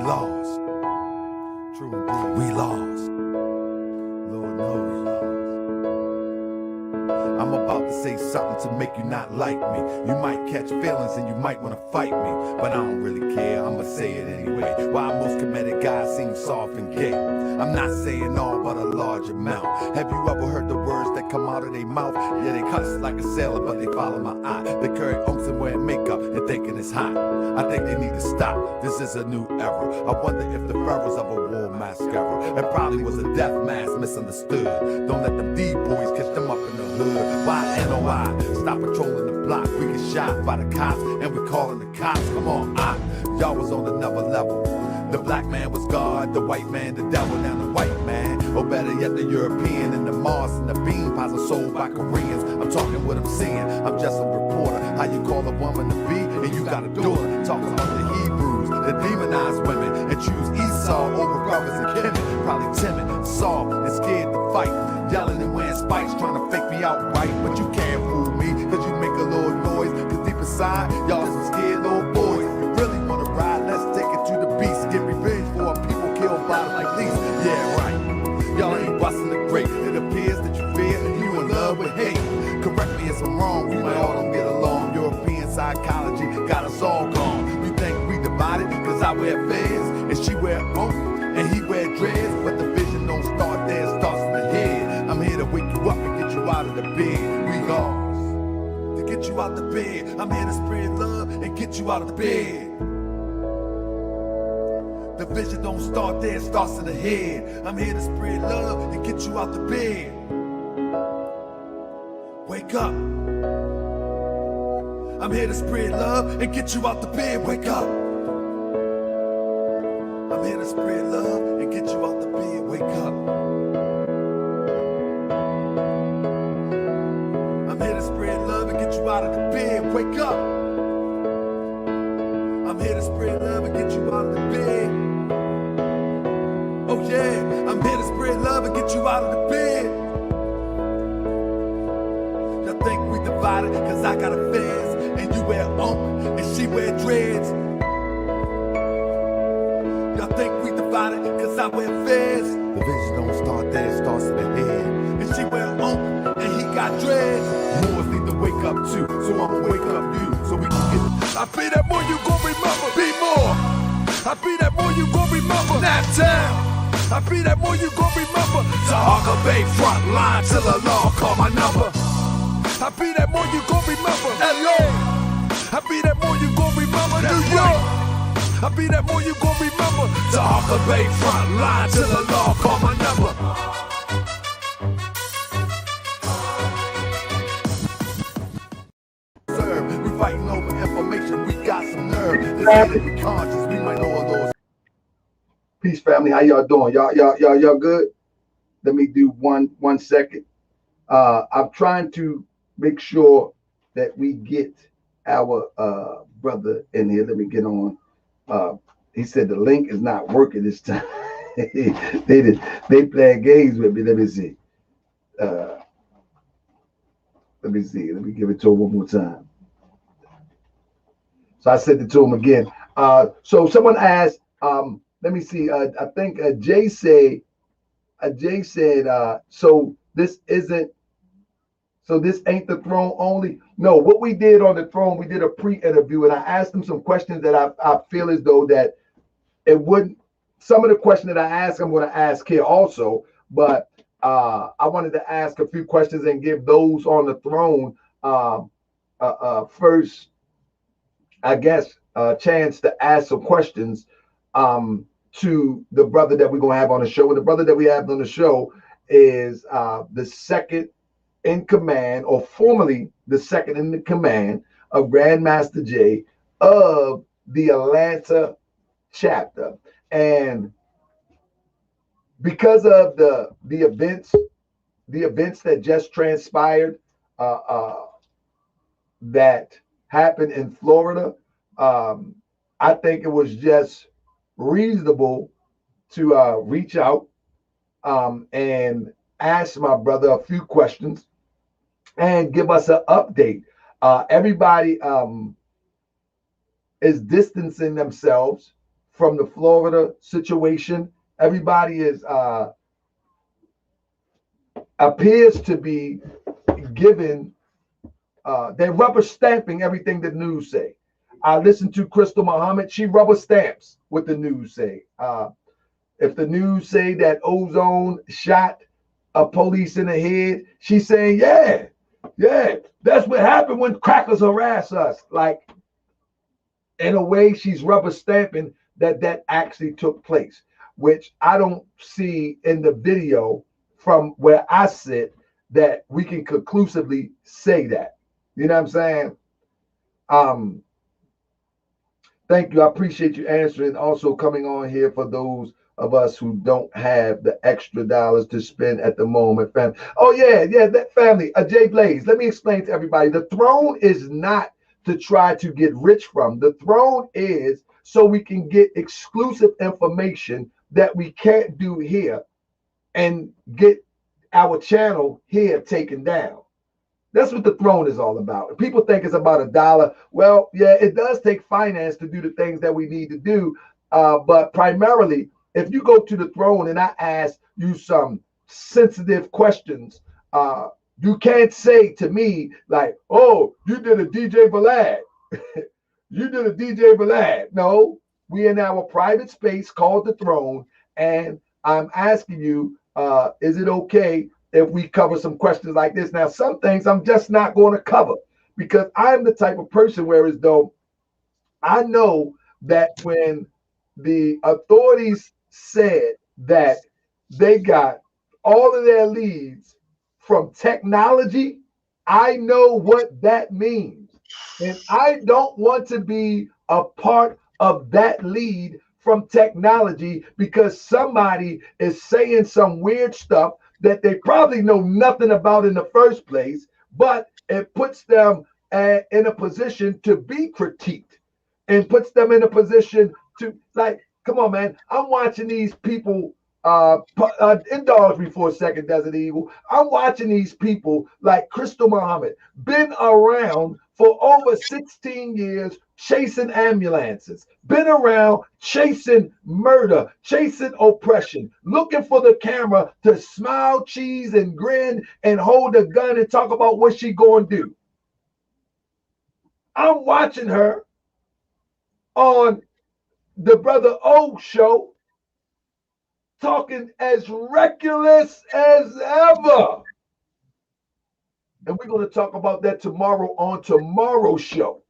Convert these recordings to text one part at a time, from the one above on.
lost. True indeed. We lost. Lord knows. I'm about to say something to make you not like me. You might catch feelings and you might want to fight me, but I don't really care, I'ma say it anyway. Why most comedic guys seem soft and gay. I'm not saying all, but a large amount. Have you ever heard the words that come out of their mouth? Yeah, they cuss like a sailor, but they follow my eye. They carry unks and wear makeup and thinking it's hot. I think they need to stop, this is a new era. I wonder if the pharaohs ever wore mascara. It probably was a death mask misunderstood. Don't let them D-boys catch them up in the hood. Why NOI? Stop patrolling the block. We get shot by the cops and we calling the cops. Come on, y'all was on another level. The black man was God, the white man the devil, now the white man, or better yet the European, and the Mars and the bean pies are sold by Koreans. I'm talking what I'm seeing, I'm just a reporter. How you call a woman to be and you got a daughter. Talking about the Hebrews that demonize women and choose Esau over brothers and kin. Probably timid, soft, and scared to fight. Yelling and wearing spikes, trying to fake me out right. But you can't fool me, cause you make a little noise. Cause deep inside, y'all some scared little boys. You really wanna ride, let's take it to the beast. Get revenge for our people killed by the police. Yeah, right. Y'all ain't busting the grape. It appears that you fear and you in love with hate. Correct me if I'm wrong, we might all don't get along. European psychology got us all gone. You think we divided cause I wear fez and she wear oak and he wear dreads. But the vision don't start there, it starts in the head. I'm here to wake you up and get you out of the bed. We lost to get you out the bed. I'm here to spread love and get you out of the bed. The vision don't start there, it starts in the head. I'm here to spread love and get you out the bed. Wake up. I'm here to spread love and get you out the bed. Wake up. I'm here to spread love and get you out the bed. Wake up. I'm here to spread love and get you out of the bed. Wake up. I'm here to spread love and get you out of the bed. Oh yeah, I'm here to spread love and get you out of the bed. Y'all think we divided cause I got a fez and you wear and she wear dreads. Y'all think we divided cause I wear fez. The vision don't start there, it starts in the head. And she wear and he got dreads. Moors need to wake up too, so I'ma wake up you so we can get it. I be that boy you gon' remember, be more. I be that boy you gon' remember, Nap Town. I be that boy you gon' remember, Tahaka Bay front line till the law call my number. I be that boy you gon' remember, LA. I be that boy you gon' remember, New York. I be that boy you gon' remember, Tahaka Bay front line till the law call my number. We fighting over information, we got some nerve. This we conscious, we might know all those. Peace, family. How y'all doing? Y'all good? Let me do one second. I'm trying to make sure that we get our brother in here. Let me get on. He said the link is not working this time. they playing games with me. Let me see. Let me give it to him one more time. So I sent it to him again. So someone asked, let me see. I think Jay said, so this ain't the throne only. No, what we did on the throne, we did a pre-interview, and I asked him some questions that I feel as though that it wouldn't. Some of the questions that I asked, I'm going to ask here also, but I wanted to ask a few questions and give those on the throne first, I guess, chance to ask some questions to the brother that we're going to have on the show. And the brother that we have on the show is the second in command, or formerly the second in the command of Grandmaster Jay of the Atlanta chapter. And because of the events that just transpired that happened in Florida, I think it was just reasonable to reach out and ask my brother a few questions and give us an update. Everybody is distancing themselves from the Florida situation. Everybody is appears to be given, they're rubber stamping everything the news say. I listened to Crystal Muhammad. She rubber stamps what the news say. If the news say that Ozone shot a police in the head, she's saying, yeah, that's what happened when crackers harass us. Like, in a way, she's rubber stamping that actually took place, which I don't see in the video from where I sit that we can conclusively say that. You know what I'm saying? Thank you. I appreciate you answering. Also coming on here for those of us who don't have the extra dollars to spend at the moment, fam. Oh yeah, that family. Jay Blaze. Let me explain to everybody. The throne is not to try to get rich from. The throne is so we can get exclusive information that we can't do here and get our channel here taken down. That's what the throne is all about. People think it's about $1. Well, yeah, it does take finance to do the things that we need to do. But primarily, if you go to the throne and I ask you some sensitive questions, you can't say to me like, oh, you did a DJ Vlad. You did a DJ Vlad. No, we in our private space called the throne. And I'm asking you, is it okay if we cover some questions like this? Now, some things I'm just not going to cover because I'm the type of person where as though I know that when the authorities said that they got all of their leads from technology, I know what that means. And I don't want to be a part of that lead from technology because somebody is saying some weird stuff that they probably know nothing about in the first place, but it puts them in a position to be critiqued and puts them in a position to, like, come on, man. I'm watching these people, indulge me for a second, Desert Eagle. I'm watching these people like Crystal Muhammad, been around for over 16 years chasing ambulances, been around chasing murder, chasing oppression, looking for the camera to smile, cheese, and grin and hold a gun and talk about what she going to do. I'm watching her on the Brother O show talking as reckless as ever. And we're going to talk about that tomorrow on tomorrow's show.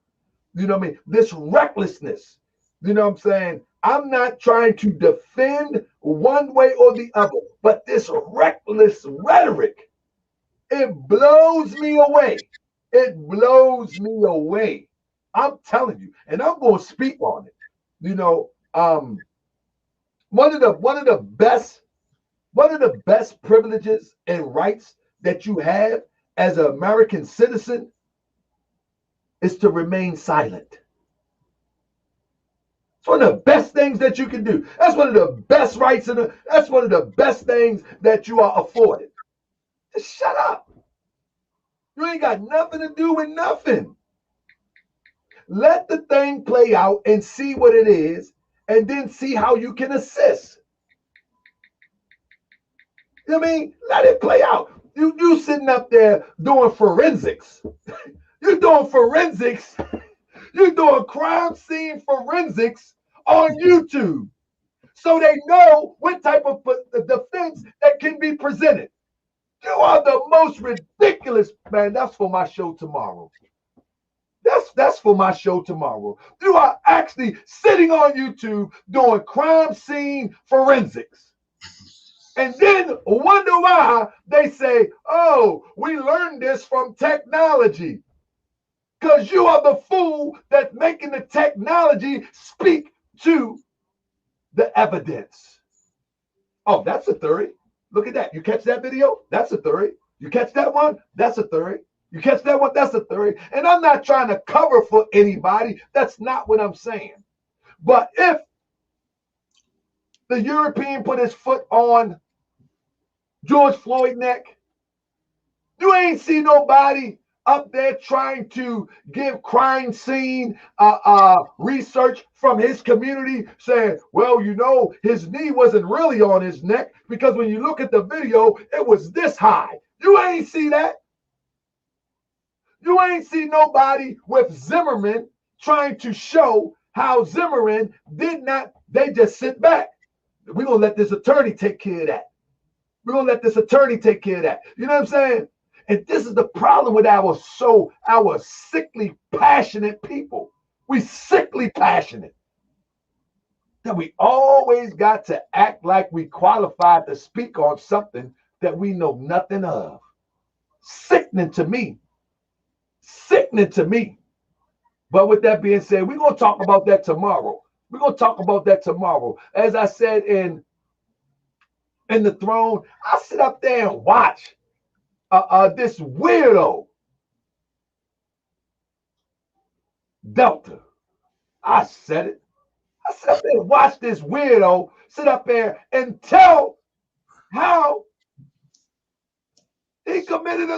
You know what I mean? This recklessness. You know what I'm saying? I'm not trying to defend one way or the other, but this reckless rhetoric, it blows me away. It blows me away. I'm telling you, and I'm going to speak on it. You know, one of the best privileges and rights that you have as an American citizen is to remain silent. It's one of the best things that you can do. That's one of the best rights, and that's one of the best things that you are afforded. Just shut up. You ain't got nothing to do with nothing. Let the thing play out and see what it is, and then see how you can assist. You know what I mean? Let it play out. You sitting up there doing forensics. You're doing forensics. You're doing crime scene forensics on YouTube. So they know what type of defense that can be presented. You are the most ridiculous, man. That's for my show tomorrow. That's for my show tomorrow. You are actually sitting on YouTube doing crime scene forensics. And then wonder why they say, oh, we learned this from technology. Because you are the fool that's making the technology speak to the evidence. Oh, that's a theory. Look at that. You catch that video? That's a theory. You catch that one? That's a theory. You catch that one? That's a theory. And I'm not trying to cover for anybody. That's not what I'm saying. But if the European put his foot on George Floyd's neck, you ain't see nobody up there trying to give crime scene research from his community, saying, well, you know, his knee wasn't really on his neck because when you look at the video, it was this high. You ain't see that. You ain't see nobody with Zimmerman trying to show how Zimmerman did not, they just sit back. We're going to let this attorney take care of that. We're going to let this attorney take care of that. You know what I'm saying? And this is the problem with our sickly passionate people. We sickly passionate. That we always got to act like we qualified to speak on something that we know nothing of. Sickening to me. Sickening to me. But with that being said, we're going to talk about that tomorrow. We're going to talk about that tomorrow. As I said in the throne, I sit up there and watch this weirdo Delta. I said it. I sit up there and watch this weirdo sit up there and tell how he committed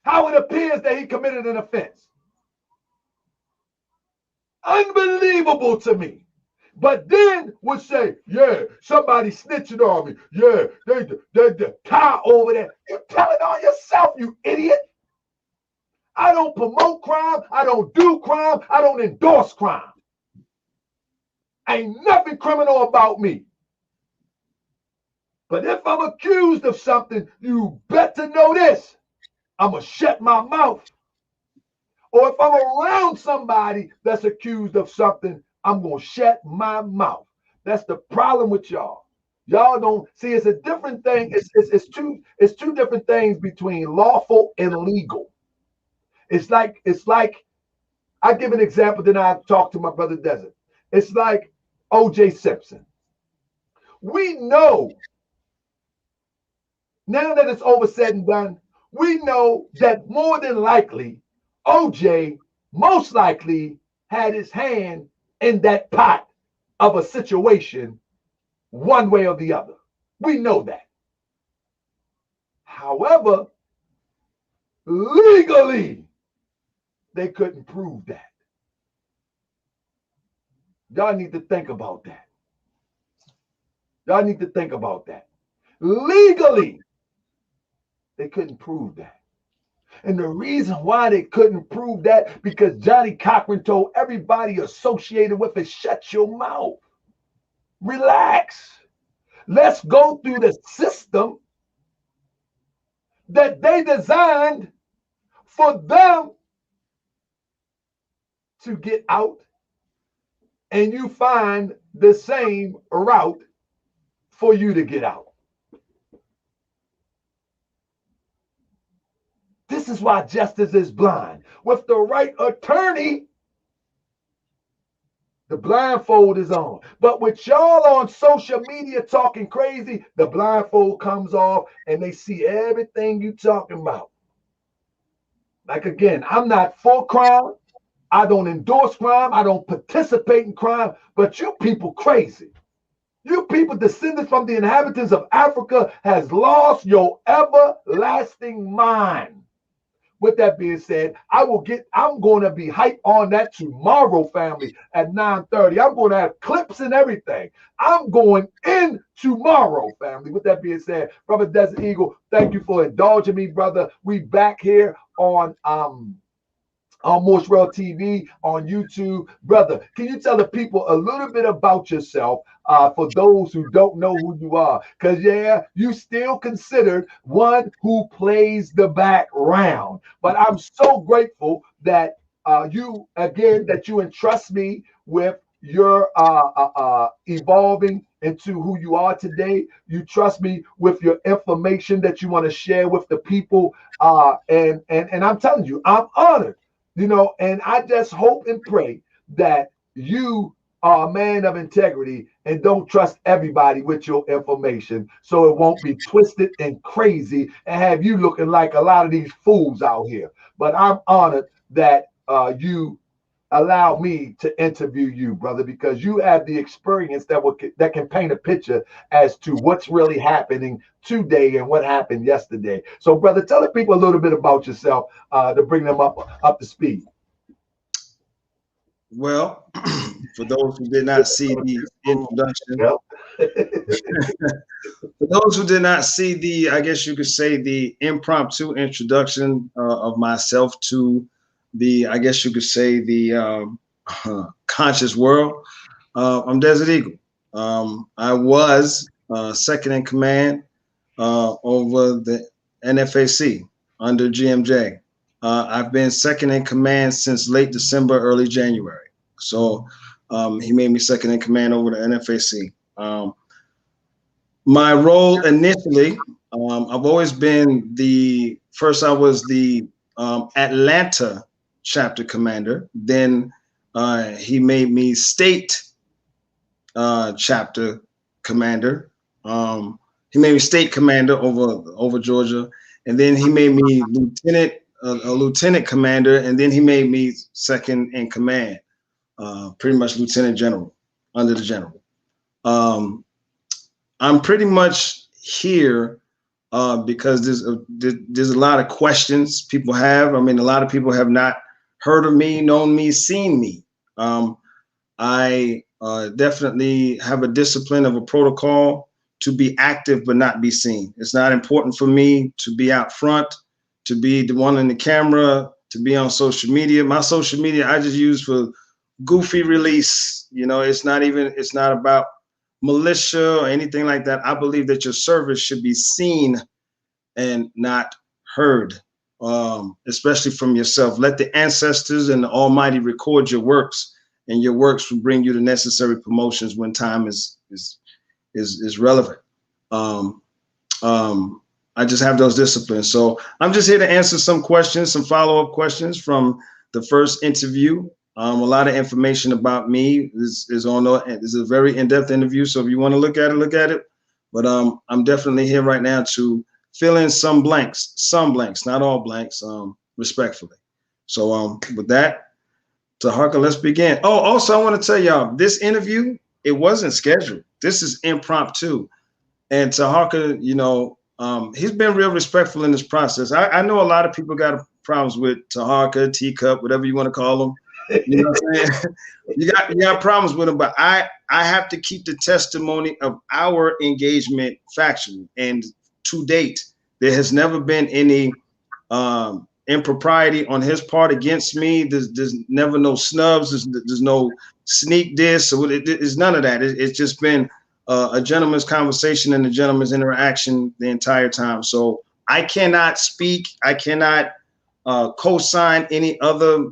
how it appears that he committed an offense. Unbelievable to me. But then would say, yeah, somebody snitching on me. Yeah, the car over there. You're telling on yourself, you idiot. I don't promote crime. I don't do crime. I don't endorse crime. Ain't nothing criminal about me. But if I'm accused of something, you better know this. I'm going to shut my mouth. Or if I'm around somebody that's accused of something, I'm going to shut my mouth. That's the problem with y'all. Y'all don't see, it's a different thing. It's two different things between lawful and legal. It's like I give an example, then I talk to my brother Desert. It's like O.J. Simpson. We know, now that it's over said and done, we know that more than likely, O.J. most likely had his hand in that pot of a situation one way or the other. We know that. However, legally, they couldn't prove that. Y'all need to think about that. Y'all need to think about that. Legally, they couldn't prove that. And the reason why they couldn't prove that, because Johnny Cochran told everybody associated with it, shut your mouth. Relax. Let's go through the system that they designed for them to get out, and you find the same route for you to get out. This is why justice is blind. With the right attorney, the blindfold is on. But with y'all on social media talking crazy, the blindfold comes off and they see everything you talking about. Like, again, I'm not for crime. I don't endorse crime. I don't participate in crime. But you people crazy. You people descended from the inhabitants of Africa has lost your everlasting mind. With that being said, I'm going to be hyped on that tomorrow, family, at 9:30. I'm going to have clips and everything. I'm going in tomorrow, family. With that being said, Brother Desert Eagle, thank you for indulging me, brother. We back here on Moorish World TV, on YouTube. Brother, can you tell the people a little bit about yourself for those who don't know who you are? Because, yeah, you still considered one who plays the background. But I'm so grateful that you entrust me with your evolving into who you are today. You trust me with your information that you want to share with the people. And I'm telling you, I'm honored. You know, and I just hope and pray that you are a man of integrity and don't trust everybody with your information so it won't be twisted and crazy and have you looking like a lot of these fools out here. But I'm honored that you allow me to interview you, brother, because you have the experience that can paint a picture as to what's really happening today and what happened yesterday. So, brother, tell the people a little bit about yourself to bring them up to speed. Well, for those who did not see the introduction, for those who did not see the, I guess you could say, the impromptu introduction of myself to the, I guess you could say, the conscious world, I'm Desert Eagle. I was second in command over the NFAC under GMJ. I've been second in command since late December, early January. So he made me second in command over the NFAC. My role initially, I've always been first I was the Atlanta chapter commander. Then he made me state chapter commander. He made me state commander over Georgia. And then he made me a lieutenant commander. And then he made me second in command, pretty much lieutenant general under the general. I'm pretty much here because there's a lot of questions people have. I mean, a lot of people have not heard of me, known me, seen me. I definitely have a discipline of a protocol to be active but not be seen. It's not important for me to be out front, to be the one in the camera, to be on social media. My social media I just use for goofy release. You know, it's not about militia or anything like that. I believe that your service should be seen and not heard, especially from yourself. Let the ancestors and the Almighty record your works, and your works will bring you the necessary promotions when time is relevant. I just have those disciplines. So I'm just here to answer some questions, some follow-up questions from the first interview. A lot of information about me is on there. It's a very in-depth interview. So if you want to look at it. But I'm definitely here right now to fill in some blanks, not all blanks, respectfully. So with that, Taharka, let's begin. Oh, also I want to tell y'all, this interview, it wasn't scheduled. This is impromptu. And Taharka, you know, he's been real respectful in this process. I know a lot of people got problems with Taharka, Teacup, whatever you want to call them. You know what I'm saying? You got problems with him, but I have to keep the testimony of our engagement factual. And to date, there has never been any impropriety on his part against me. There's never no snubs. There's no sneak diss. So it's none of that. It's just been a gentleman's conversation and a gentleman's interaction the entire time. So I cannot speak. I cannot co-sign any other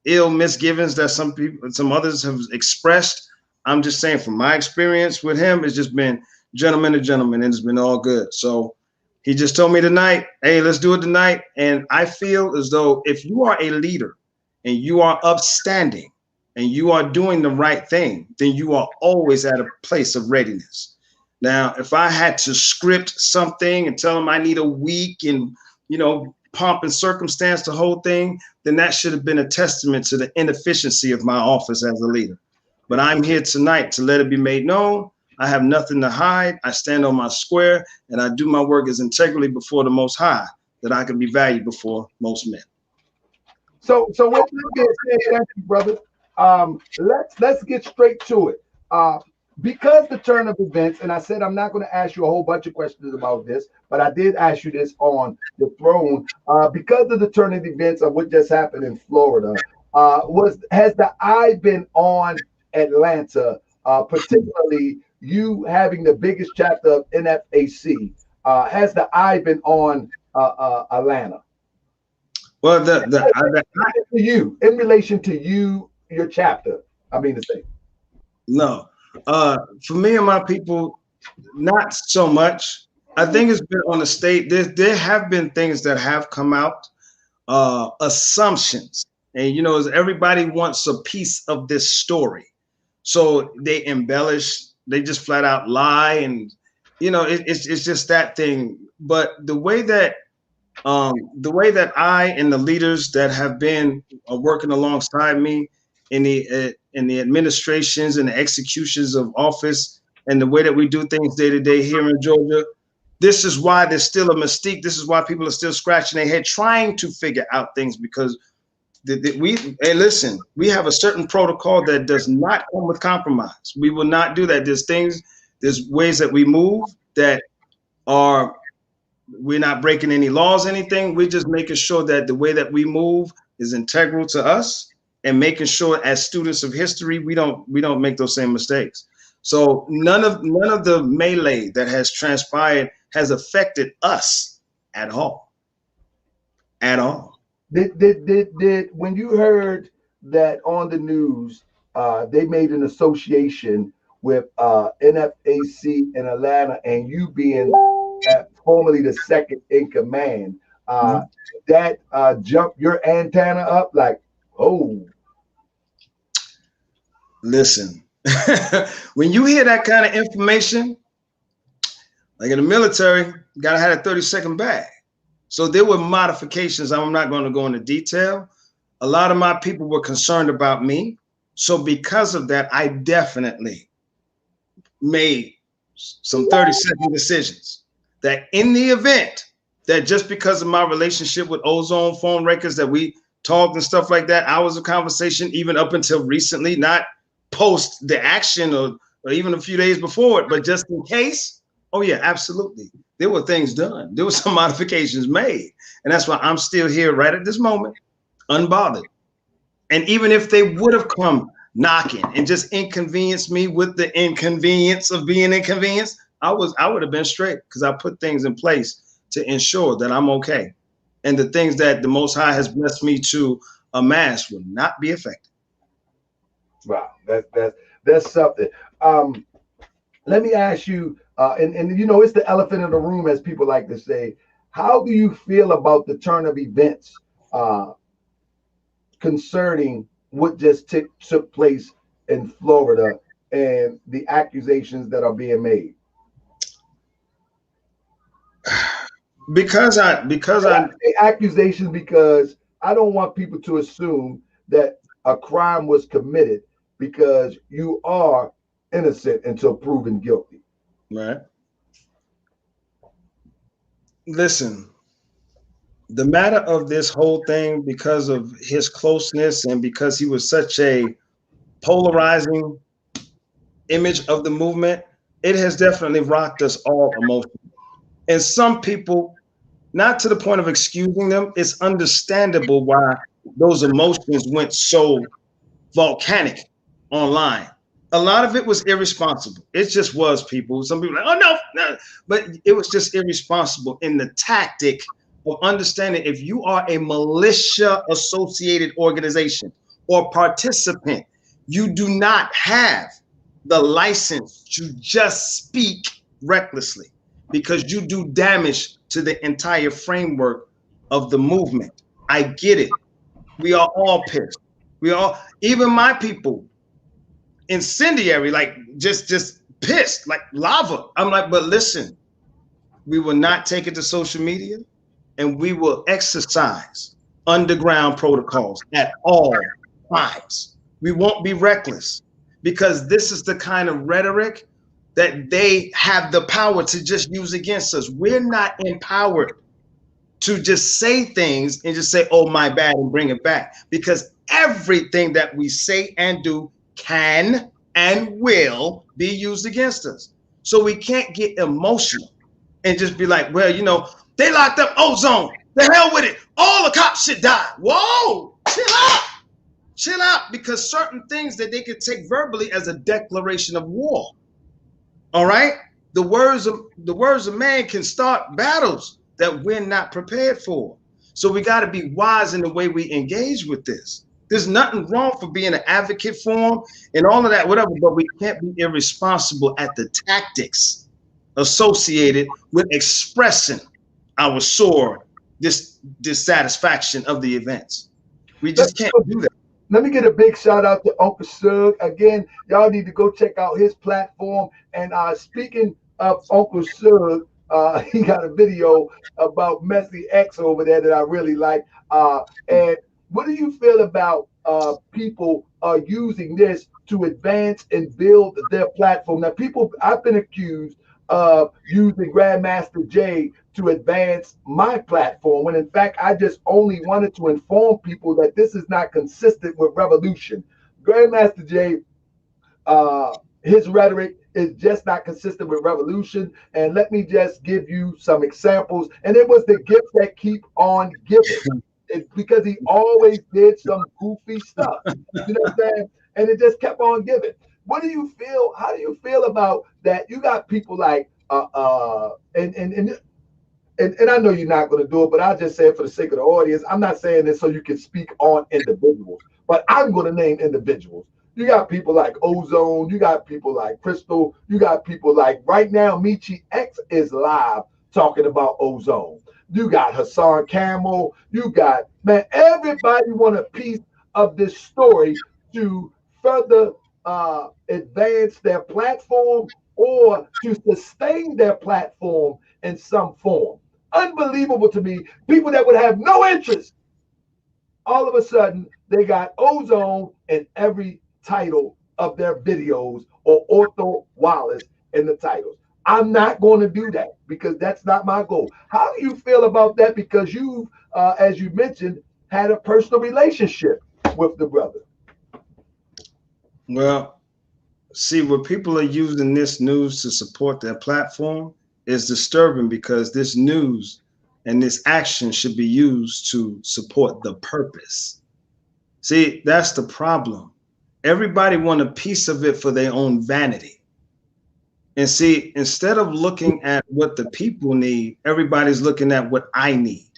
ill misgivings that some others have expressed. I'm just saying from my experience with him, it's just been gentleman to gentleman, and it's been all good. So he just told me tonight, hey, let's do it tonight. And I feel as though if you are a leader and you are upstanding and you are doing the right thing, then you are always at a place of readiness. Now, if I had to script something and tell him I need a week and, you know, pomp and circumstance the whole thing, then that should have been a testament to the inefficiency of my office as a leader. But I'm here tonight to let it be made known. I have nothing to hide. I stand on my square and I do my work as integrally before the Most High, that I can be valued before most men. So with that being said, thank you, brother. Let's get straight to it. Because the turn of events, and I said I'm not going to ask you a whole bunch of questions about this, but I did ask you this on the throne. Because of the turn of events of what just happened in Florida, has the eye been on Atlanta, particularly you having the biggest chapter of NFAC? Has the eye been on Atlanta? Well, in relation to you, your chapter, I mean to say. No. For me and my people, not so much. I think it's been on the state. There have been things that have come out, assumptions, and you know, everybody wants a piece of this story, so they embellish. They just flat out lie, and you know, it's just that thing. But the way that I and the leaders that have been working alongside me in the administrations and the executions of office and the way that we do things day to day here in Georgia. This is why there's still a mystique. This is why people are still scratching their head trying to figure out things, because hey, listen, we have a certain protocol that does not come with compromise. We will not do that. There's ways that we move that we're not breaking any laws, anything. We're just making sure that the way that we move is integral to us, and making sure as students of history, we don't make those same mistakes. So none of the melee that has transpired has affected us at all. At all. Did when you heard that on the news, they made an association with NFAC in Atlanta, and you being formerly the second in command, that jumped your antenna up like, oh. Listen, when you hear that kind of information, like in the military, you gotta have a 30-second bag. So there were modifications. I'm not going to go into detail. A lot of my people were concerned about me. So because of that, I definitely made some 30-second decisions that in the event that just because of my relationship with Ozone phone records that we talked and stuff like that, hours of conversation, even up until recently, not post the action or even a few days before it, but just in case. Oh yeah, absolutely. There were things done. There were some modifications made. And that's why I'm still here right at this moment, unbothered. And even if they would have come knocking and just inconvenienced me with the inconvenience of being inconvenienced, I would have been straight, because I put things in place to ensure that I'm okay. And the things that the Most High has blessed me to amass will not be affected. Wow, that's something. Let me ask you, and you know, it's the elephant in the room, as people like to say. How do you feel about the turn of events concerning what just took place in Florida and the accusations that are being made? Because I say accusations because I don't want people to assume that a crime was committed, because you are innocent until proven guilty. Right. Listen, the matter of this whole thing, because of his closeness and because he was such a polarizing image of the movement, it has definitely rocked us all emotionally. And some people, not to the point of excusing them, it's understandable why those emotions went so volcanic online. A lot of it was irresponsible. It just was, people. Some people like, oh no, but it was just irresponsible in the tactic of understanding if you are a militia associated organization or participant, you do not have the license to just speak recklessly, because you do damage to the entire framework of the movement. I get it. We are all pissed. Even my people, incendiary, like just pissed, like lava. I'm like, but listen, we will not take it to social media, and we will exercise underground protocols at all times. We won't be reckless, because this is the kind of rhetoric that they have the power to just use against us. We're not empowered to just say things and just say, oh, my bad, and bring it back, because everything that we say and do can and will be used against us. So we can't get emotional and just be like, well, you know, they locked up Ozone. The hell with it. All the cops should die. Whoa, chill out, because certain things that they could take verbally as a declaration of war. All right. The words of man can start battles that we're not prepared for. So we got to be wise in the way we engage with this. There's nothing wrong for being an advocate for them and all of that, whatever, but we can't be irresponsible at the tactics associated with expressing our sore dissatisfaction of the events. We just can't do that. Let me get a big shout out to Uncle Sug. Again, y'all need to go check out his platform. And speaking of Uncle Sug, he got a video about Messy X over there that I really like. And what do you feel about people are using this to advance and build their platform. Now, I've been accused of using Grandmaster Jay to advance my platform, when in fact I just only wanted to inform people that this is not consistent with revolution. Grandmaster Jay, his rhetoric is just not consistent with revolution. And let me just give you some examples. And it was the gifts that keep on giving. It's because he always did some goofy stuff. You know what I'm saying? And it just kept on giving. What do you feel? How do you feel about that? You got people like and I know you're not going to do it, but I'll just say it for the sake of the audience. I'm not saying this so you can speak on individuals, but I'm going to name individuals. You got people like Ozone. You got people like Crystal. You got people like right now, Michi X is live talking about Ozone. You got Hassan Camel. You got, man, everybody want a piece of this story to further advance their platform or to sustain their platform in some form. Unbelievable to me. People that would have no interest, all of a sudden they got Ozone in every title of their videos, or Ortho Wallace in the titles. I'm not going to do that because that's not my goal. How do you feel about that? Because you've, as you mentioned, had a personal relationship with the brother. Well, see, what people are using this news to support their platform is disturbing, because this news and this action should be used to support the purpose. See, that's the problem. Everybody want a piece of it for their own vanity. And see, instead of looking at what the people need, everybody's looking at what I need.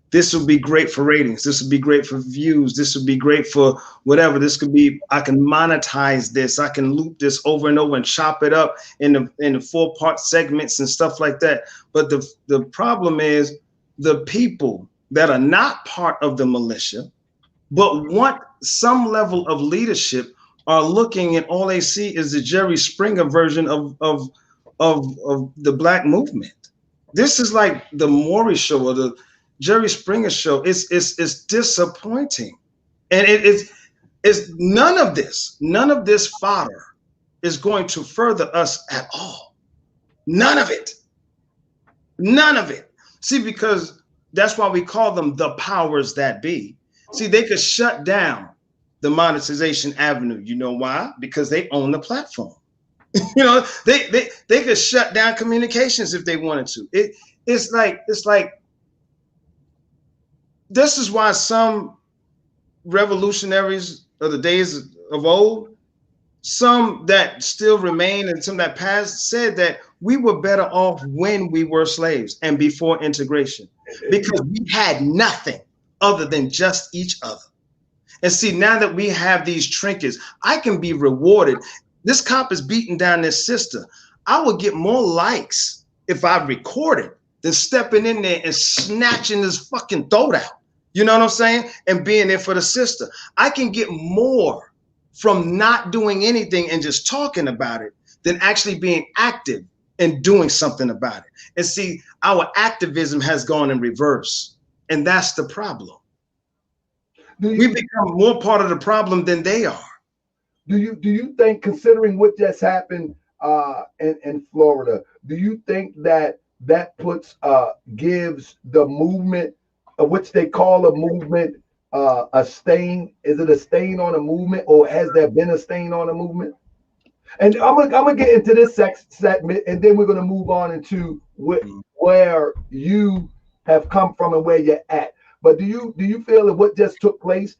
This would be great for ratings. This would be great for views. This would be great for whatever. This could be, I can monetize this. I can loop this over and over and chop it up in the 4-part segments and stuff like that. But the problem is the people that are not part of the militia, but want some level of leadership, are looking and all they see is the Jerry Springer version of the black movement. This is like the Moorish show or the Jerry Springer show. It's disappointing. And it's none of this fodder is going to further us at all. None of it. None of it. See, because that's why we call them the powers that be. See, they could shut down the monetization avenue. You know why? Because they own the platform. You know, they could shut down communications if they wanted to. It's like this is why some revolutionaries of the days of old, some that still remain and some that passed, said that we were better off when we were slaves and before integration, because we had nothing other than just each other. And see, now that we have these trinkets, I can be rewarded. This cop is beating down this sister. I will get more likes if I record it than stepping in there and snatching this fucking throat out. You know what I'm saying? And being there for the sister. I can get more from not doing anything and just talking about it than actually being active and doing something about it. And see, our activism has gone in reverse. And that's the problem. We become more part of the problem than they are. Do you think, considering what just happened in Florida, do you think that puts gives the movement, which they call a movement, a stain? Is it a stain on a movement, or has there been a stain on a movement? And I'm gonna get into this segment, and then we're gonna move on into where you have come from and where you're at. But do you feel that what just took place,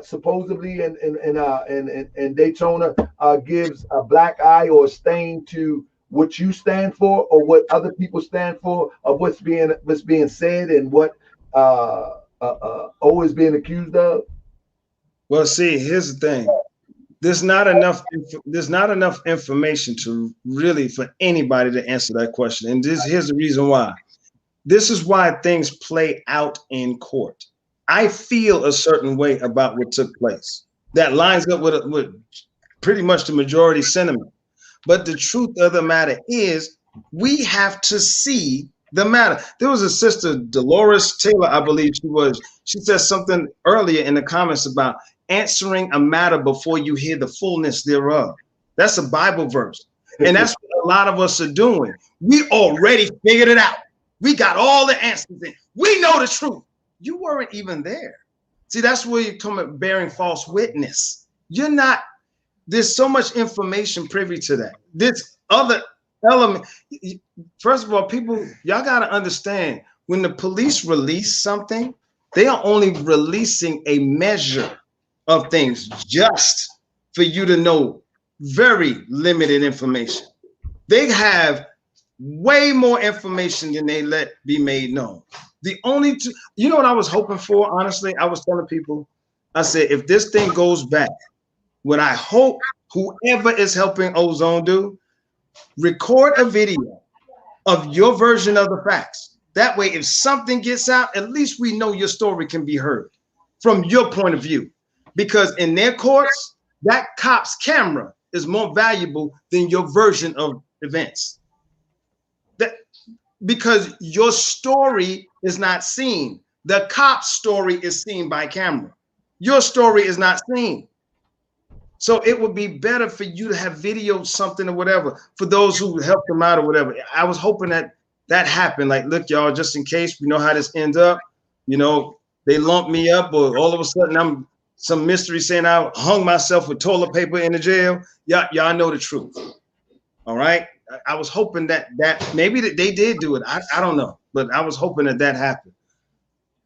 supposedly in Daytona, gives a black eye or a stain to what you stand for, or what other people stand for, of what's being said and what O is being accused of? Well, see, here's the thing. There's not enough information to really for anybody to answer that question. And here's the reason why. This is why things play out in court. I feel a certain way about what took place that lines up with pretty much the majority sentiment. But the truth of the matter is, we have to see the matter. There was a sister, Dolores Taylor, I believe she said something earlier in the comments about answering a matter before you hear the fullness thereof. That's a Bible verse. And that's what a lot of us are doing. We already figured it out. We got all the answers in. We know the truth. You weren't even there. See, that's where you come at bearing false witness. You're not, there's so much information privy to that. This other element, first of all, people, y'all got to understand, when the police release something, they are only releasing a measure of things just for you to know very limited information. They have way more information than they let be made known. The only two, you know what I was hoping for, honestly? I was telling people, I said, if this thing goes back, what I hope whoever is helping Ozone do, record a video of your version of the facts. That way, if something gets out, at least we know your story can be heard from your point of view. Because in their courts, that cop's camera is more valuable than your version of events. Because your story is not seen. The cop's story is seen by camera. Your story is not seen. So it would be better for you to have videoed something or whatever for those who helped them out or whatever. I was hoping that that happened. Like, look, y'all, just in case we know how this ends up, you know, they lump me up, or all of a sudden I'm some mystery saying I hung myself with toilet paper in the jail. Y'all know the truth. All right. I was hoping that maybe that they did do it. I don't know, but I was hoping that happened,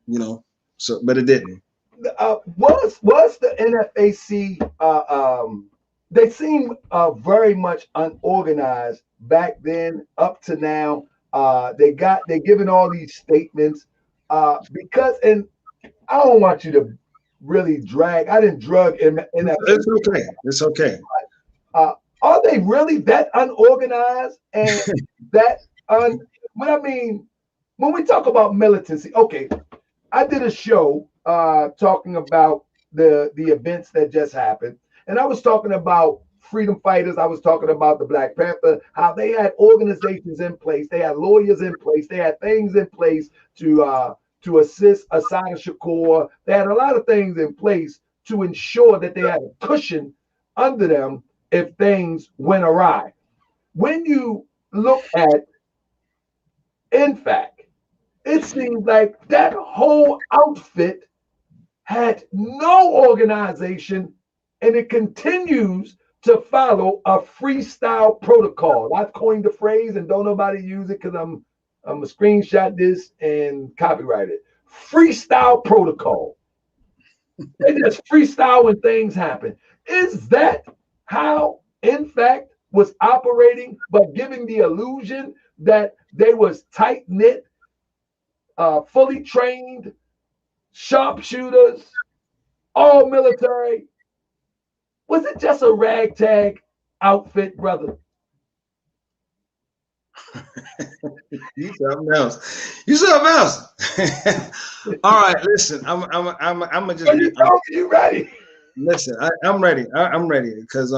you know, so, but it didn't. Was the NFAC, they seem very much unorganized back then up to now. They're giving all these statements because, and I don't want you to really drag. I didn't drug in. It's okay. It's okay. Are they really that unorganized and that what I mean, when we talk about militancy, okay, I did a show talking about the events that just happened, and I was talking about freedom fighters. I was talking about the Black Panther, how they had organizations in place, they had lawyers in place, they had things in place to assist Assata Shakur. They had a lot of things in place to ensure that they had a cushion under them if things went awry. When you look at NFAC, it seems like that whole outfit had no organization, and it continues to follow a freestyle protocol. I've coined the phrase, and don't nobody use it because I'm gonna screenshot this and copyright it. Freestyle protocol. They just freestyle when things happen. Is that how NFAC was operating, but giving the illusion that they was tight-knit, fully trained sharpshooters, all military? Was it just a ragtag outfit, brother? You something else. You something else. All right, listen. I'm gonna just. You ready? Listen, I'm ready. I'm ready because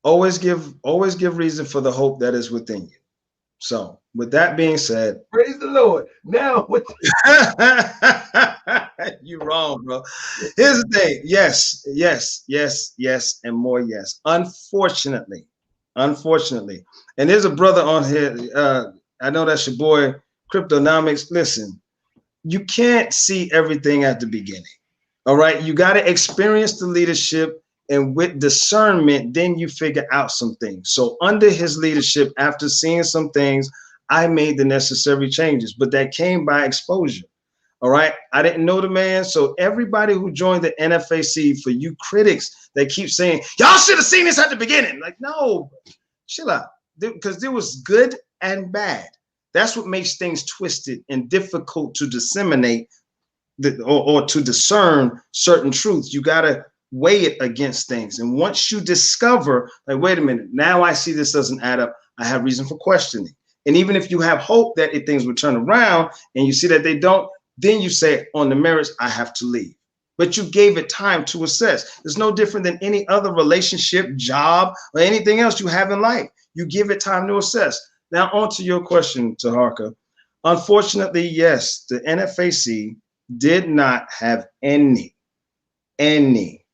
always give reason for the hope that is within you. So with that being said, praise the Lord. Now what? You wrong, bro. Here's the thing. Yes, and more yes. Unfortunately, and there's a brother on here. I know that's your boy, Cryptonomics. Listen, you can't see everything at the beginning. All right, you got to experience the leadership, and with discernment, then you figure out some things. So under his leadership, after seeing some things, I made the necessary changes, but that came by exposure. All right, I didn't know the man. So everybody who joined the NFAC, for you critics that keep saying, y'all should have seen this at the beginning. Like, no, chill out, because there was good and bad. That's what makes things twisted and difficult to disseminate or to discern certain truths. You got to weigh it against things. And once you discover, like, wait a minute, now I see this doesn't add up, I have reason for questioning. And even if you have hope that things will turn around and you see that they don't, then you say, on the merits, I have to leave. But you gave it time to assess. It's no different than any other relationship, job, or anything else you have in life. You give it time to assess. Now, on to your question, Taharka. Unfortunately, yes, the NFAC did not have any any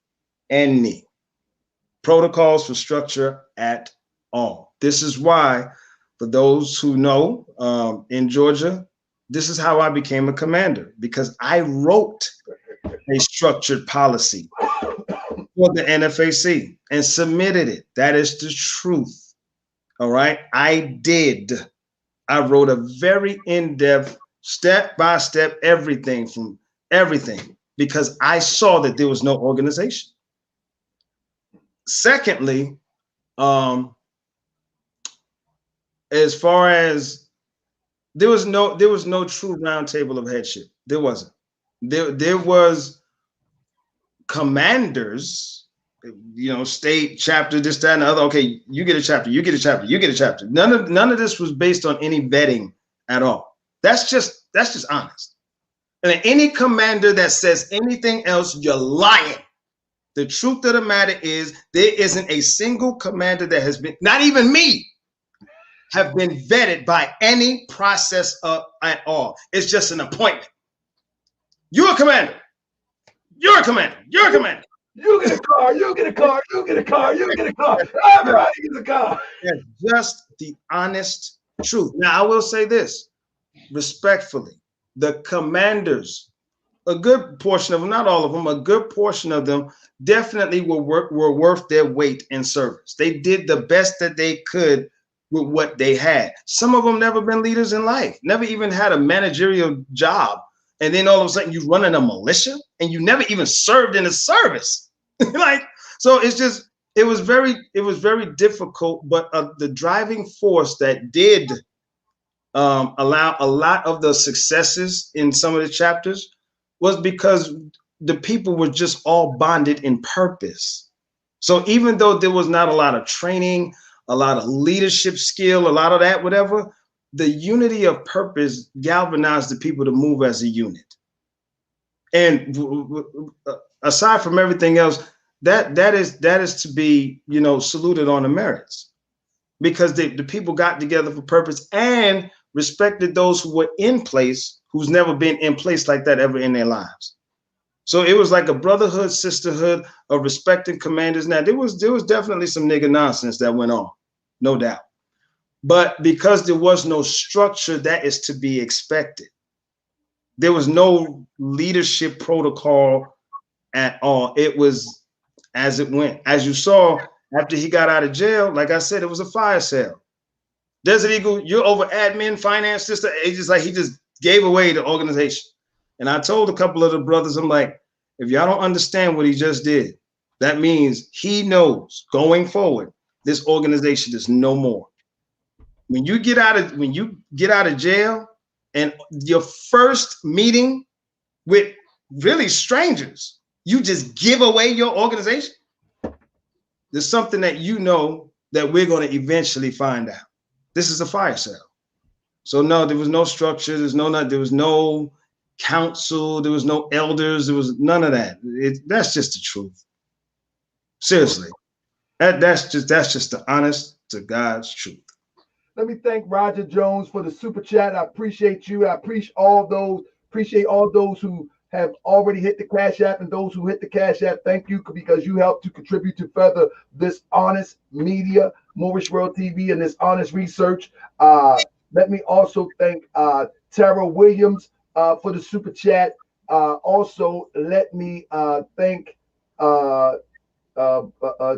protocols for structure at all. This is why, for those who know, in Georgia, this is how I became a commander, because I wrote a structured policy for the NFAC and submitted it. That is the truth. All right. I did. I wrote a very in-depth, step-by-step, everything, because I saw that there was no organization. Secondly, as far as there was no true roundtable of headship. There wasn't. There was commanders, state chapter, this, that, and the other. Okay, you get a chapter, you get a chapter, you get a chapter. None of this was based on any vetting at all. That's just honest. And any commander that says anything else, you're lying. The truth of the matter is there isn't a single commander that has been, not even me, have been vetted by any process at all. It's just an appointment. You're a commander. You're a commander. You're a commander. You get a car. You get a car. You get a car. You get a car. Everybody gets a car. That's just the honest truth. Now, I will say this respectfully. The commanders, a good portion of them, not all of them, a good portion of them definitely were worth their weight in service. They did the best that they could with what they had. Some of them never been leaders in life, never even had a managerial job. And then all of a sudden you running a militia and you never even served in the service. So it was very difficult, but the driving force that did allow a lot of the successes in some of the chapters was because the people were just all bonded in purpose. So even though there was not a lot of training, a lot of leadership skill, a lot of that, whatever, the unity of purpose galvanized the people to move as a unit. And aside from everything else, that is to be, saluted on the merits, because the people got together for purpose and respected those who were in place, who's never been in place like that ever in their lives. So it was like a brotherhood, sisterhood of respecting commanders. Now there was definitely some nigga nonsense that went on, no doubt. But because there was no structure, that is to be expected. There was no leadership protocol at all. It was as it went. As you saw, after he got out of jail, like I said, it was a fire sale. Desert Eagle, you're over admin, finance, sister. It's just like he just gave away the organization. And I told a couple of the brothers, I'm like, if y'all don't understand what he just did, that means he knows going forward, this organization is no more. When you get out of jail and your first meeting with really strangers, you just give away your organization. There's something that that we're going to eventually find out. This is a fire sale. So no, there was no structure. There was no council. There was no elders. There was none of that. That's just the truth. Seriously, that's just the honest to God's truth. Let me thank Roger Jones for the super chat. I appreciate you. I appreciate all those who have already hit the Cash App, and those who hit the Cash App. Thank you, because you help to contribute to further this honest media, Moorish World TV, and this honest research. Let me also thank Tara Williams for the super chat. Also, let me thank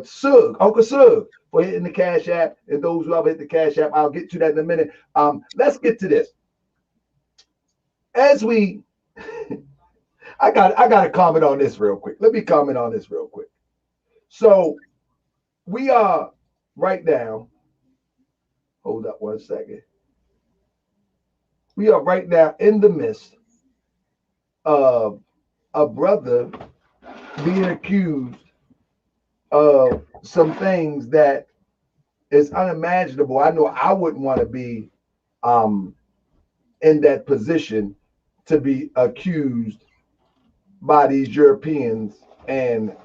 Sug, Uncle Sug, for hitting the Cash App, and those who have hit the Cash App. I'll get to that in a minute. Let's get to this. As we, I got to comment on this real quick. Let me comment on this real quick. So we are right now. Hold up one second. We are right now in the midst of a brother being accused of some things that is unimaginable. I know I wouldn't want to be in that position to be accused by these Europeans and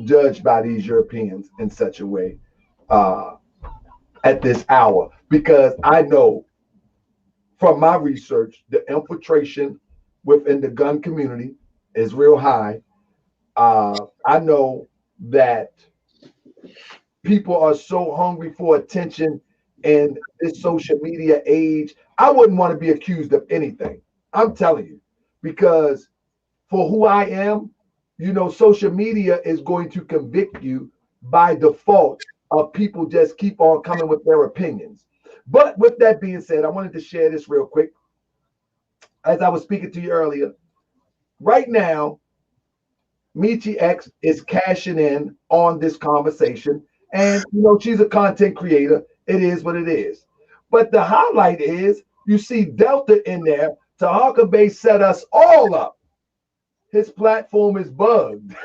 judged by these Europeans in such a way at this hour, because I know from my research the infiltration within the gun community is real high. I know that people are so hungry for attention in this social media age. I wouldn't want to be accused of anything. I'm telling you, because for who I am, social media is going to convict you by default of people just keep on coming with their opinions. But with that being said, I wanted to share this real quick. As I was speaking to you earlier, right now, Michi X is cashing in on this conversation. And, she's a content creator. It is what it is. But the highlight is you see Delta in there. Tahaka Bay set us all up. His platform is bugged.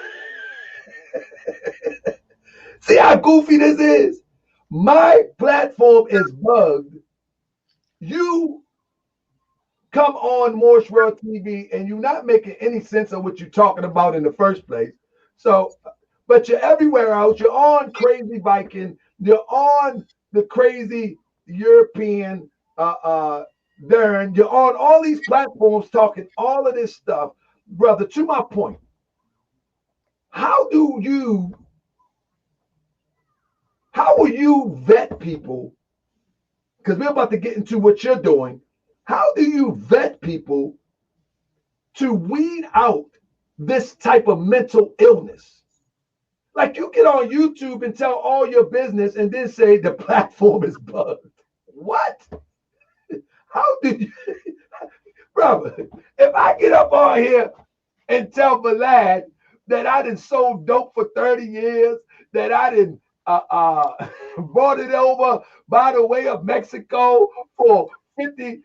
See how goofy this is? My platform is bugged. You come on Moorish World TV and you're not making any sense of what you're talking about in the first place. So, but you're everywhere else. You're on Crazy Viking. You're on the Crazy European Darren. You're on all these platforms talking all of this stuff. Brother, to my point, how will you vet people? Because we're about to get into what you're doing. How do you vet people to weed out this type of mental illness? Like, you get on YouTube and tell all your business and then say the platform is bugged. What? How did you, brother? If I get up on here and tell Vlad that I done sold dope for 30 years, that I done brought it over by the way of Mexico for 50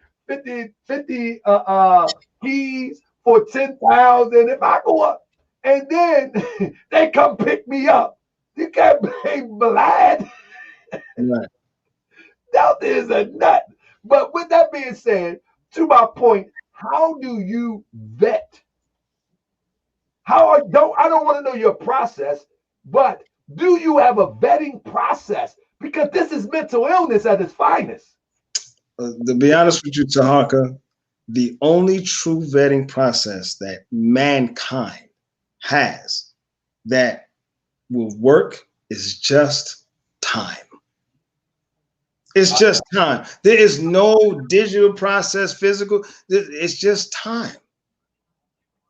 keys for 10,000. If I go up and then they come pick me up, you can't blame Vlad. Right. Delta is a nut. But with that being said, to my point, how do you vet? I don't want to know your process, but do you have a vetting process? Because this is mental illness at its finest. To be honest with you, Tahaka, the only true vetting process that mankind has that will work is just time. It's just time. There is no digital process, physical. It's just time.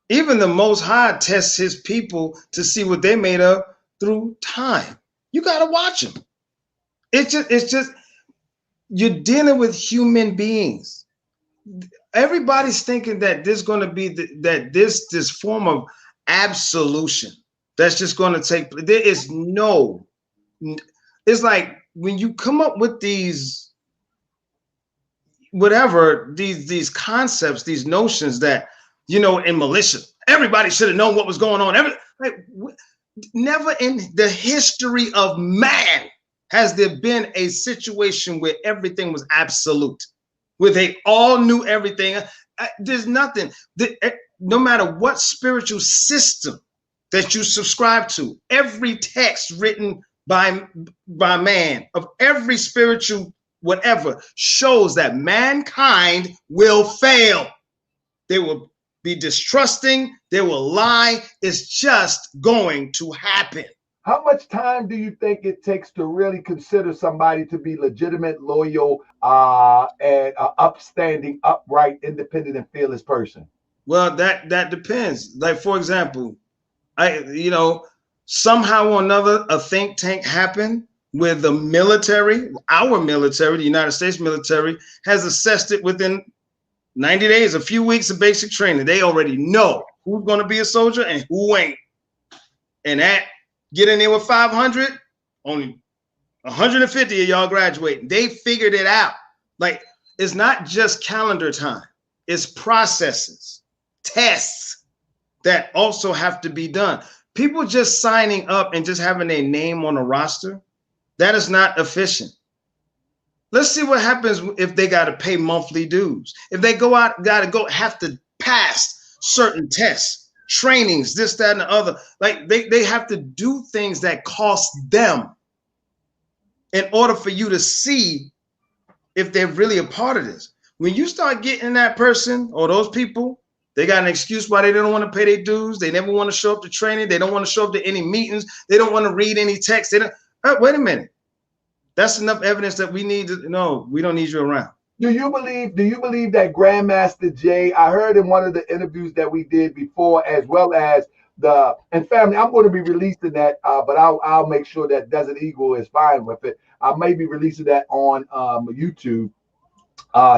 Even the Most High tests his people to see what they made of through time. You got to watch them. It's just, you're dealing with human beings. Everybody's thinking that there's going to be this form of absolution that's just going to take. There is no. It's like when you come up with these, whatever these concepts, these notions that, in militia, everybody should have known what was going on. Never in the history of man has there been a situation where everything was absolute, where they all knew everything. There's nothing. No matter what spiritual system that you subscribe to, every text written by man of every spiritual whatever shows that mankind will fail. They will be distrusting. They will lie. It's just going to happen. How much time do you think it takes to really consider somebody to be legitimate, loyal, and upstanding, upright, independent, and fearless person? Well, that depends. Like, for example, somehow or another, a think tank happened where the military, our military, the United States military, has assessed it within 90 days, a few weeks of basic training. They already know who's going to be a soldier and who ain't. And that, get in there with 500, only 150 of y'all graduating. They figured it out. Like, it's not just calendar time. It's processes, tests that also have to be done. People just signing up and just having their name on a roster, that is not efficient. Let's see what happens if they got to pay monthly dues. If they go out, have to pass certain tests, trainings, this, that, and the other. Like, they have to do things that cost them in order for you to see if they're really a part of this. When you start getting that person or those people They got an excuse why they don't want to pay their dues. They never want to show up to training. They don't want to show up to any meetings. They don't want to read any text. They don't. Wait a minute. That's enough evidence that we need to know. We don't need you around. Do you believe that Grandmaster Jay? I heard in one of the interviews that we did before, as well as and family, I'm going to be releasing that, but I'll make sure that Desert Eagle is fine with it. I may be releasing that on YouTube.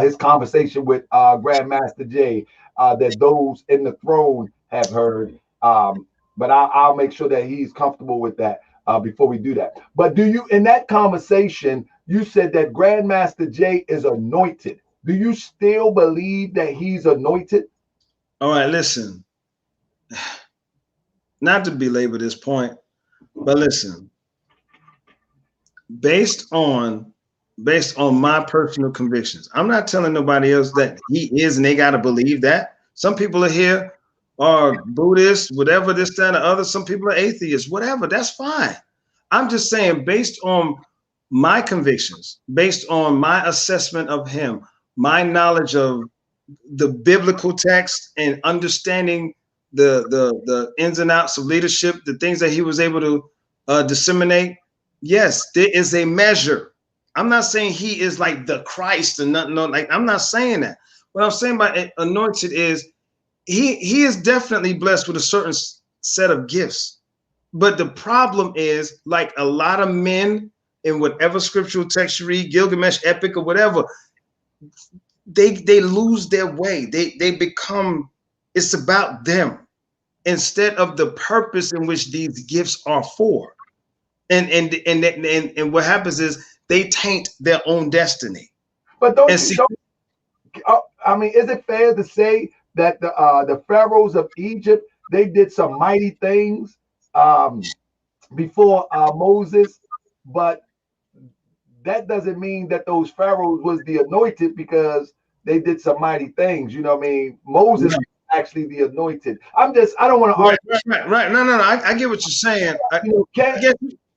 His conversation with Grandmaster Jay that those in the throne have heard. But I'll make sure that he's comfortable with that before we do that. But do you, in that conversation, you said that Grandmaster Jay is anointed. Do you still believe that he's anointed? All right, listen. Not to belabor this point, but listen. Based on my personal convictions, I'm not telling nobody else that he is, and they got to believe that. Some people are here are Buddhists, whatever, this, that, and the other. Some people are atheists, whatever. That's fine. I'm just saying, based on my convictions, based on my assessment of him, my knowledge of the biblical text and understanding the ins and outs of leadership, the things that he was able to disseminate. Yes, there is a measure. I'm not saying he is like the Christ and nothing. Like, I'm not saying that. What I'm saying by anointed is he is definitely blessed with a certain set of gifts. But the problem is, like a lot of men in whatever scriptural text you read, Gilgamesh epic or whatever, they lose their way. They become, it's about them instead of the purpose in which these gifts are for. And what happens is they taint their own destiny. But I mean, is it fair to say that the pharaohs of Egypt, they did some mighty things before Moses, but that doesn't mean that those pharaohs was the anointed because they did some mighty things. You know what I mean? Moses is actually the anointed. I don't want to argue. Right. No. I get what you're saying.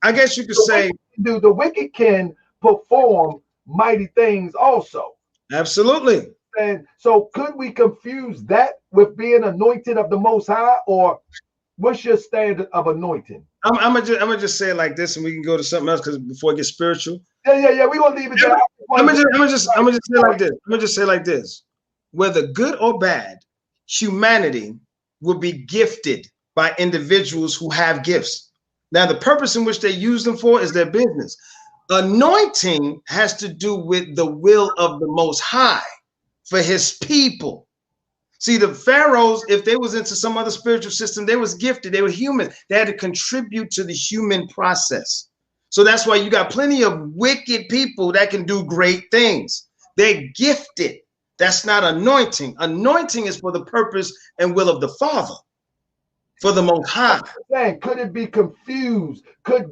I guess you could say the wicked can perform mighty things also. Absolutely. And so could we confuse that with being anointed of the Most High, or what's your standard of anointing? I'm gonna just say it like this, and we can go to something else because before it gets spiritual. Yeah. We're gonna leave it there. I'm gonna just say it like this. I'm gonna just say it like this. Whether good or bad, humanity will be gifted by individuals who have gifts. Now, the purpose in which they use them for is their business. Anointing has to do with the will of the Most High for his people. See, the pharaohs, if they was into some other spiritual system, they was gifted. They were human. They had to contribute to the human process. So that's why you got plenty of wicked people that can do great things. They're gifted. That's not anointing. Anointing is for the purpose and will of the Father, for the Most High. Could it be confused? Could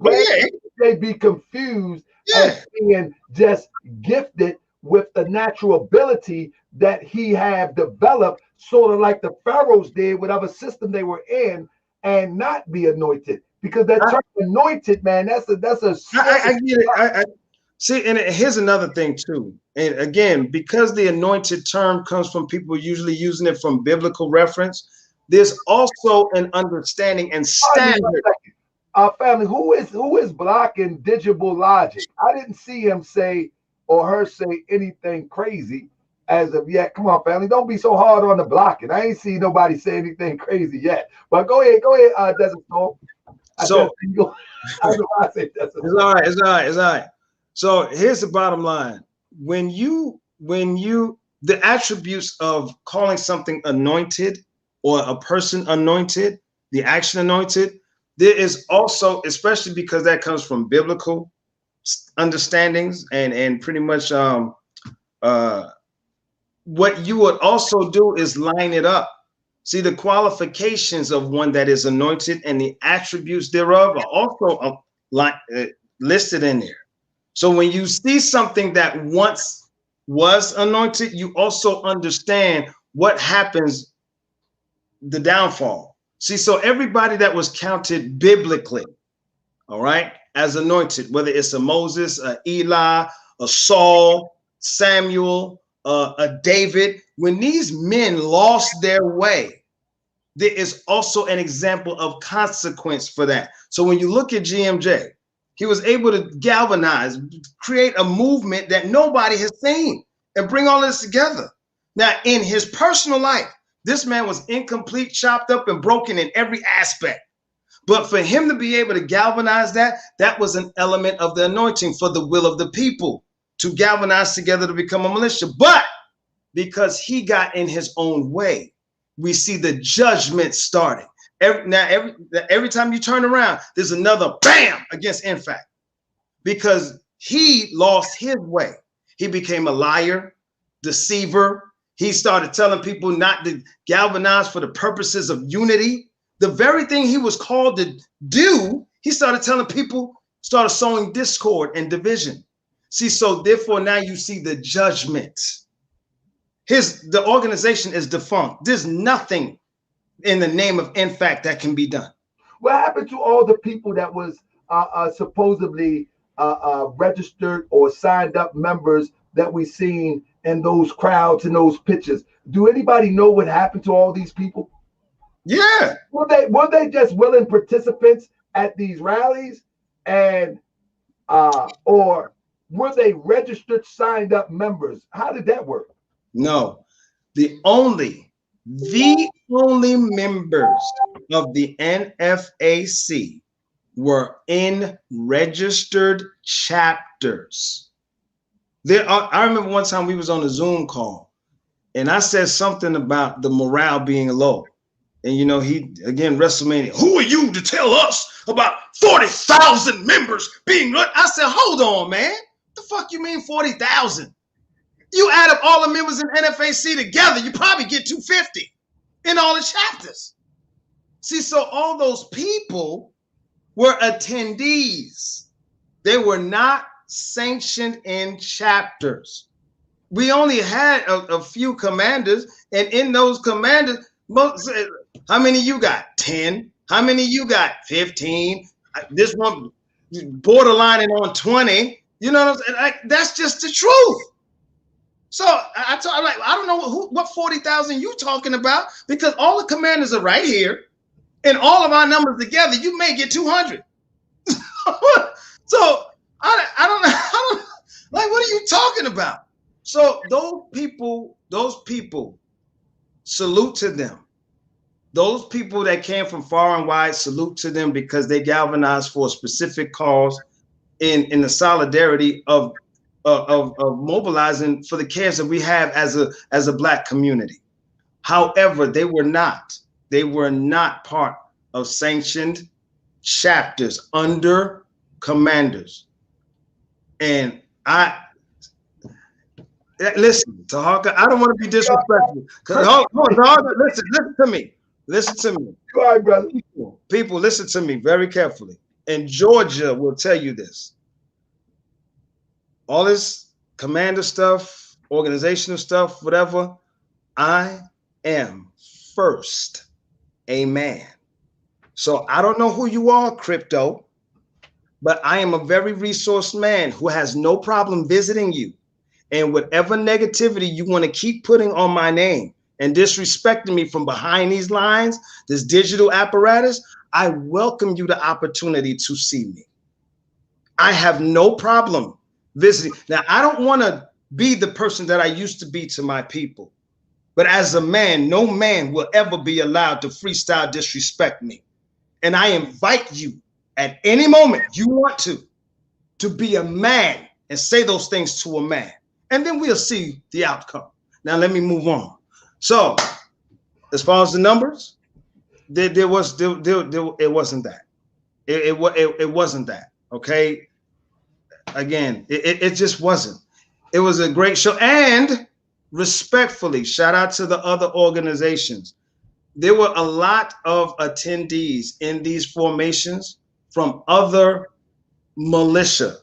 they be confused as being just gifted with the natural ability that he have developed, sort of like the pharaohs did, whatever system they were in, and not be anointed? Because that term anointed, man, that's a I get it. I see, and here's another thing too. And again, because the anointed term comes from people usually using it from biblical reference, there's also an understanding and standard. Family, who is blocking Digital Logic? I didn't see him say or her say anything crazy as of yet. Come on, family, don't be so hard on the blocking. I ain't seen nobody say anything crazy yet. But go ahead, Desert Storm. So it's all right. So here's the bottom line. When the attributes of calling something anointed or a person anointed, the action anointed, there is also, especially because that comes from biblical understandings and pretty much what you would also do is line it up. See, the qualifications of one that is anointed and the attributes thereof are also listed in there. So when you see something that once was anointed, you also understand what happens, the downfall. See, so everybody that was counted biblically, all right, as anointed, whether it's a Moses, a Eli, a Saul, Samuel, a David. When these men lost their way, there is also an example of consequence for that. So when you look at GMJ, he was able to galvanize, create a movement that nobody has seen, and bring all this together. Now, in his personal life, this man was incomplete, chopped up, and broken in every aspect. But for him to be able to galvanize that, that was an element of the anointing for the will of the people to galvanize together to become a militia. But because he got in his own way, we see the judgment starting. Every time you turn around, there's another bam against NFAC, because he lost his way. He became a liar, deceiver. He started telling people not to galvanize for the purposes of unity. The very thing he was called to do, he started telling people, started sowing discord and division. See, so therefore now you see the judgment. The organization is defunct. There's nothing in the name of NFAC that can be done. What happened to all the people that was supposedly registered or signed up members that we seen in those crowds and those pictures? Do anybody know what happened to all these people? Yeah. Were they just willing participants at these rallies, and or were they registered, signed up members? How did that work? No, the only members of the NFAC were in registered chapters. I remember one time we was on a Zoom call, and I said something about the morale being low. And you know, he again, WrestleMania, who are you to tell us about 40,000 members being? I said, hold on, man. The fuck you mean 40,000? You add up all the members in NFAC together, you probably get 250 in all the chapters. See, so all those people were attendees. They were not sanctioned in chapters. We only had a few commanders, and in those commanders, how many you got? 10. How many you got? 15. This one borderlining on 20. You know what I'm saying? Like, that's just the truth. So I don't know what 40,000 you talking about, because all the commanders are right here, and all of our numbers together, you may get 200. So I don't know. Like, what are you talking about? So those people, salute to them. Those people that came from far and wide, salute to them, because they galvanized for a specific cause in the solidarity of mobilizing for the cares that we have as a Black community. However, they were not part of sanctioned chapters under commanders. And listen, Tahaka, I don't want to be disrespectful. Listen to me. Listen to me. Go ahead, brother. People, listen to me very carefully. And Georgia will tell you this. All this commander stuff, organizational stuff, whatever, I am first a man. So I don't know who you are, crypto, but I am a very resourced man who has no problem visiting you. And whatever negativity you want to keep putting on my name and disrespecting me from behind these lines, this digital apparatus, I welcome you the opportunity to see me. I have no problem visiting. Now, I don't want to be the person that I used to be to my people, but as a man, no man will ever be allowed to freestyle disrespect me. And I invite you at any moment you want to be a man and say those things to a man. And then we'll see the outcome. Now, let me move on. So, as far as the numbers, it wasn't that. It wasn't that. Okay. Again, it just wasn't. It was a great show. And respectfully, shout out to the other organizations. There were a lot of attendees in these formations from other militia.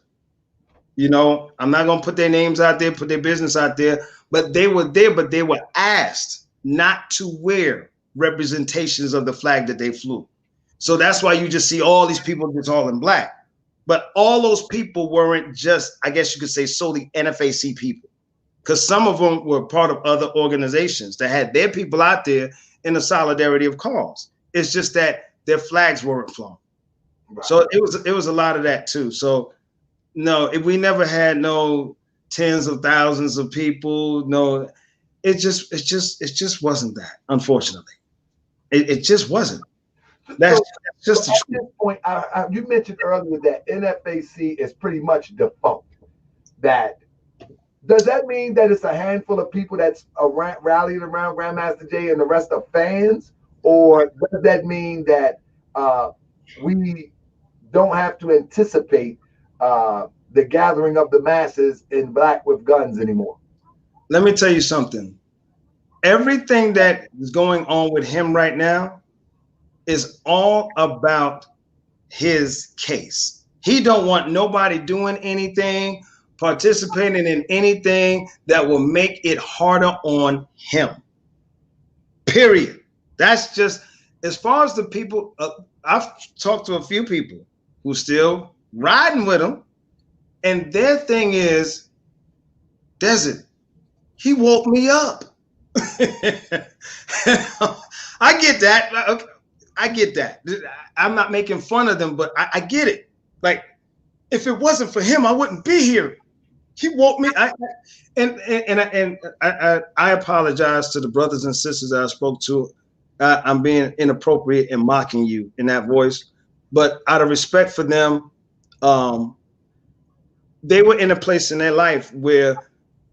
You know, I'm not going to put their names out there, put their business out there, but they were there, but they were asked not to wear representations of the flag that they flew. So that's why you just see all these people just all in black. But all those people weren't just, I guess you could say, solely NFAC people. because some of them were part of other organizations that had their people out there in the solidarity of cause. It's just that their flags weren't flown. Right. So it was a lot of that too. So no, we never had no tens of thousands of people. No, it just wasn't that. Unfortunately, it just wasn't. That's just so at this point. You mentioned earlier that NFAC is pretty much defunct. Does that mean that it's a handful of people that's rallied around Grandmaster Jay and the rest of fans, or does that mean that we don't have to anticipate the gathering of the masses in black with guns anymore? Let me tell you something. Everything that is going on with him right now is all about his case. He don't want nobody doing anything, participating in anything that will make it harder on him. Period. That's just, as far as the people, I've talked to a few people who still riding with him, and their thing is, Desert, he woke me up. I get that. I get that. I'm not making fun of them, but I get it. Like, if it wasn't for him, I wouldn't be here. He woke me. I apologize to the brothers and sisters that I spoke to. I'm being inappropriate and mocking you in that voice, but out of respect for them, they were in a place in their life where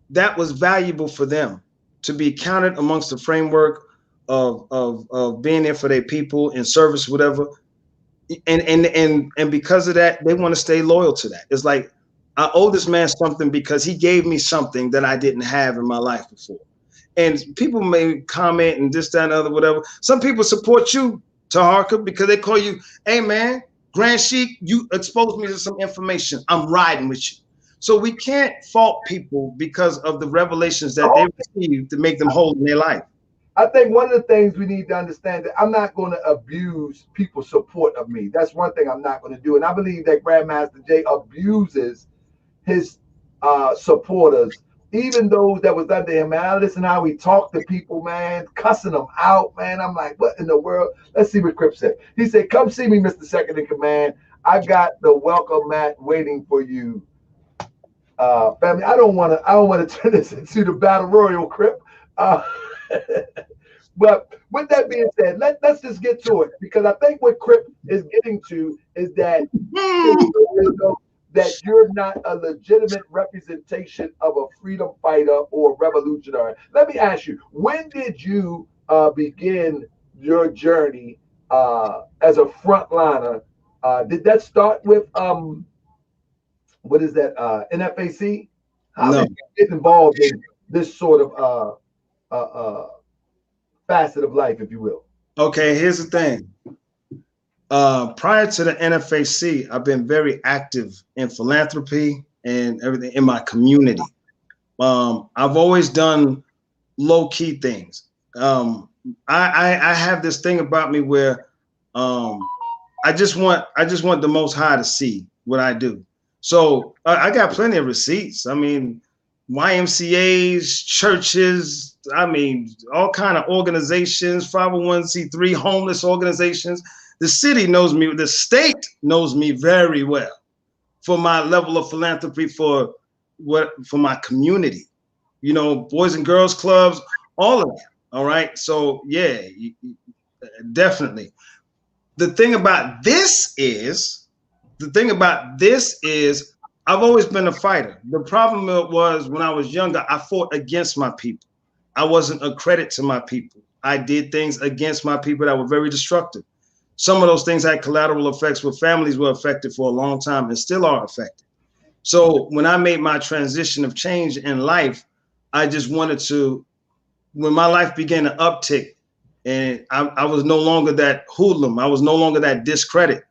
that was valuable for them to be counted amongst the framework of being there for their people in service, whatever. And because of that, they want to stay loyal to that. It's like, I owe this man something because he gave me something that I didn't have in my life before. And people may comment and this, that, and other, whatever. Some people support you, Taharka, because they call you, hey man, Grand Sheik, you exposed me to some information. I'm riding with you. So we can't fault people because of the revelations that they receive to make them whole in their life. I think one of the things we need to understand that I'm not going to abuse people's support of me. That's one thing I'm not going to do. And I believe that Grandmaster Jay abuses his supporters, even those that was under him, man. I listen how he talked to people, man, cussing them out, man. I'm like, what in the world? Let's see what Crip said. He said, come see me, Mr. Second in Command. I got the welcome mat waiting for you. Family, I don't want to turn this into the battle royal, Crip. But with that being said, let's just get to it, because I think what Crip is getting to is that that you're not a legitimate representation of a freedom fighter or revolutionary. Let me ask you, when did you begin your journey as a frontliner? Did that start with what is that, NFAC? How did you get involved in this sort of facet of life, if you will? Okay, here's the thing. Prior to the NFAC, I've been very active in philanthropy and everything in my community. I've always done low-key things. I have this thing about me where I just want the Most High to see what I do. So I got plenty of receipts. I mean, YMCAs, churches, I mean, all kind of organizations, 501c3 homeless organizations. The city knows me, the state knows me very well for my level of philanthropy for my community, you know, Boys and Girls Clubs, all of that. All right. So yeah, definitely. The thing about this is, I've always been a fighter. The problem was when I was younger, I fought against my people. I wasn't a credit to my people. I did things against my people that were very destructive. Some of those things had collateral effects where families were affected for a long time and still are affected. So when I made my transition of change in life, I just wanted to, when my life began to uptick and I was no longer that hoodlum, I was no longer that discredit,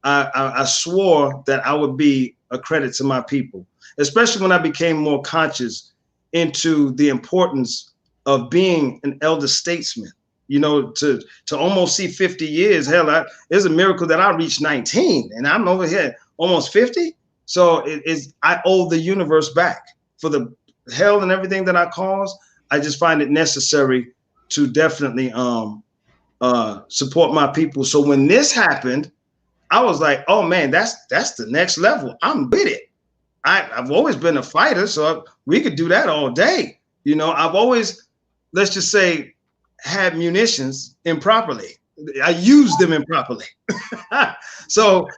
I swore that I would be a credit to my people, especially when I became more conscious into the importance of being an elder statesman. You know, to almost see 50 years, hell, it's a miracle that I reached 19 and I'm over here almost 50. So I owe the universe back for the hell and everything that I cause, I just find it necessary to definitely support my people. So when this happened, I was like, oh man, that's the next level. I'm with it. I've always been a fighter, so we could do that all day. You know, I've always, let's just say, had munitions improperly. I used them improperly. So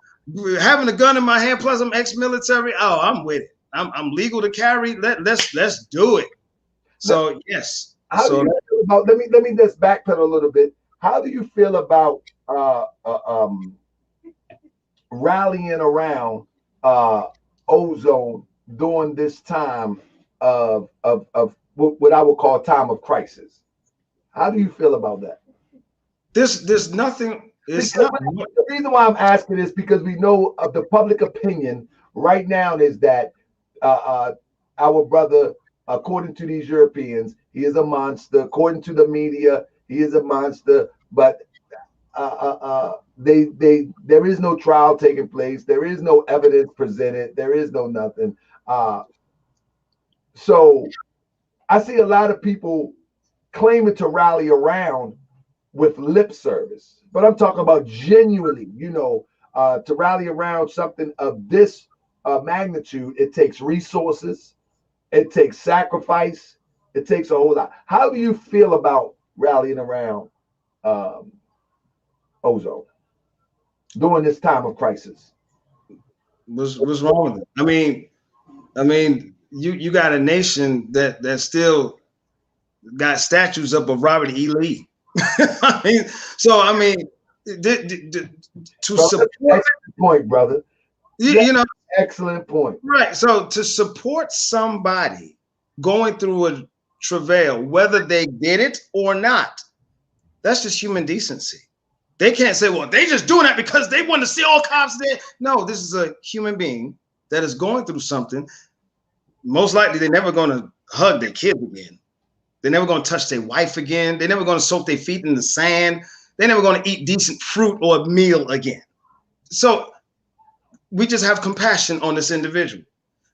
having a gun in my hand, plus I'm ex-military, oh, I'm with it. I'm legal to carry. Let's do it. So yes. How do you feel about, let me just backpedal a little bit. How do you feel about rallying around Ozone during this time of what I would call time of crisis? How do you feel about that? There's nothing. The reason why I'm asking is because we know of the public opinion right now is that our brother, according to these Europeans, he is a monster. According to the media, he is a monster. But there is no trial taking place. There is no evidence presented. There is no nothing. So I see a lot of people claiming to rally around with lip service, but I'm talking about genuinely, you know, to rally around something of this magnitude, it takes resources, it takes sacrifice, it takes a whole lot. How do you feel about rallying around Ozone during this time of crisis? What's wrong with it? I mean, you got a nation that still got statues up of Robert E. Lee. To support, excellent point, brother. You know, excellent point. Right. So to support somebody going through a travail, whether they did it or not, that's just human decency. They can't say, well, they just doing that because they want to see all cops there. No, this is a human being that is going through something. Most likely, they're never going to hug their kids again. They're never going to touch their wife again. They're never going to soak their feet in the sand. They're never going to eat decent fruit or a meal again. So we just have compassion on this individual.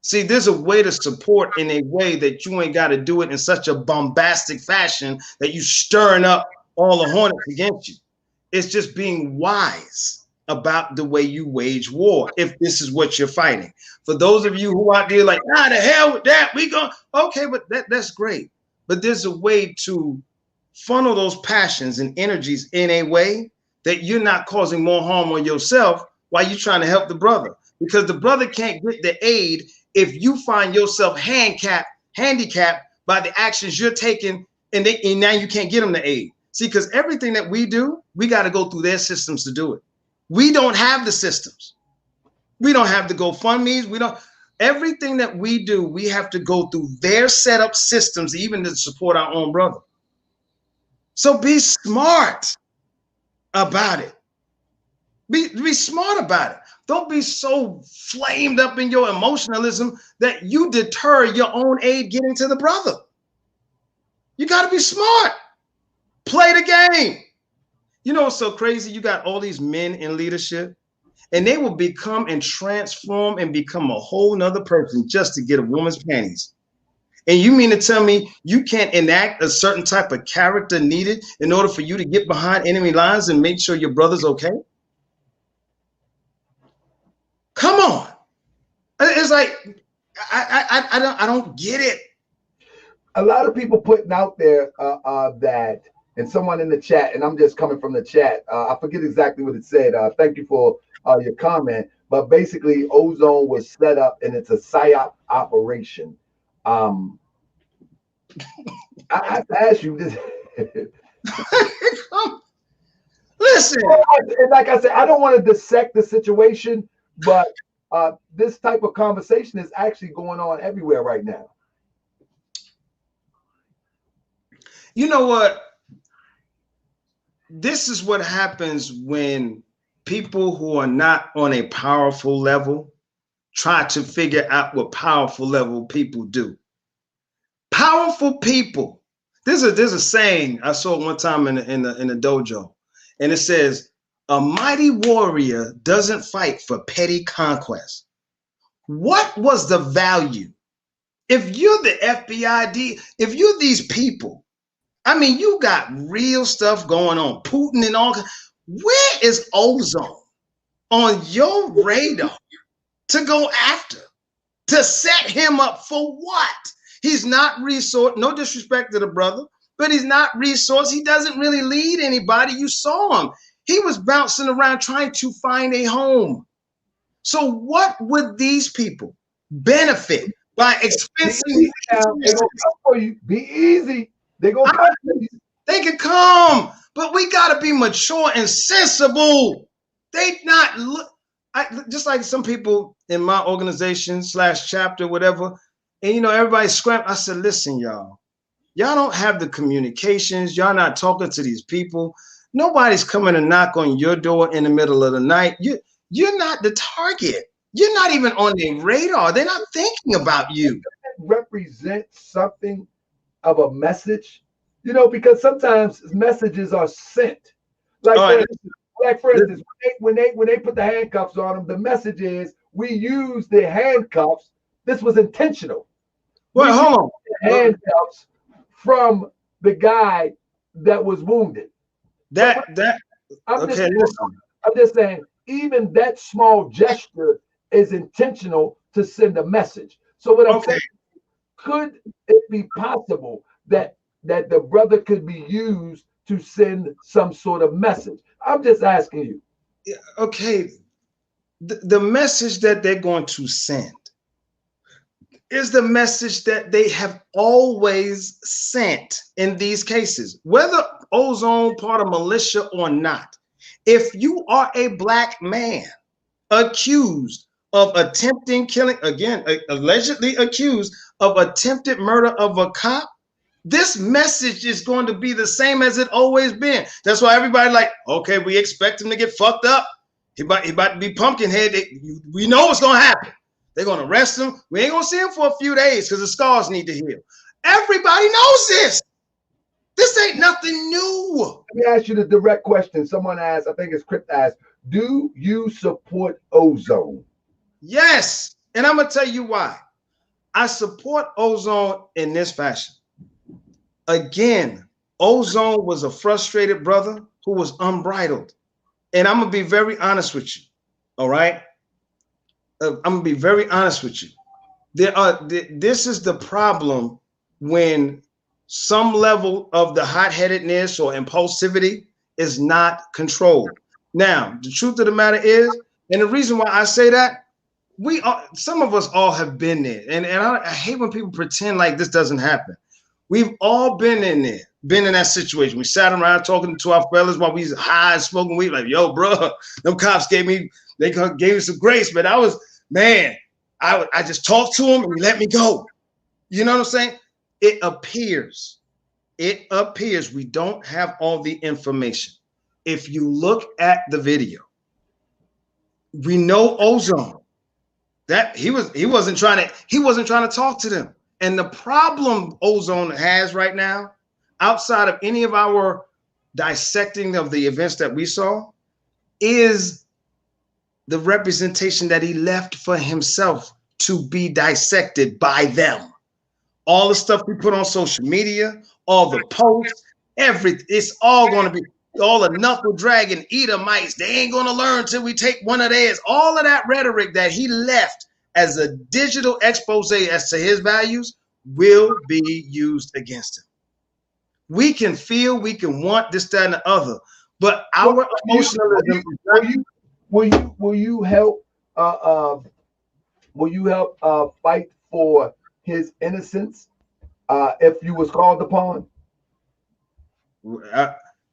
See, there's a way to support in a way that you ain't got to do it in such a bombastic fashion that you stirring up all the hornets against you. It's just being wise about the way you wage war, if this is what you're fighting. For those of you who out there like, the hell with that, we go, okay, but that's great. But there's a way to funnel those passions and energies in a way that you're not causing more harm on yourself while you're trying to help the brother. Because the brother can't get the aid if you find yourself handicapped by the actions you're taking, and now you can't get them the aid. See, because everything that we do, we got to go through their systems to do it. We don't have the systems. We don't have the GoFundMes. Everything that we do, we have to go through their setup systems, even to support our own brother. So be smart about it. Be smart about it. Don't be so flamed up in your emotionalism that you deter your own aid getting to the brother. You got to be smart. Play the game. You know what's so crazy? You got all these men in leadership, and they will become and transform and become a whole nother person just to get a woman's panties. And you mean to tell me you can't enact a certain type of character needed in order for you to get behind enemy lines and make sure your brother's okay? Come on. It's like, I don't get it. A lot of people putting out there that, and someone in the chat, and I'm just coming from the chat. I forget exactly what it said. Thank you for your comment. But basically, Ozone was set up, and it's a PSYOP operation. I have to ask you this. Listen. And like I said, I don't want to dissect the situation, but this type of conversation is actually going on everywhere right now. You know what? This is what happens when people who are not on a powerful level try to figure out what powerful level people do. Powerful people. There's a saying I saw one time in the dojo, and it says, "A mighty warrior doesn't fight for petty conquest." What was the value If you're the FBI, if you're these people, I mean, you got real stuff going on, Putin and all. Where is Ozone on your radar to go after, to set him up for what? He's not resource. No disrespect to the brother, but he's not resource. He doesn't really lead anybody. You saw him. He was bouncing around trying to find a home. So what would these people benefit by expensing? They're gonna come for you. Be easy. They're gonna come for you. They can come, but we gotta be mature and sensible. They not look just like some people in my organization / chapter, whatever. And you know, everybody's scrambling. I said, listen, y'all don't have the communications. Y'all not talking to these people. Nobody's coming to knock on your door in the middle of the night. You're not the target. You're not even on their radar. They're not thinking about you. Represent something of a message, you know, because sometimes messages are sent. Like, for instance, when they put the handcuffs on them, the message is we use the handcuffs. This was intentional. Well, hold on. The handcuffs from the guy that was wounded. I'm just saying, even that small gesture is intentional to send a message. So what I'm saying, could it be possible that the brother could be used to send some sort of message? I'm just asking you. Okay, the message that they're going to send is the message that they have always sent in these cases, whether Ozone part of militia or not. If you are a black man accused of attempting killing, again, allegedly accused of attempted murder of a cop, this message is going to be the same as it always been. That's why everybody like, okay, we expect him to get fucked up. He about to be Pumpkinhead. We know what's going to happen. They're going to arrest him. We ain't going to see him for a few days because the scars need to heal. Everybody knows this. This ain't nothing new. Let me ask you the direct question. Someone asked, I think it's Crypt asked, do you support Ozone? Yes. And I'm going to tell you why. I support Ozone in this fashion. Again, Ozone was a frustrated brother who was unbridled. And I'm going to be very honest with you. All right? I'm going to be very honest with you. This is the problem when some level of the hot-headedness or impulsivity is not controlled. Now, the truth of the matter is, and the reason why I say that, some of us all have been there. And I hate when people pretend like this doesn't happen. We've all been in there, been in that situation. We sat around talking to our fellas while we was high and smoking weed, like, yo, bro, them cops gave me some grace, but I just talked to them and he let me go. You know what I'm saying? It appears we don't have all the information. If you look at the video, we know Ozone, that he wasn't trying to talk to them. And the problem Ozone has right now, outside of any of our dissecting of the events that we saw, is the representation that he left for himself to be dissected by them. All the stuff we put on social media, all the posts, it's all going to be all the knuckle dragging Edomites. They ain't going to learn till we take one of theirs. All of that rhetoric that he left as a digital expose as to his values will be used against him. We can feel, we can want this, that, and the other, but our emotionalism. Will you help fight for his innocence if you was called upon?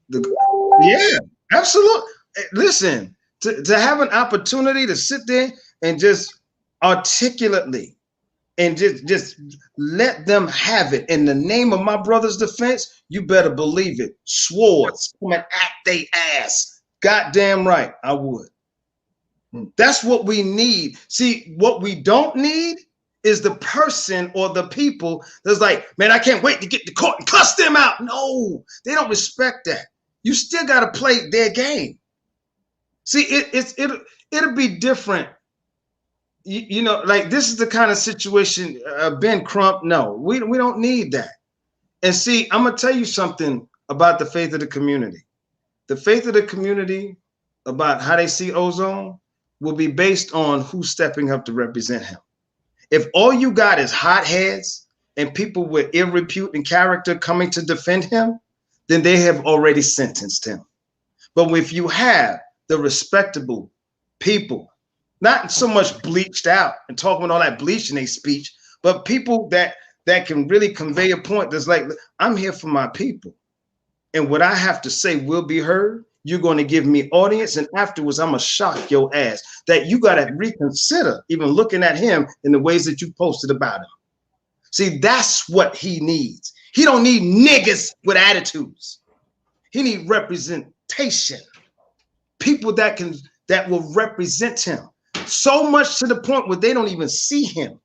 Yeah, absolutely. Listen, to have an opportunity to sit there and just articulately and just let them have it in the name of my brother's defense, you better believe it. Swords coming at they ass. Goddamn right, I would. That's what we need. See, what we don't need is the person or the people that's like, man, I can't wait to get to court and cuss them out. No, they don't respect that. You still got to play their game. See, it'll be different you know, like this is the kind of situation, Ben Crump, no, we don't need that. And see, I'm going to tell you something about the faith of the community. The faith of the community about how they see Ozone will be based on who's stepping up to represent him. If all you got is hotheads and people with ill repute and character coming to defend him, then they have already sentenced him. But if you have the respectable people, not so much bleached out and talking with all that bleach in their speech, but people that can really convey a point that's like, I'm here for my people. And what I have to say will be heard. You're going to give me audience, and afterwards I'm going to shock your ass that you got to reconsider even looking at him in the ways that you posted about him. See, that's what he needs. He don't need niggas with attitudes. He need representation. People that will represent him. So much to the point where they don't even see him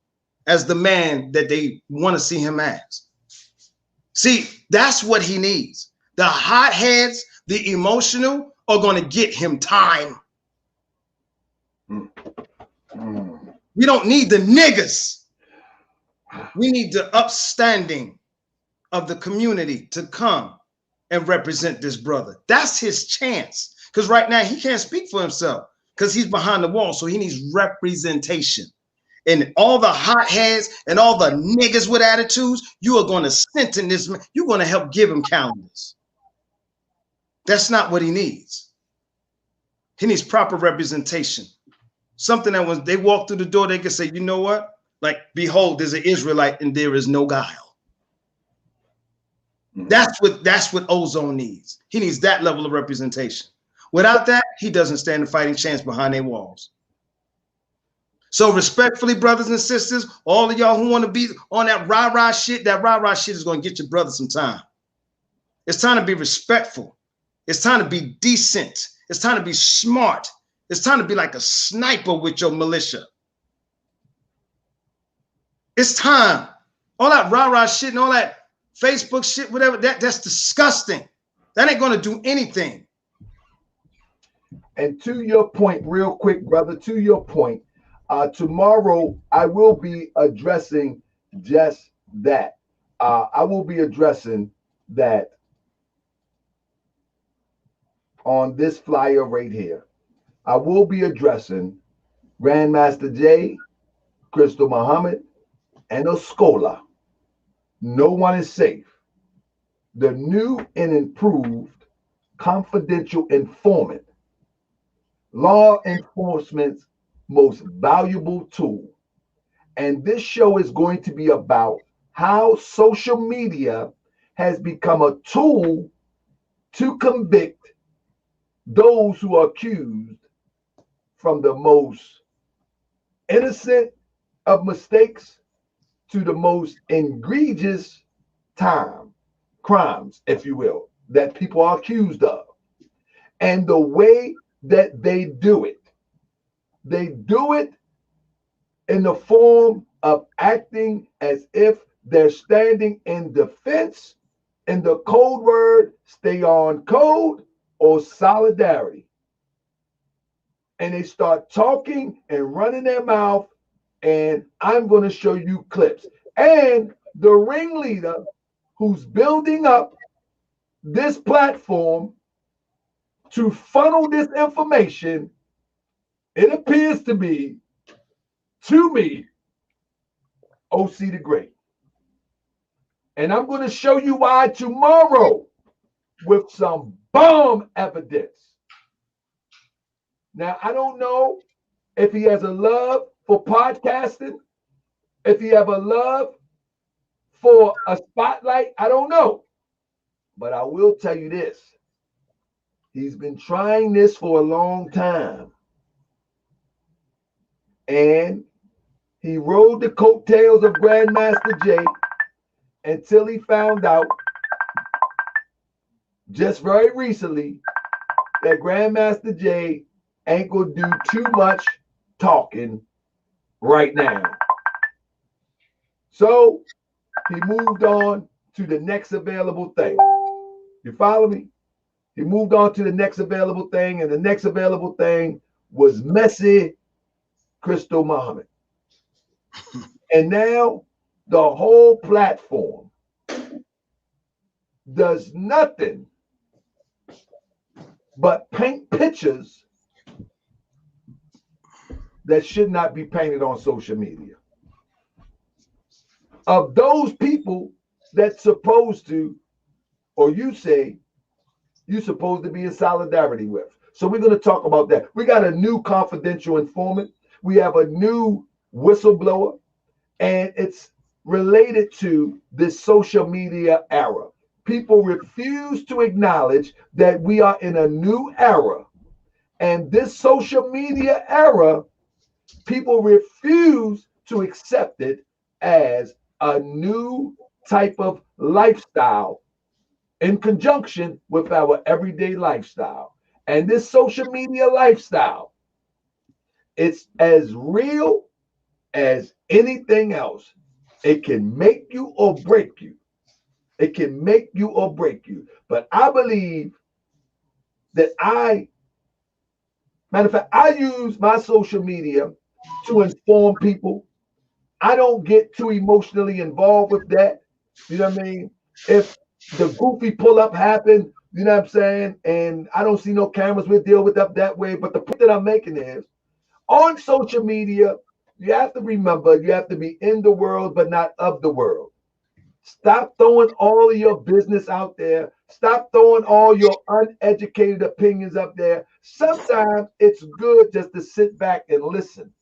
as the man that they want to see him as. See, that's what he needs. The hotheads, the emotional are going to get him time. We don't need the niggas. We need the upstanding of the community to come and represent this brother. That's his chance. Because right now he can't speak for himself because he's behind the wall. So he needs representation. And all the hotheads and all the niggas with attitudes, you are going to sentence this man. You're going to help give him calendars. That's not what he needs. He needs proper representation. Something that when they walk through the door, they can say, you know what? Like, behold, there's an Israelite and there is no guile. That's what Ozone needs. He needs that level of representation. Without that, he doesn't stand a fighting chance behind their walls. So respectfully, brothers and sisters, all of y'all who want to be on that rah-rah shit is going to get your brother some time. It's time to be respectful. It's time to be decent. It's time to be smart. It's time to be like a sniper with your militia. It's time. All that rah-rah shit and all that Facebook shit, whatever, that's disgusting. That ain't going to do anything. And to your point, real quick, brother, to your point, tomorrow I will be addressing just that. I will be addressing that on this flyer right here. I will be addressing Grandmaster J, Crystal Muhammad, and Oscola. No one is safe. The new and improved confidential informant, law enforcement's most valuable tool. And this show is going to be about how social media has become a tool to convict those who are accused from the most innocent of mistakes to the most egregious crimes, if you will, that people are accused of. And the way that they do it in the form of acting as if they're standing in defense, and the code word, stay on code or solidarity. And they start talking and running their mouth, and I'm going to show you clips. And the ringleader who's building up this platform to funnel this information, it appears to be, to me, OC the Great. And I'm going to show you why tomorrow with some bomb evidence. Now, I don't know if he has a love for podcasting, if he have a love for a spotlight, I don't know. But I will tell you this. He's been trying this for a long time. And he rode the coattails of Grandmaster J until he found out just very recently that Grandmaster J ain't gonna do too much talking right now. So he moved on to the next available thing. You follow me? He moved on to the next available thing, and the next available thing was messy Crystal Muhammad. And now the whole platform does nothing but paint pictures that should not be painted on social media of those people that's supposed to, or you say you're supposed to be in solidarity with. So we're going to talk about that. We got a new confidential informant. We have a new whistleblower, and it's related to this social media era. People refuse to acknowledge that we are in a new era. And this social media era, people refuse to accept it as a new type of lifestyle in conjunction with our everyday lifestyle. And this social media lifestyle, it's as real as anything else. It can make you or break you. It can make you or break you. But I believe that matter of fact, I use my social media to inform people. I don't get too emotionally involved with that. You know what I mean? If the goofy pull-up happened, you know what I'm saying, and I don't see no cameras, we'll deal with that way. But the point that I'm making is, on social media, you have to remember you have to be in the world, but not of the world. Stop throwing all of your business out there. Stop throwing all your uneducated opinions up there. Sometimes it's good just to sit back and listen,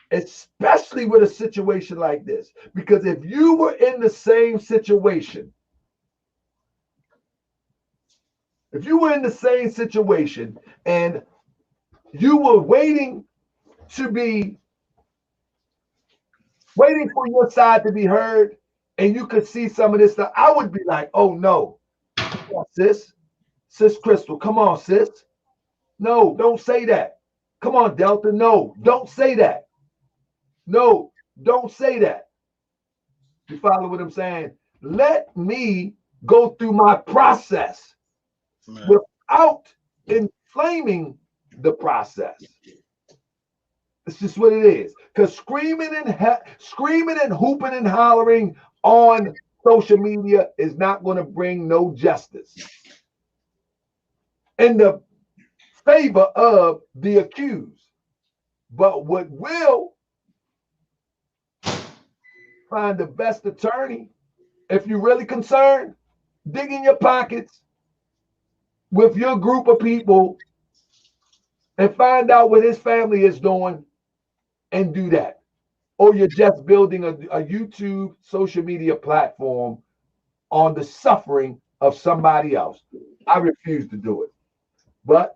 especially with a situation like this. Because if you were in the same situation, and you were waiting for your side to be heard, and you could see some of this stuff, I would be like, oh no, come on, sis Crystal, come on, sis. No, don't say that. Come on, Delta. No, don't say that. No, don't say that. You follow what I'm saying? Let me go through my process without inflaming the process. It's just what it is. Because screaming and hooping and hollering on social media is not going to bring no justice in the favor of the accused. But what will find the best attorney, if you're really concerned, dig in your pockets with your group of people and find out what his family is doing and do that. Or you're just building a YouTube social media platform on the suffering of somebody else. I refuse to do it. But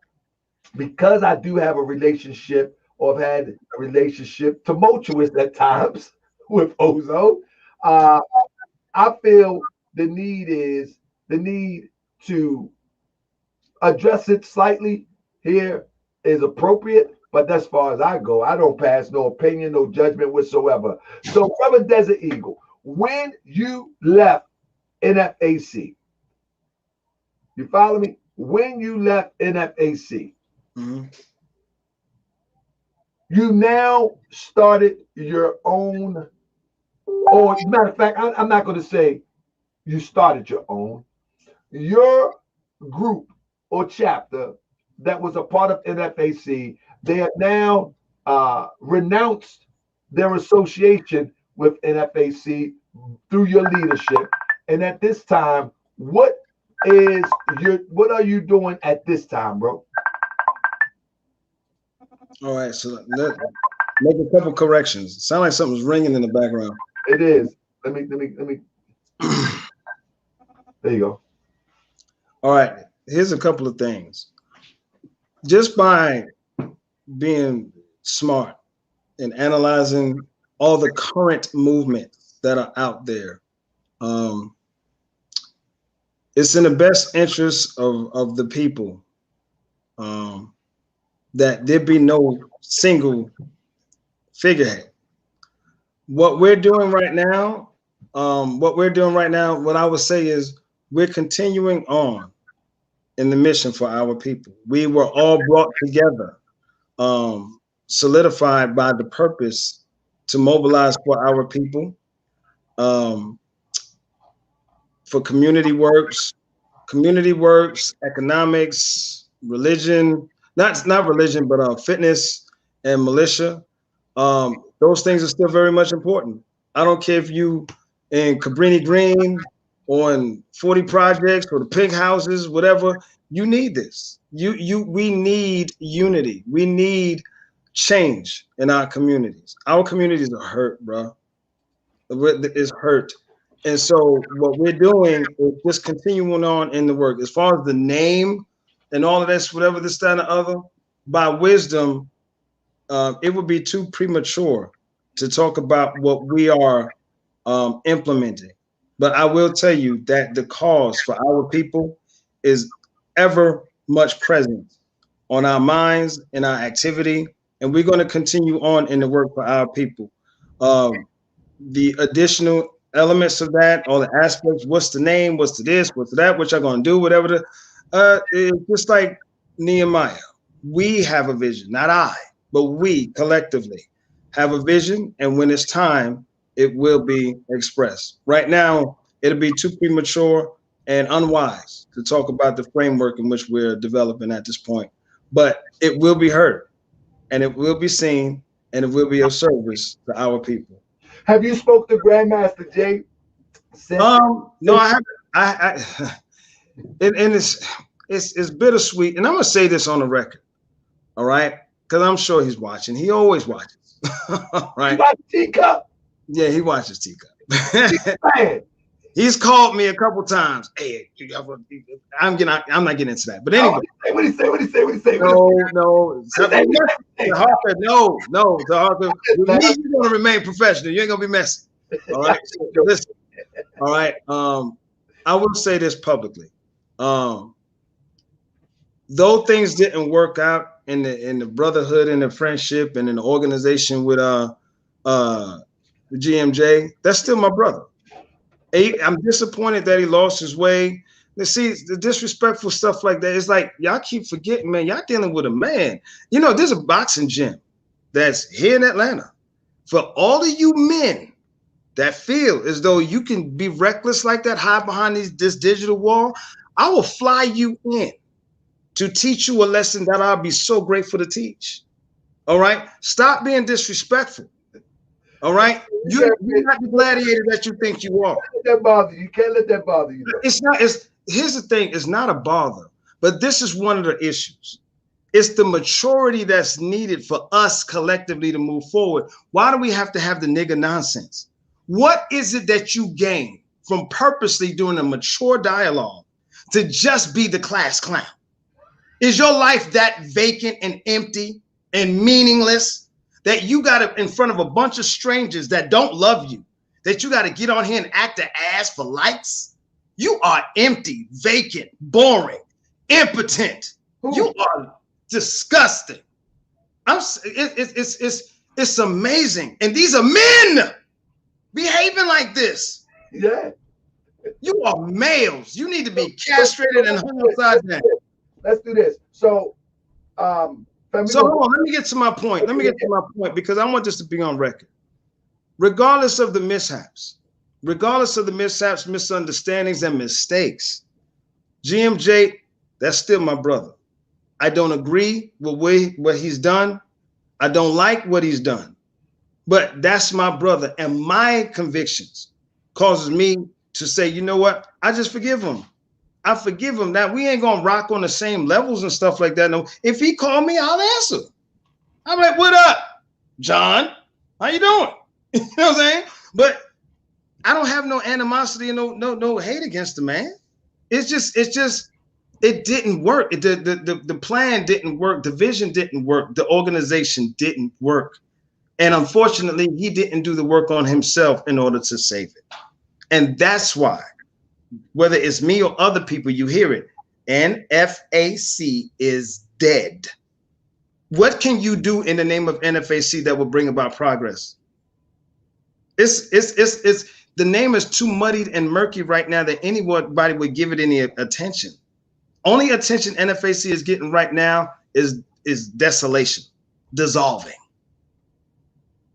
because I do have a relationship, or have had a relationship, tumultuous at times, with Ozo, I feel the need to address it slightly here is appropriate. But as far as I go, I don't pass no opinion, no judgment whatsoever. So, Brother Desert Eagle, when you left NFAC, you follow me? When you left NFAC, you now started your own, or matter of fact, I'm not going to say you started your own. Your group or chapter that was a part of NFAC, they have now renounced their association with NFAC through your leadership. And at this time, what are you doing at this time, bro? All right, so let make a couple corrections. It sounds like something's ringing in the background. It is. Let me. There you go. All right, here's a couple of things. Just by being smart and analyzing all the current movements that are out there, it's in the best interest of the people that there be no single figurehead. What we're doing right now, what I would say is we're continuing on in the mission for our people. We were all brought together solidified by the purpose to mobilize for our people, for community works, economics, religion, not religion, but fitness and militia. Those things are still very much important. I don't care if you in Cabrini Green or in 40 projects or the pink houses, whatever. You need this. We need unity. We need change in our communities. Our communities are hurt, bro. It's hurt. And so what we're doing is just continuing on in the work. As far as the name and all of this, whatever this, that, and the other, by wisdom, it would be too premature to talk about what we are implementing. But I will tell you that the cause for our people is ever much present on our minds and our activity, and we're going to continue on in the work for our people. The additional elements of that, all the aspects, what's the name, what's the this, what's that, what y'all going to do, whatever. It's just like Nehemiah. We have a vision, not I, but we collectively have a vision, and when it's time, it will be expressed. Right now, it'll be too premature and unwise to talk about the framework in which we're developing at this point, but it will be heard, and it will be seen, and it will be of service to our people. Have you spoke to Grandmaster Jay? No, I haven't. And it's bittersweet, and I'm gonna say this on the record, all right? Because I'm sure he's watching. He always watches, right? You watch Teacup? Yeah, he watches Teacup. He's called me a couple times. Hey, I'm not getting into that. But anyway, what he say? No. Harker, you're gonna remain professional. You ain't gonna be messy. All right. So, listen. All right. I will say this publicly. Though things didn't work out in the brotherhood and the friendship and in the organization with the GMJ, that's still my brother. I'm disappointed that he lost his way. You see, the disrespectful stuff like that, it's like, y'all keep forgetting, man, y'all dealing with a man. You know, there's a boxing gym that's here in Atlanta. For all of you men that feel as though you can be reckless like that, hide behind this digital wall, I will fly you in to teach you a lesson that I'll be so grateful to teach. All right? Stop being disrespectful. All right, you're not the gladiator that you think you are. Can't let that bother you. You can't let that bother you. It's not. Here's the thing. It's not a bother, but this is one of the issues. It's the maturity that's needed for us collectively to move forward. Why do we have to have the nigga nonsense? What is it that you gain from purposely doing a mature dialogue to just be the class clown? Is your life that vacant and empty and meaningless that you got to, in front of a bunch of strangers that don't love you, that you got to get on here and act an ass for likes? You are empty, vacant, boring, impotent. Ooh. You are disgusting. It's amazing. And these are men behaving like this. Yeah. You are males. You need to be castrated and hung upside down. Let's do this. So, so hold on, let me get to my point. Because I want this to be on record. Regardless of the mishaps, misunderstandings, and mistakes, GMJ, that's still my brother. I don't agree with what he's done. I don't like what he's done. But that's my brother. And my convictions causes me to say, you know what? I just forgive him. I forgive him. Now, we ain't gonna rock on the same levels and stuff like that. No, if he called me, I'll answer. I'm like, what up, John? How you doing? You know what I'm saying? But I don't have no animosity and no hate against the man. It's just it didn't work. The plan didn't work. The vision didn't work. The organization didn't work. And unfortunately, he didn't do the work on himself in order to save it. And that's why, whether it's me or other people, you hear it. NFAC is dead. What can you do in the name of NFAC that will bring about progress? The name is too muddied and murky right now that anybody would give it any attention. Only attention NFAC is getting right now is desolation, dissolving.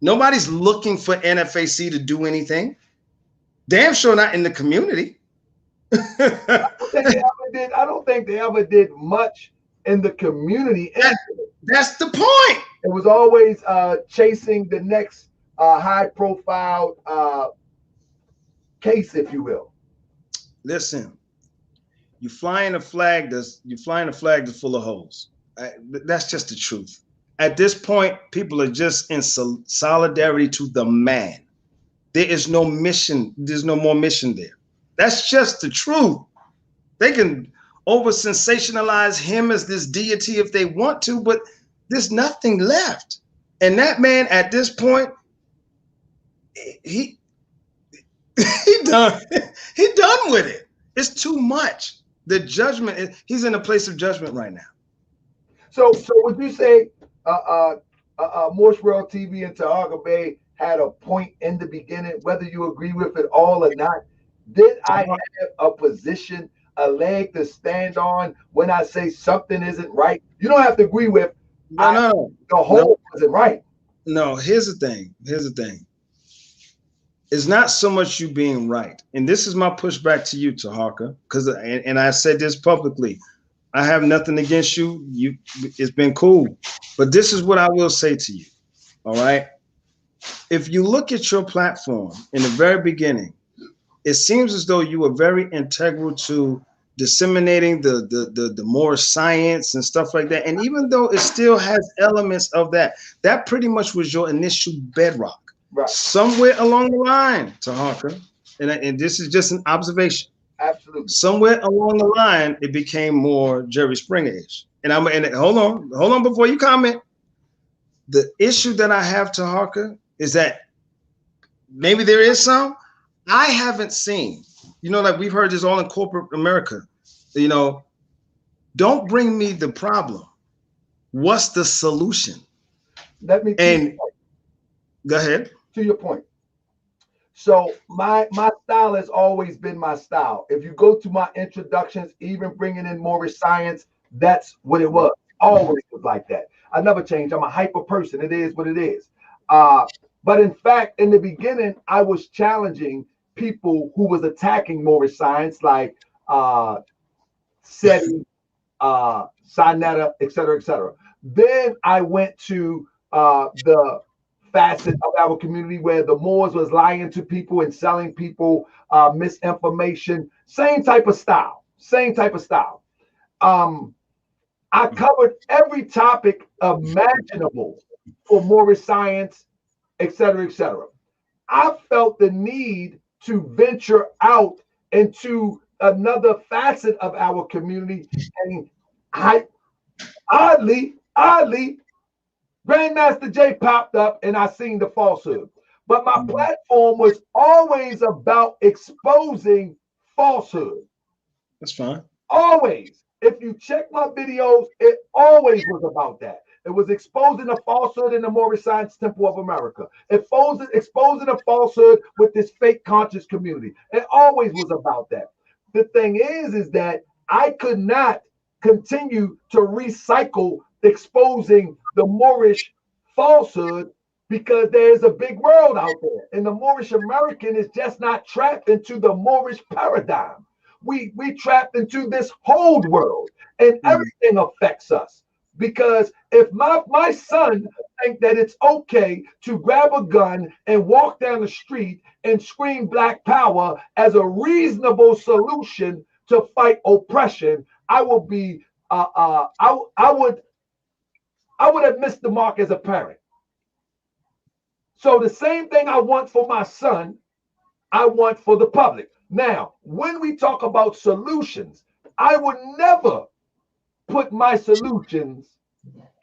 Nobody's looking for NFAC to do anything. Damn sure not in the community. I don't think they ever did much in the community. That's the point. It was always chasing the next high-profile case, if you will. Listen, you're flying a flag that's full of holes. That's just the truth. At this point, people are just in solidarity to the man. There is no mission. There's no more mission there. That's just the truth. They can over sensationalize him as this deity if they want to, but there's nothing left. And that man at this point, he done. He done with it. It's too much. The judgment, he's in a place of judgment right now. So would you say Moorish World TV and Tahaga Bay had a point in the beginning, whether you agree with it all or not? Did I have a position, a leg to stand on when I say something isn't right? You don't have to agree with no. The whole isn't right. No, here's the thing. It's not so much you being right. And this is my pushback to you, Taharka, because and I said this publicly. I have nothing against you. It's been cool. But this is what I will say to you. All right. If you look at your platform in the very beginning, it seems as though you were very integral to disseminating the Moorish science and stuff like that. And even though it still has elements of that, that pretty much was your initial bedrock. Right. Somewhere along the line, Taharka, and this is just an observation. Absolutely. Somewhere along the line, it became more Jerry Springer-ish. And hold on before you comment. The issue that I have, Taharka, is that maybe there is some. I haven't seen, like we've heard this all in corporate America, don't bring me the problem. What's the solution? Let me go ahead. To your point. So my style has always been my style. If you go to my introductions, even bringing in Moorish science, that's what it was. Always was like that. I never changed. I'm a hyper person. It is what it is. But in fact, in the beginning, I was challenging people who was attacking Moorish science, like SETI, Sinetta, et cetera, et cetera. Then I went to the facet of our community where the Moors was lying to people and selling people misinformation. Same type of style. I covered every topic imaginable for Moorish science, et cetera, et cetera. I felt the need to venture out into another facet of our community, and oddly, Grandmaster J popped up and I seen the falsehood. But my platform was always about exposing falsehood. That's fine. Always. If you check my videos, it always was about that. It was exposing the falsehood in the Moorish Science Temple of America. Exposing the falsehood with this fake conscious community. It always was about that. The thing is that I could not continue to recycle exposing the Moorish falsehood because there's a big world out there. And the Moorish American is just not trapped into the Moorish paradigm. We trapped into this whole world, and everything affects us. Because if my son think that it's okay to grab a gun and walk down the street and scream Black Power as a reasonable solution to fight oppression, I will be I would have missed the mark as a parent. So the same thing I want for my son, I want for the public. Now, when we talk about solutions, I would never put my solutions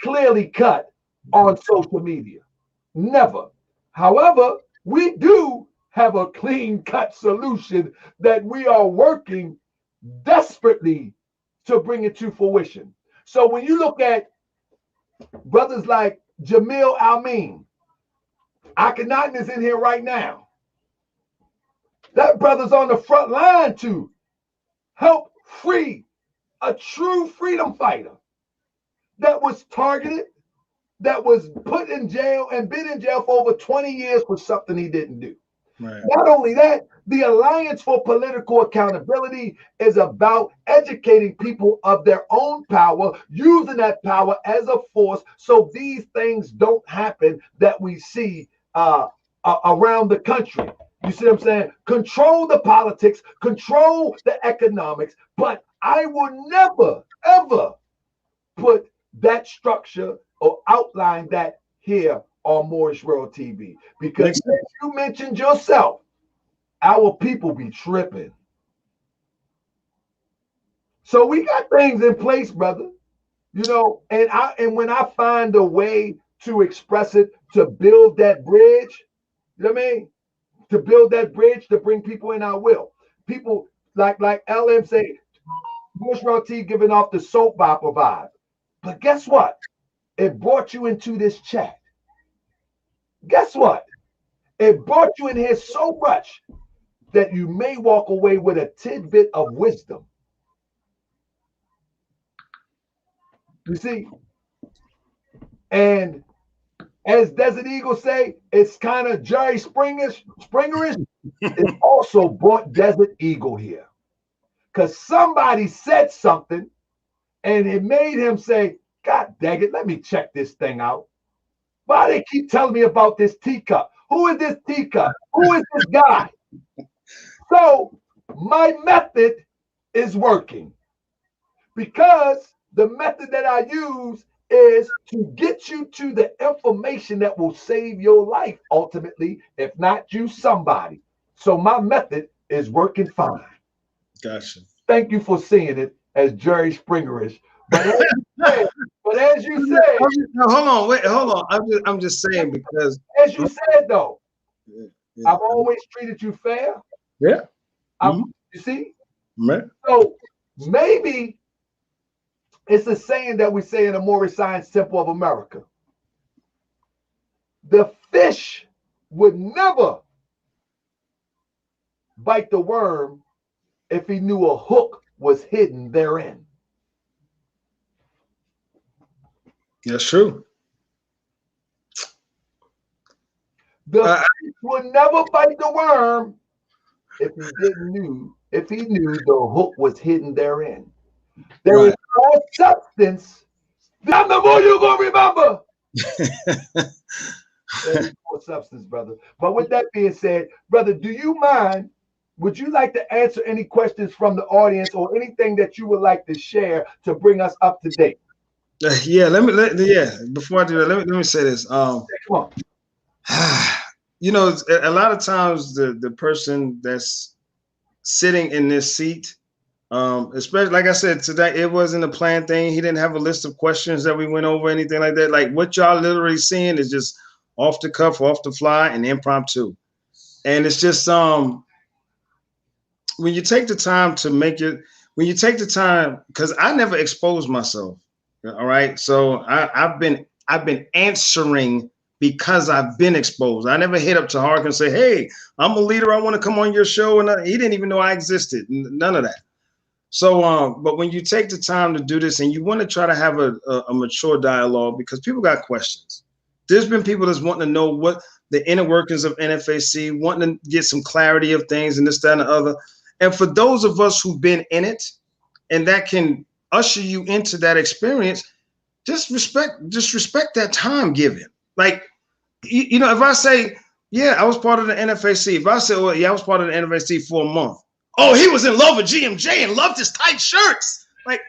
clearly cut on social media. Never. However, we do have a clean cut solution that we are working desperately to bring it to fruition. So when you look at brothers like Jamil Almin, Akhenaten is in here right now. That brother's on the front line to help free a true freedom fighter that was targeted, that was put in jail and been in jail for over 20 years for something he didn't do. Right. Not only that, the Alliance for Political Accountability is about educating people of their own power, using that power as a force so these things don't happen that we see around the country. You see what I'm saying? Control the politics, control the economics, but I will never, ever put that structure or outline that here on Moorish World TV. Because as you mentioned yourself, our people be tripping. So we got things in place, brother. You know, and when I find a way to express it, to build that bridge, you know what I mean? To build that bridge, to bring people in, I will. People like LM say, Moorish World TV giving off the soap opera vibe. But guess what? It brought you into this chat. Guess what? It brought you in here so much that you may walk away with a tidbit of wisdom. You see? And as Desert Eagle say, it's kind of Jerry Springerish. It also brought Desert Eagle here. Because somebody said something and it made him say, God dang it, let me check this thing out. Why they keep telling me about this teacup? Who is this teacup? Who is this guy? So my method is working because the method that I use is to get you to the information that will save your life ultimately, if not you, somebody. So my method is working fine. Gotcha. Thank you for seeing it as Jerry Springerish. But as you said, hold on. I'm just saying because as you said though, I've always treated you fair. Yeah. You see? Right. So maybe it's a saying that we say in the Moorish Science Temple of America. The fish would never bite the worm if he knew a hook was hidden therein. That's true. The fish would never bite the worm if he knew the hook was hidden therein. There is more substance. Damn, the more you're gonna remember. There's more substance, brother. But with that being said, brother, do you mind? Would you like to answer any questions from the audience or anything that you would like to share to bring us up to date? Yeah, before I do that, let me say this. Come on. You know, a lot of times the person that's sitting in this seat, especially like I said today, it wasn't a planned thing. He didn't have a list of questions that we went over, anything like that. Like what y'all literally seeing is just off the cuff, off the fly, and impromptu. And it's just when you take the time to make it, when you take the time, because I never exposed myself. All right. So I've been answering because I've been exposed. I never hit up to Hark and say, hey, I'm a leader. I want to come on your show. And he didn't even know I existed. None of that. So, but when you take the time to do this and you want to try to have a mature dialogue, because people got questions. There's been people that's wanting to know what the inner workings of NFAC, wanting to get some clarity of things and this, that, and the other. And for those of us who've been in it and that can usher you into that experience, just respect that time given. Like, you know, if I say, yeah, I was part of the NFAC. If I say, well, yeah, I was part of the NFAC for a month. Oh, he was in love with GMJ and loved his tight shirts. Like,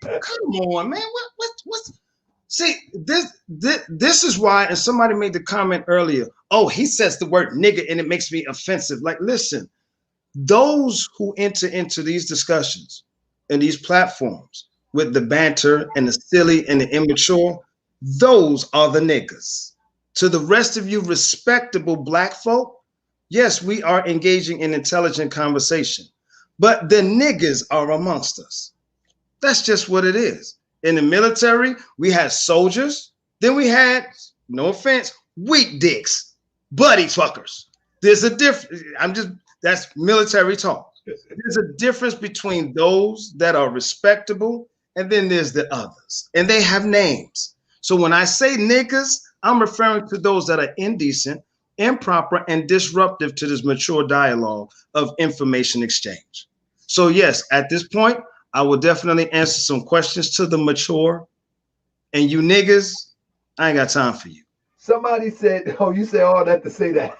come on, man. What? See, this is why, and somebody made the comment earlier, oh, he says the word nigga and it makes me offensive. Like, listen, those who enter into these discussions and these platforms with the banter and the silly and the immature, those are the niggas. To the rest of you respectable black folk, yes, we are engaging in intelligent conversation, but the niggas are amongst us. That's just what it is. In the military, we had soldiers, then we had, no offense, weak dicks, buddy fuckers. There's a difference. That's military talk. There's a difference between those that are respectable and then there's the others, and they have names. So when I say niggas, I'm referring to those that are indecent, improper, and disruptive to this mature dialogue of information exchange. So yes, at this point, I will definitely answer some questions to the mature. And you niggas, I ain't got time for you. Somebody said, oh, you say all that to say that.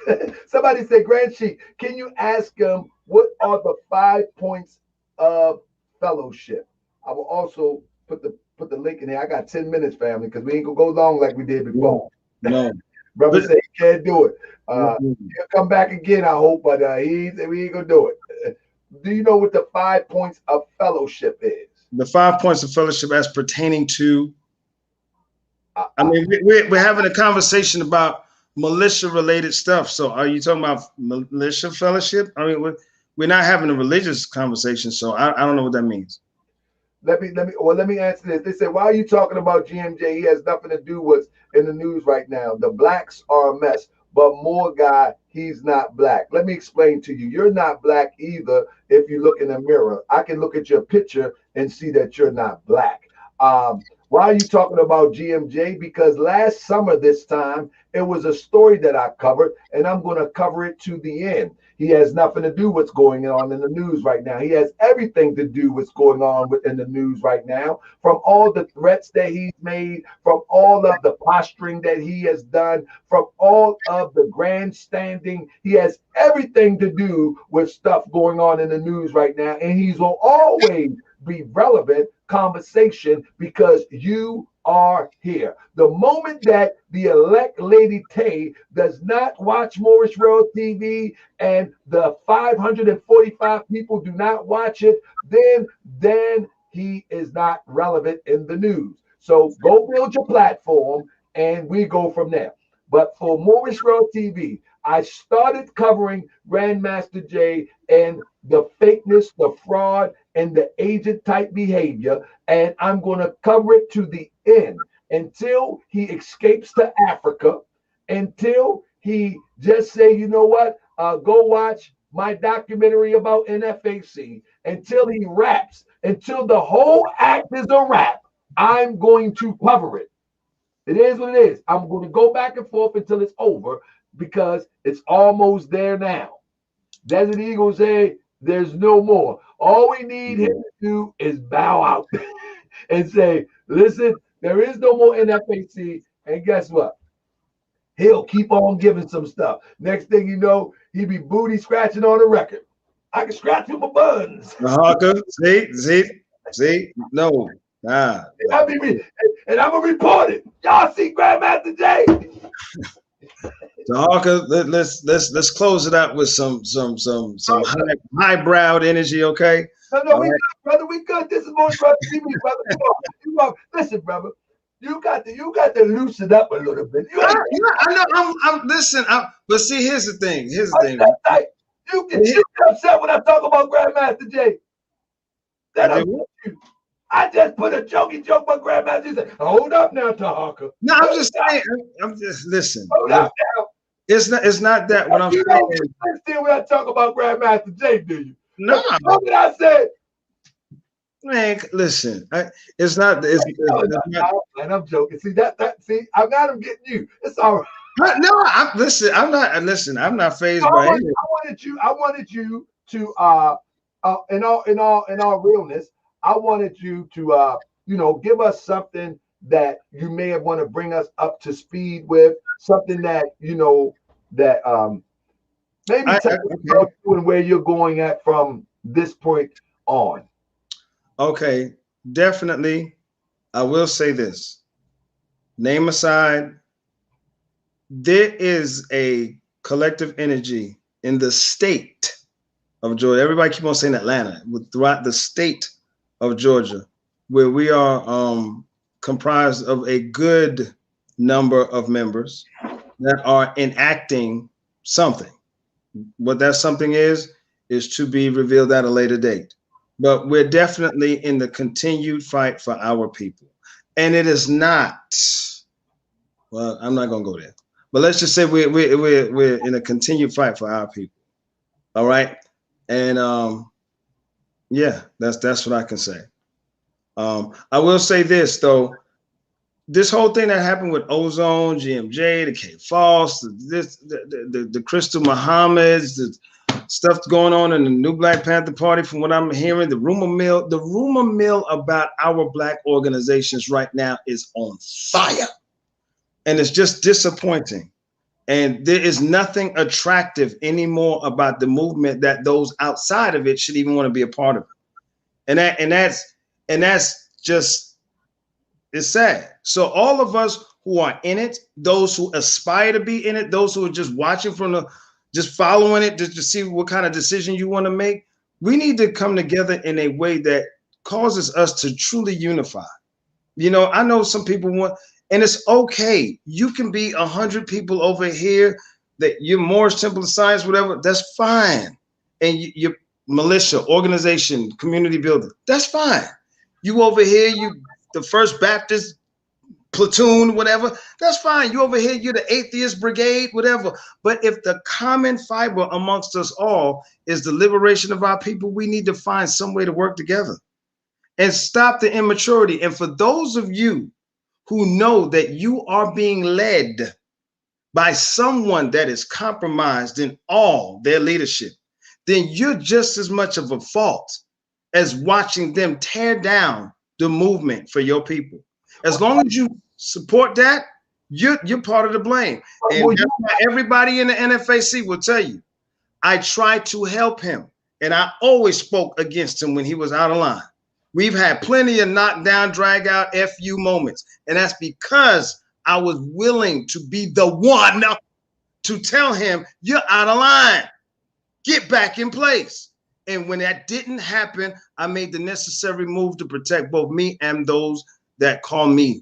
Somebody said, Grand Sheik, can you ask him what are the 5 points of fellowship? I will also put the link in there. I got 10 minutes, family, because we ain't gonna go long like we did before. No. Brother said he can't do it. Mm-hmm. He'll come back again, I hope, but we ain't gonna do it. Do you know what the 5 points of fellowship is? The 5 points of fellowship as pertaining to, I mean, we're having a conversation about militia-related stuff. So are you talking about militia fellowship? I mean, we're not having a religious conversation, so I don't know what that means. Let me answer this. They said, why are you talking about GMJ? He has nothing to do with what's in the news right now. The blacks are a mess, but more guy, he's not black. Let me explain to you. You're not black either if you look in the mirror. I can look at your picture and see that you're not black. Why are you talking about GMJ? Because last summer this time, it was a story that I covered, and I'm going to cover it to the end. He has nothing to do with what's going on in the news right now. He has everything to do with what's going on in the news right now, from all the threats that he's made, from all of the posturing that he has done, from all of the grandstanding. He has everything to do with stuff going on in the news right now, and he's will always be relevant conversation because you are here. The moment that the elect Lady Tay does not watch Moorish World TV and the 545 people do not watch it, then he is not relevant in the news. So go build your platform and we go from there. But for Moorish World TV, I started covering Grandmaster Jay and the fakeness, the fraud, and the agent type behavior. And I'm going to cover it to the end until he escapes to Africa, until he just say, you know what, go watch my documentary about NFAC, until he raps, until the whole act is a rap. I'm going to cover it. It is what it is. I'm going to go back and forth until it's over because it's almost there now. Desert Eagle say there's no more. All we need him to do is bow out and say, listen, there is no more NFAC. And guess what? He'll keep on giving some stuff. Next thing you know, he be booty scratching on the record. I can scratch with my buns. See, no. Nah. And I'm gonna report it. Y'all see Grandmaster Jay? So Hawker, let's close it out with some highbrow energy, okay? No, we good, brother. We good. This is Moorish World TV, brother. Come on. Listen, brother. You got to loosen up a little bit. I know. I'm listen. But see, here's the thing. You get upset when I talk about Grandmaster Jay. I just put a jokey joke on Grandmaster Jay. Said, hold up now, Tahaka. No, I'm just saying. I'm just listen. Hold up now. It's not that what I'm saying. You understand when I talk about Grandmaster Jay, do you? No. What I said. Man, listen. It's not. It's not. And I'm joking. See that? See, I got him getting you. It's all right. No, I'm not. Listen, I'm not phased by it. I wanted you to in all realness, I wanted you to give us something that you may have want to bring us up to speed with, something that maybe tell us about you and where you're going at from this point on. Okay, definitely. I will say this. Name aside, there is a collective energy in the state of Georgia. Everybody keep on saying Atlanta, throughout the state of Georgia, where we are comprised of a good number of members that are enacting something. What that something is to be revealed at a later date. But we're definitely in the continued fight for our people. And it is not, well, I'm not going to go there. But let's just say we're in a continued fight for our people. All right? And yeah, that's what I can say. I will say this, though. this whole thing that happened with Ozone, GMJ, the K False, the Crystal Muhammad's, the stuff going on in the New Black Panther Party, from what I'm hearing, the rumor mill about our Black organizations right now is on fire. And it's just disappointing. And there is nothing attractive anymore about the movement that those outside of it should even want to be a part of it. And that's just, it's sad. So all of us who are in it, those who aspire to be in it, those who are just watching just following it, just to see what kind of decision you want to make, we need to come together in a way that causes us to truly unify. You know, I know some people want, and it's okay. You can be 100 people over here that you're Moorish Temple of Science, whatever, that's fine. And your militia, organization, community building, that's fine. You over here, you the First Baptist platoon, whatever, that's fine. You over here, you're the atheist brigade, whatever. But if the common fiber amongst us all is the liberation of our people, we need to find some way to work together and stop the immaturity. And for those of you who know that you are being led by someone that is compromised in all their leadership, then you're just as much of a fault as watching them tear down the movement for your people. As long as you support that, you're part of the blame. And that's why everybody in the NFAC will tell you, I tried to help him, and I always spoke against him when he was out of line. We've had plenty of knockdown, drag out, FU moments, and that's because I was willing to be the one to tell him, you're out of line, get back in place. And when that didn't happen, I made the necessary move to protect both me and those that call me.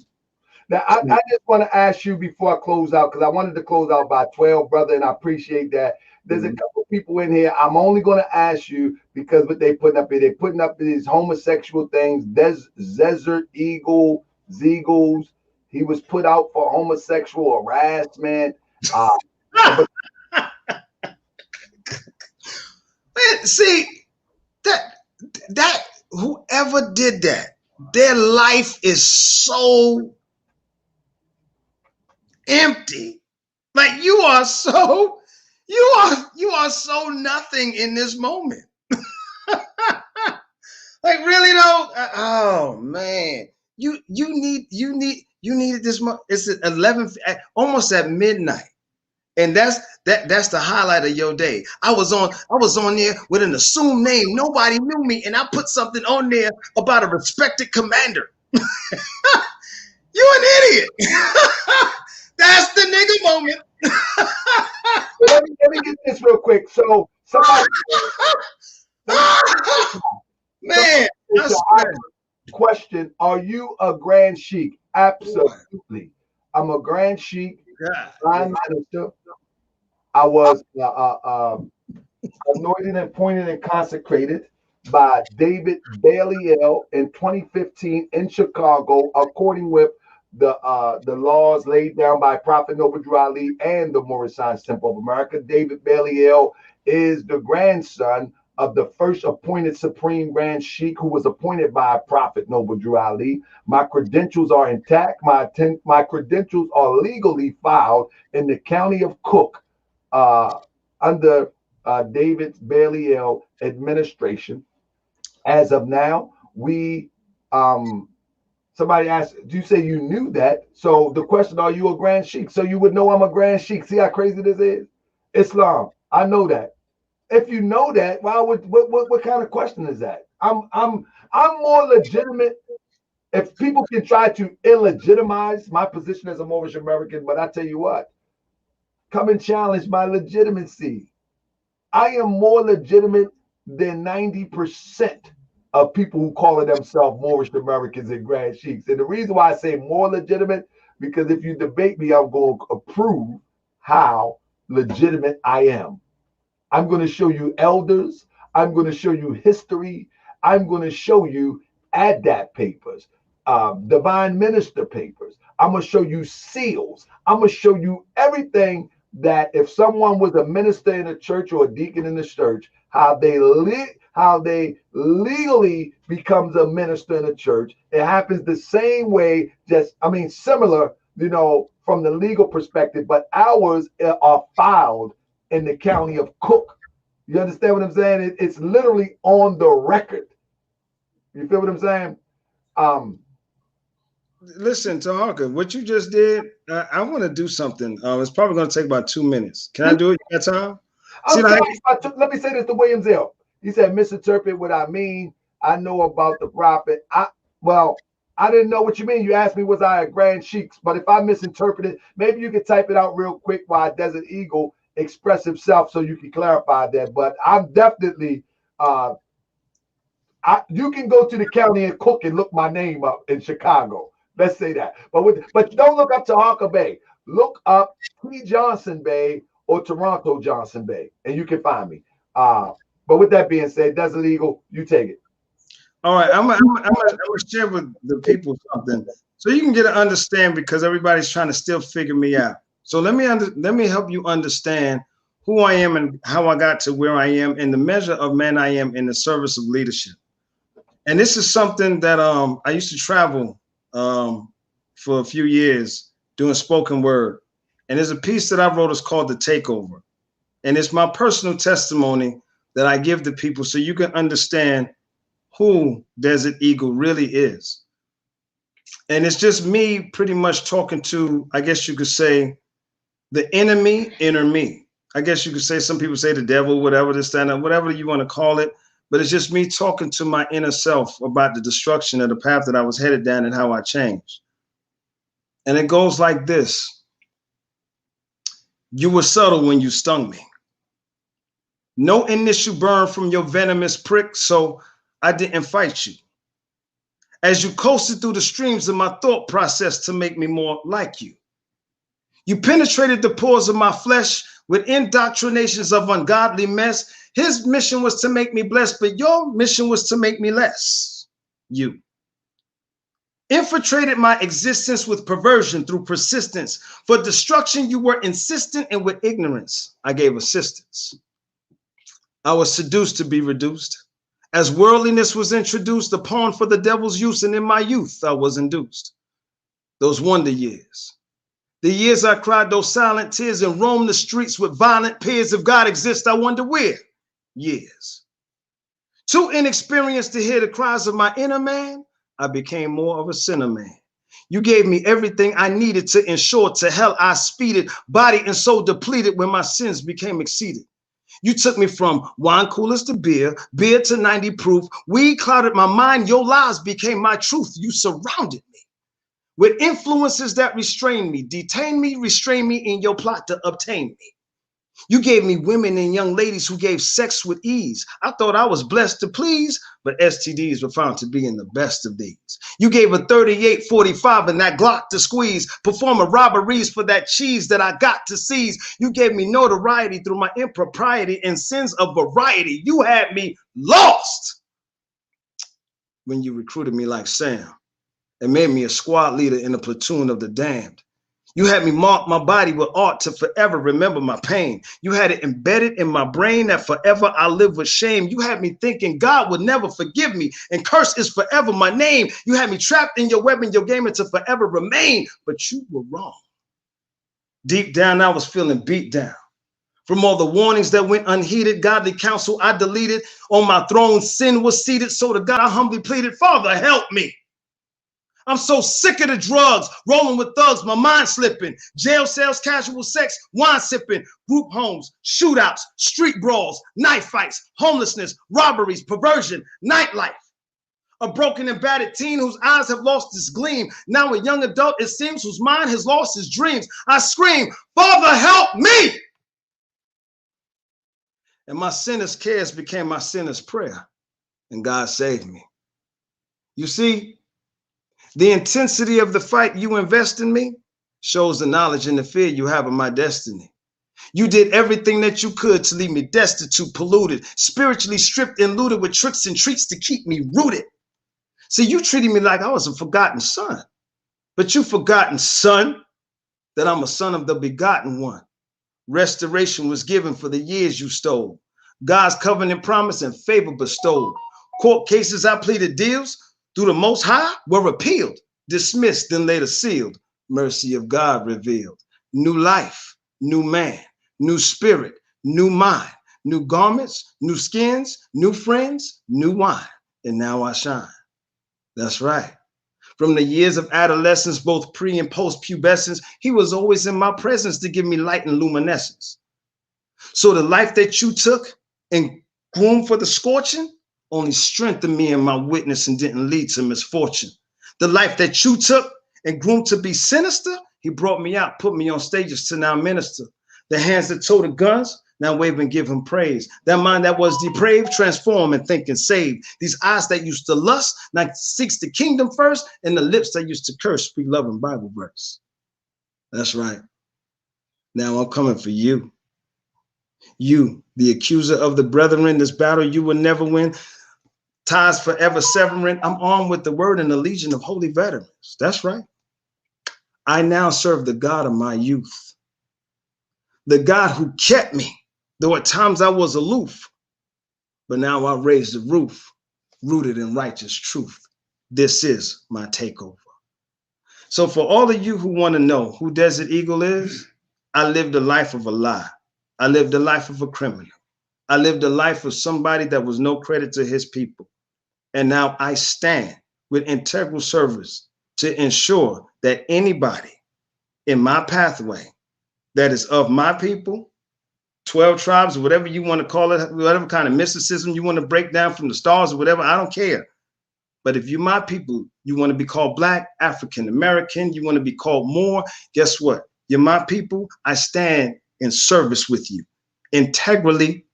Now, I just want to ask you before I close out, because I wanted to close out by 12, brother, and I appreciate that. There's a couple people in here. I'm only going to ask you because what they putting up here, they're putting up these homosexual things. Desert Eagle, Zeagles, he was put out for homosexual harassment. See, that whoever did that, their life is so empty. Like you are so nothing in this moment. Like really though, oh man, you needed this month. It's at 11, almost at midnight. And that's the highlight of your day. I was on there with an assumed name. Nobody knew me, and I put something on there about a respected commander. You an idiot. That's the nigga moment. let me get this real quick. So somebody man, question: are you a Grand Sheik? Absolutely. I'm a Grand Sheik. Prime Minister. I was anointed and appointed and consecrated by David Bailey-El in 2015 in Chicago, according with the laws laid down by Prophet Noble Drew Ali and the Moorish Science Temple of America. David Bailey-El is the grandson of the first appointed Supreme Grand Sheik who was appointed by Prophet Noble Drew Ali. My credentials are intact. My credentials are legally filed in the county of Cook under David Bailey-El administration. As of now, we somebody asked, do you say you knew that? So the question, are you a Grand Sheik? So you would know I'm a Grand Sheik. See how crazy this is? Islam. I know that. If you know that, why would what kind of question is that? I'm more legitimate. If people can try to illegitimize my position as a Moorish American, but I tell you what, come and challenge my legitimacy. I am more legitimate than 90% of people who call themselves Moorish Americans and Grand Sheiks. And the reason why I say more legitimate, because if you debate me, I'm going to prove how legitimate I am. I'm going to show you elders. I'm going to show you history. I'm going to show you ADAP papers, divine minister papers. I'm going to show you seals. I'm going to show you everything that if someone was a minister in a church or a deacon in the church, how they legally becomes a minister in a church. It happens the same way, similar, from the legal perspective, but ours are filed in the county of Cook. You understand what I'm saying? It's literally on the record. You feel what I'm saying? Listen, Taharka, what you just did, I want to do something. It's probably going to take about 2 minutes. Can I do it? You got time? See, Let me say this to Williams Hill. He said, misinterpret what I mean. I know about the prophet. I didn't know what you mean. You asked me, was I a grand sheiks? But if I misinterpreted, maybe you could type it out real quick while Desert Eagle express himself so you can clarify that. But I'm definitely, you can go to the county and Cook and look my name up in Chicago. Let's say that. But don't look up Taharka Bay. Look up T. Johnson Bay or Toronto Johnson Bay, and you can find me. But with that being said, Desert Eagle, you take it. All right, I'm gonna share with the people something so you can get an understand, because everybody's trying to still figure me out. So let me help you understand who I am and how I got to where I am in the measure of man I am in the service of leadership. And this is something that I used to travel for a few years doing spoken word. And there's a piece that I wrote. It's called The Takeover. And it's my personal testimony that I give to people so you can understand who Desert Eagle really is. And it's just me pretty much talking to, I guess you could say, the enemy, inner me. I guess you could say, some people say the devil, whatever, this, that, and whatever you want to call it. But it's just me talking to my inner self about the destruction of the path that I was headed down and how I changed. And it goes like this. You were subtle when you stung me. No initial burn from your venomous prick, so I didn't fight you. As you coasted through the streams of my thought process to make me more like you. You penetrated the pores of my flesh with indoctrinations of ungodly mess. His mission was to make me blessed, but your mission was to make me less. You infiltrated my existence with perversion through persistence. For destruction, you were insistent, and with ignorance, I gave assistance. I was seduced to be reduced. As worldliness was introduced, a pawn for the devil's use, and in my youth, I was induced. Those wonder years. The years I cried those silent tears and roamed the streets with violent peers. If God exists, I wonder where. Years. Too inexperienced to hear the cries of my inner man, I became more of a sinner man. You gave me everything I needed to ensure to hell I speeded, body and soul depleted when my sins became exceeded. You took me from wine coolers to beer to 90 proof. Weed clouded my mind. Your lies became my truth. You surrounded me with influences that restrained me, detained me, restrained me in your plot to obtain me. You gave me women and young ladies who gave sex with ease. I thought I was blessed to please, but STDs were found to be in the best of these. You gave a 38-45 and that Glock to squeeze, performing robberies for that cheese that I got to seize. You gave me notoriety through my impropriety and sins of variety. You had me lost when you recruited me like Sam and made me a squad leader in a platoon of the damned. You had me mark my body with art to forever remember my pain. You had it embedded in my brain that forever I live with shame. You had me thinking God would never forgive me and curse is forever my name. You had me trapped in your web and your game and to forever remain, but you were wrong. Deep down, I was feeling beat down. From all the warnings that went unheeded, godly counsel I deleted. On my throne, sin was seated, so to God I humbly pleaded, Father, help me. I'm so sick of the drugs, rolling with thugs, my mind slipping, jail cells, casual sex, wine sipping, group homes, shootouts, street brawls, knife fights, homelessness, robberies, perversion, nightlife. A broken and battered teen whose eyes have lost its gleam. Now a young adult, it seems, whose mind has lost his dreams. I scream, Father, help me! And my sinner's cares became my sinner's prayer, and God saved me. You see, the intensity of the fight you invest in me shows the knowledge and the fear you have of my destiny. You did everything that you could to leave me destitute, polluted, spiritually stripped and looted with tricks and treats to keep me rooted. See, you treated me like I was a forgotten son, but you forgotten, son, that I'm a son of the begotten one. Restoration was given for the years you stole. God's covenant promise and favor bestowed. Court cases I pleaded deals through the Most High were repealed, dismissed, then later sealed. Mercy of God revealed. New life, new man, new spirit, new mind, new garments, new skins, new friends, new wine. And now I shine. That's right. From the years of adolescence, both pre and post pubescence, he was always in my presence to give me light and luminescence. So the life that you took and groomed for the scorching only strengthened me in my witness and didn't lead to misfortune. The life that you took and groomed to be sinister, he brought me out, put me on stages to now minister. The hands that told the guns, now wave and give him praise. That mind that was depraved, transform and think and save. These eyes that used to lust, now seeks the kingdom first, and the lips that used to curse, speak love and Bible verse. That's right. Now I'm coming for you. You, the accuser of the brethren, this battle you will never win. Ties forever severing. I'm armed with the word and the legion of holy veterans. That's right. I now serve the God of my youth. The God who kept me, though at times I was aloof. But now I raise the roof, rooted in righteous truth. This is my takeover. So for all of you who want to know who Desert Eagle is, I lived the life of a lie. I lived the life of a criminal. I lived the life of somebody that was no credit to his people. And now I stand with integral service to ensure that anybody in my pathway that is of my people, 12 tribes, or whatever you want to call it, whatever kind of mysticism you want to break down from the stars or whatever, I don't care. But if you're my people, you want to be called Black, African American, you want to be called Moor, guess what? You're my people. I stand in service with you, integrally,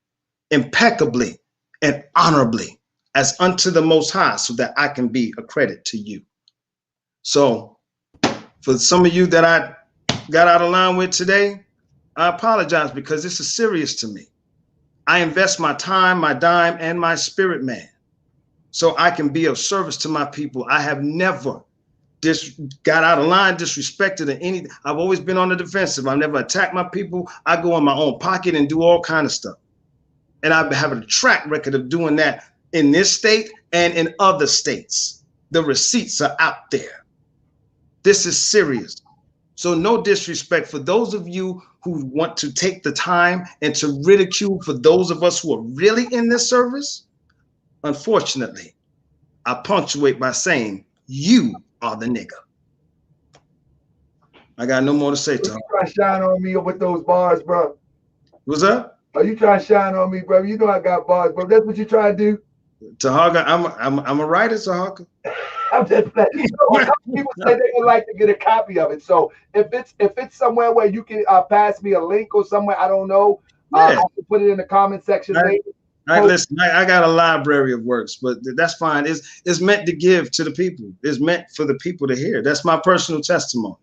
impeccably, and honorably, as unto the Most High, so that I can be a credit to you. So for some of you that I got out of line with today, I apologize, because this is serious to me. I invest my time, my dime, and my spirit, man, so I can be of service to my people. I have never got out of line, disrespected, or anything. I've always been on the defensive. I've never attacked my people. I go in my own pocket and do all kind of stuff. And I've been having a track record of doing that in this state and in other states. The receipts are out there. This is serious. So no disrespect for those of you who want to take the time and to ridicule for those of us who are really in this service. Unfortunately, I punctuate by saying, you are the nigga. I got no more to say to him. You trying to shine on me with those bars, bro? What's up? Are you trying to shine on me, bro? You know I got bars, bro. That's what you trying to do? Tahaka, I'm a writer, Tahaka. I'm just saying. People say they would like to get a copy of it. So if it's somewhere where you can pass me a link or somewhere, I don't know. Yeah. I can put it in the comment section later. All right, listen, I got a library of works, but that's fine. It's meant to give to the people. It's meant for the people to hear. That's my personal testimony,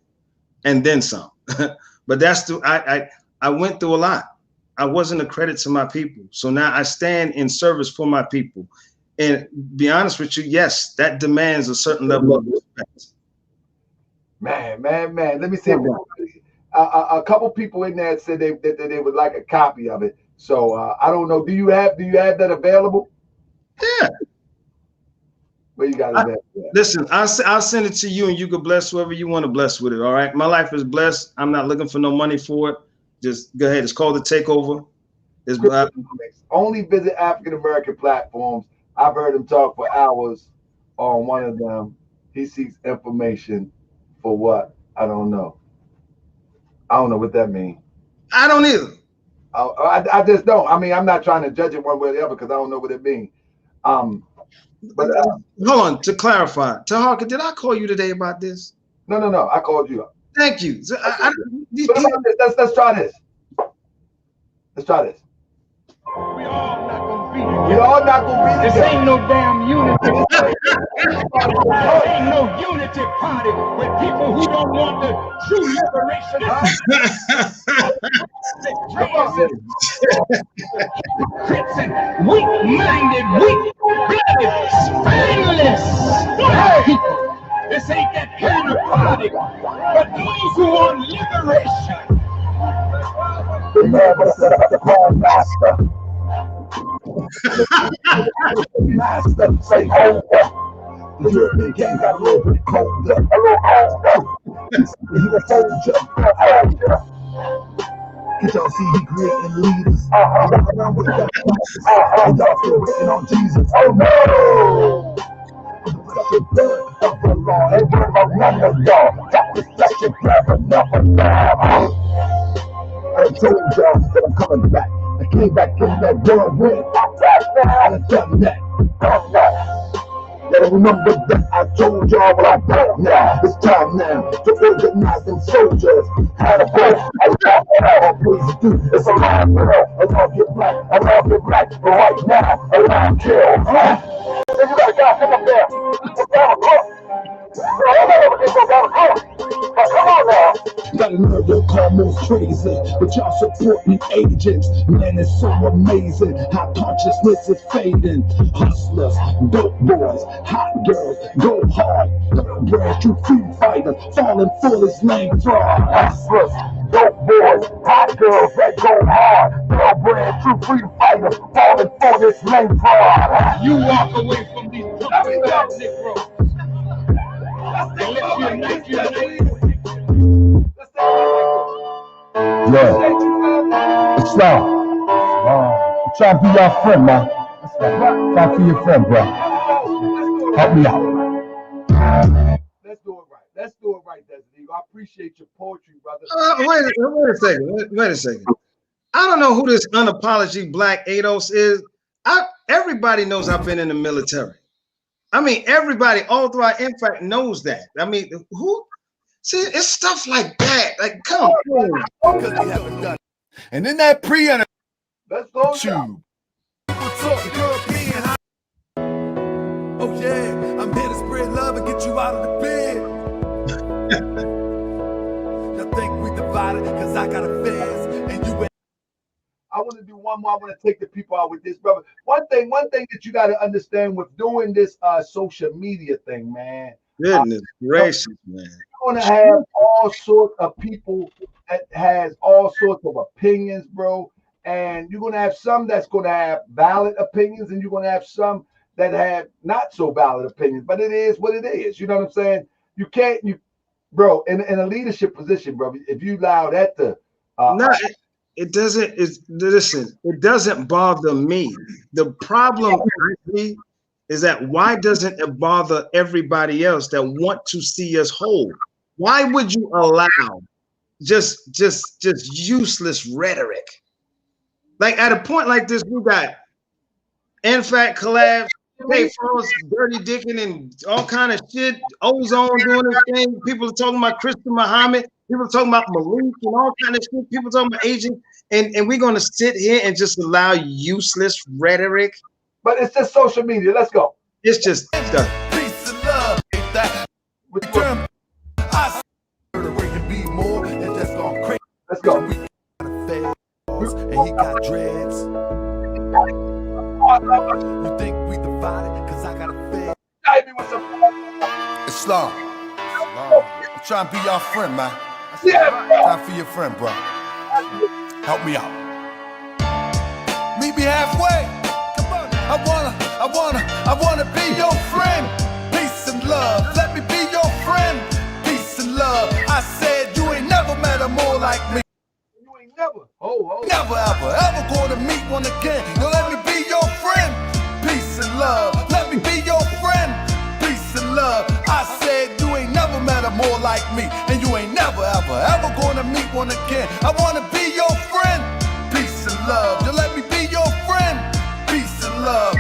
and then some. But that's I went through a lot. I wasn't a credit to my people, so now I stand in service for my people. And be honest with you, yes, that demands a certain level of respect. Man. Let me see. A couple people in there said they would like a copy of it. So I don't know. Do you have that available? Yeah. Where you got it available? Listen, I'll send it to you, and you can bless whoever you want to bless with it. All right. My life is blessed. I'm not looking for no money for it. Just go ahead. It's called The Takeover. Only visit African American platforms. I've heard him talk for hours on one of them. He seeks information for what? I don't know. I don't know what that means. I don't either. I just don't. I mean, I'm not trying to judge it one way or the other because I don't know what it means. But hold on, to clarify, Tahaka, did I call you today about this? No. I called you. Thank you. So let's try this. Let's try this. We all not gonna be. This ain't no damn unity. Ain't no unity party with people who don't want the true liberation. Hypocrites and weak-minded, weak-blooded, spineless people. This ain't that kind of party. But those who want liberation. Master, say hold up. The European game got a little bit colder. A little colder. He a soldier. Can't y'all see he creating leaders? Walk around with that. And y'all still waiting on Jesus. Oh no! The blood of the Lord. And we're another y'all. That was such a clever number. I told y'all that I'm coming back. I came back in that whirlwind. I done done that. Gotta remember that I told y'all what I'm back now. It's time now to organize them soldiers. How to go, all please do. It's a line, I love you black, I love you black. But right now, a line kill. You gotta come up there. Come on now. Got a nerve to call most crazy, but y'all support me agents. Man, it's so amazing how consciousness is fading. Hustlers, dope boys, hot girls, go hard. Thoroughbreds, true free fighters, falling for this lame fraud. Hustlers, dope boys, hot girls that go hard. Thoroughbreds, true free fighters, falling for this lame fraud. You walk away from these Negroes. Yeah, it's not. I'm trying to be your friend, man. Try to be your friend, bro. Help me out. Let's do it right. Let's do it right, Destiny. I appreciate your poetry, brother. Wait a second. I don't know who this unapologetic black ADOS is. Everybody knows I've been in the military. I mean, everybody all throughout NFAC knows that. I mean, who? See, it's stuff like that. Like, come on. Because they haven't done it. And then that Let's go. tube. People talk European. Oh yeah, I'm here to spread love and get you out of the bed. Y'all think we divided because I got affairs and you ain't. I want to do one more. I want to take the people out with this, brother. One thing that you got to understand with doing this social media thing, man. Goodness gracious, man. You're going to have all sorts of people that has all sorts of opinions, bro. And you're going to have some that's going to have valid opinions, and you're going to have some that have not so valid opinions. But it is what it is. You know what I'm saying? You can't, bro, in a leadership position, bro, if you allow that to... It doesn't. Listen. It doesn't bother me. The problem is that why doesn't it bother everybody else that want to see us whole? Why would you allow just useless rhetoric? Like at a point like this, we got NFAC collabs, Payphones, Dirty Dickin, and all kind of shit. Ozone doing his thing. People are talking about Christian Muhammad. People are talking about Malik and all kind of shit. People talking about agent, and we're gonna sit here and just allow useless rhetoric. But it's just social media. Let's go. It's just stuff. Peace and love. Ain't that return? I the way to be more and just gone crazy. Let's go. And he got dreads. You think we divided? Cause I got a fed. Islam. I'm trying to be your friend, man. Time for your friend, bro. Help me out. Meet me halfway. Come on. I wanna be your friend. Peace and love. Let me be your friend. Peace and love. I said you ain't never met a more like me. You ain't never. Never ever gonna meet one again. Now let me be your friend. Peace and love. Let me be your friend. Peace and love. I said you ain't never met a more like me, and you ain't never ever gonna meet one again. I wanna be your friend. Peace and love. You let me be your friend. Peace and love.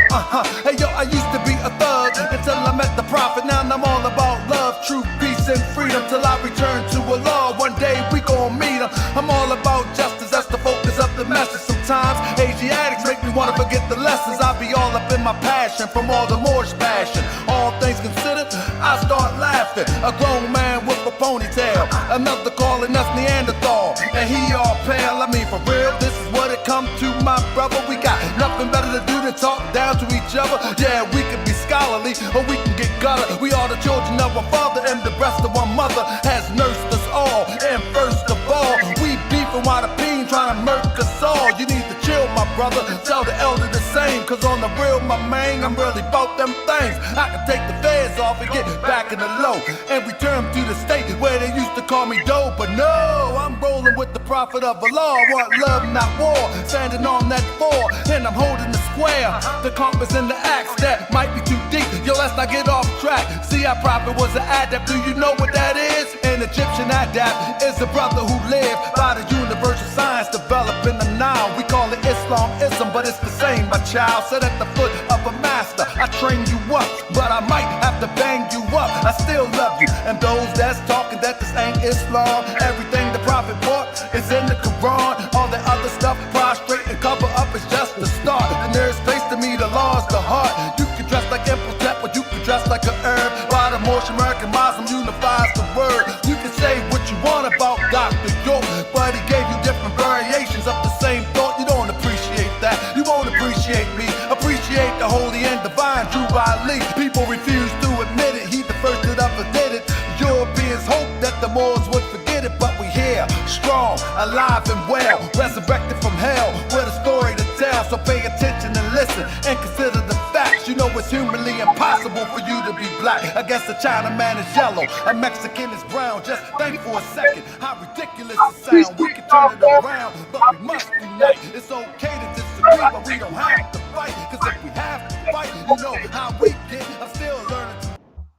Hey yo, I used to be a thug until I met the prophet. Now I'm all about love, truth, peace, and freedom till I return to Allah. One day we gon' meet him. I'm all about justice. That's the focus of the message. Sometimes Asiatics make me wanna forget the lessons. I be all up in my passion from all the Moorish passion. All things considered, I start laughing. A grown man with a ponytail, another calling us Neanderthal, and he all pale. I mean, for real, this is what it come to, my brother. We got nothing better to do than talk down to each other. Yeah, we can be scholarly or we can get gutter. We are the children of our father, and the breast of our mother has nursed us all. And first of all, we beefing while the peen trying to murk us all. You need to chill, my brother. Tell the elder the same. Cause on the real, my man, I'm really both them things. I can take the feds off and get back in the low and return to the state where they used to call me dope. But no, I'm rolling with the prophet of Allah. I want love, not war. Standing on that floor, and I'm holding the square. The compass and the axe that might be too deep. Yo, let's not get off track. See, our prophet was an adept. Do you know what that is? An Egyptian adept is a brother who lived by the universal science developed in the Nile. We call it Islamism, but it's the same, my child. Sit at the foot of a master. I train you up, but I might have to bang you up. I still love you. And those that's talking that this ain't Islam, everything the prophet brought is in the Quran. All the other stuff, prostrate and cover up, is just the start. The nearest place to me, the law is the heart. You can dress like Imhotep, or you can dress like a herb. While the Moorish American Muslim unifies the word. You can say what you want about Dr. York, but he gave you different variations of the same thought. You don't appreciate that. You won't appreciate me. Appreciate the holy and divine Drew Ali. People refuse to admit it. He the first that ever did it. Europeans hope that the Moors would forget it, but we here, strong, alive and well, resurrected from hell, with a story to tell. So pay attention and listen and consider the facts. You know it's humanly impossible for you to be black. I guess a Chinaman is yellow, a Mexican is brown. Just think for a second how ridiculous it sounds. We can turn it around, but we must unite. It's okay to disagree, but we don't have to fight. Cause if we have to fight, you know how we get. I'm still learning.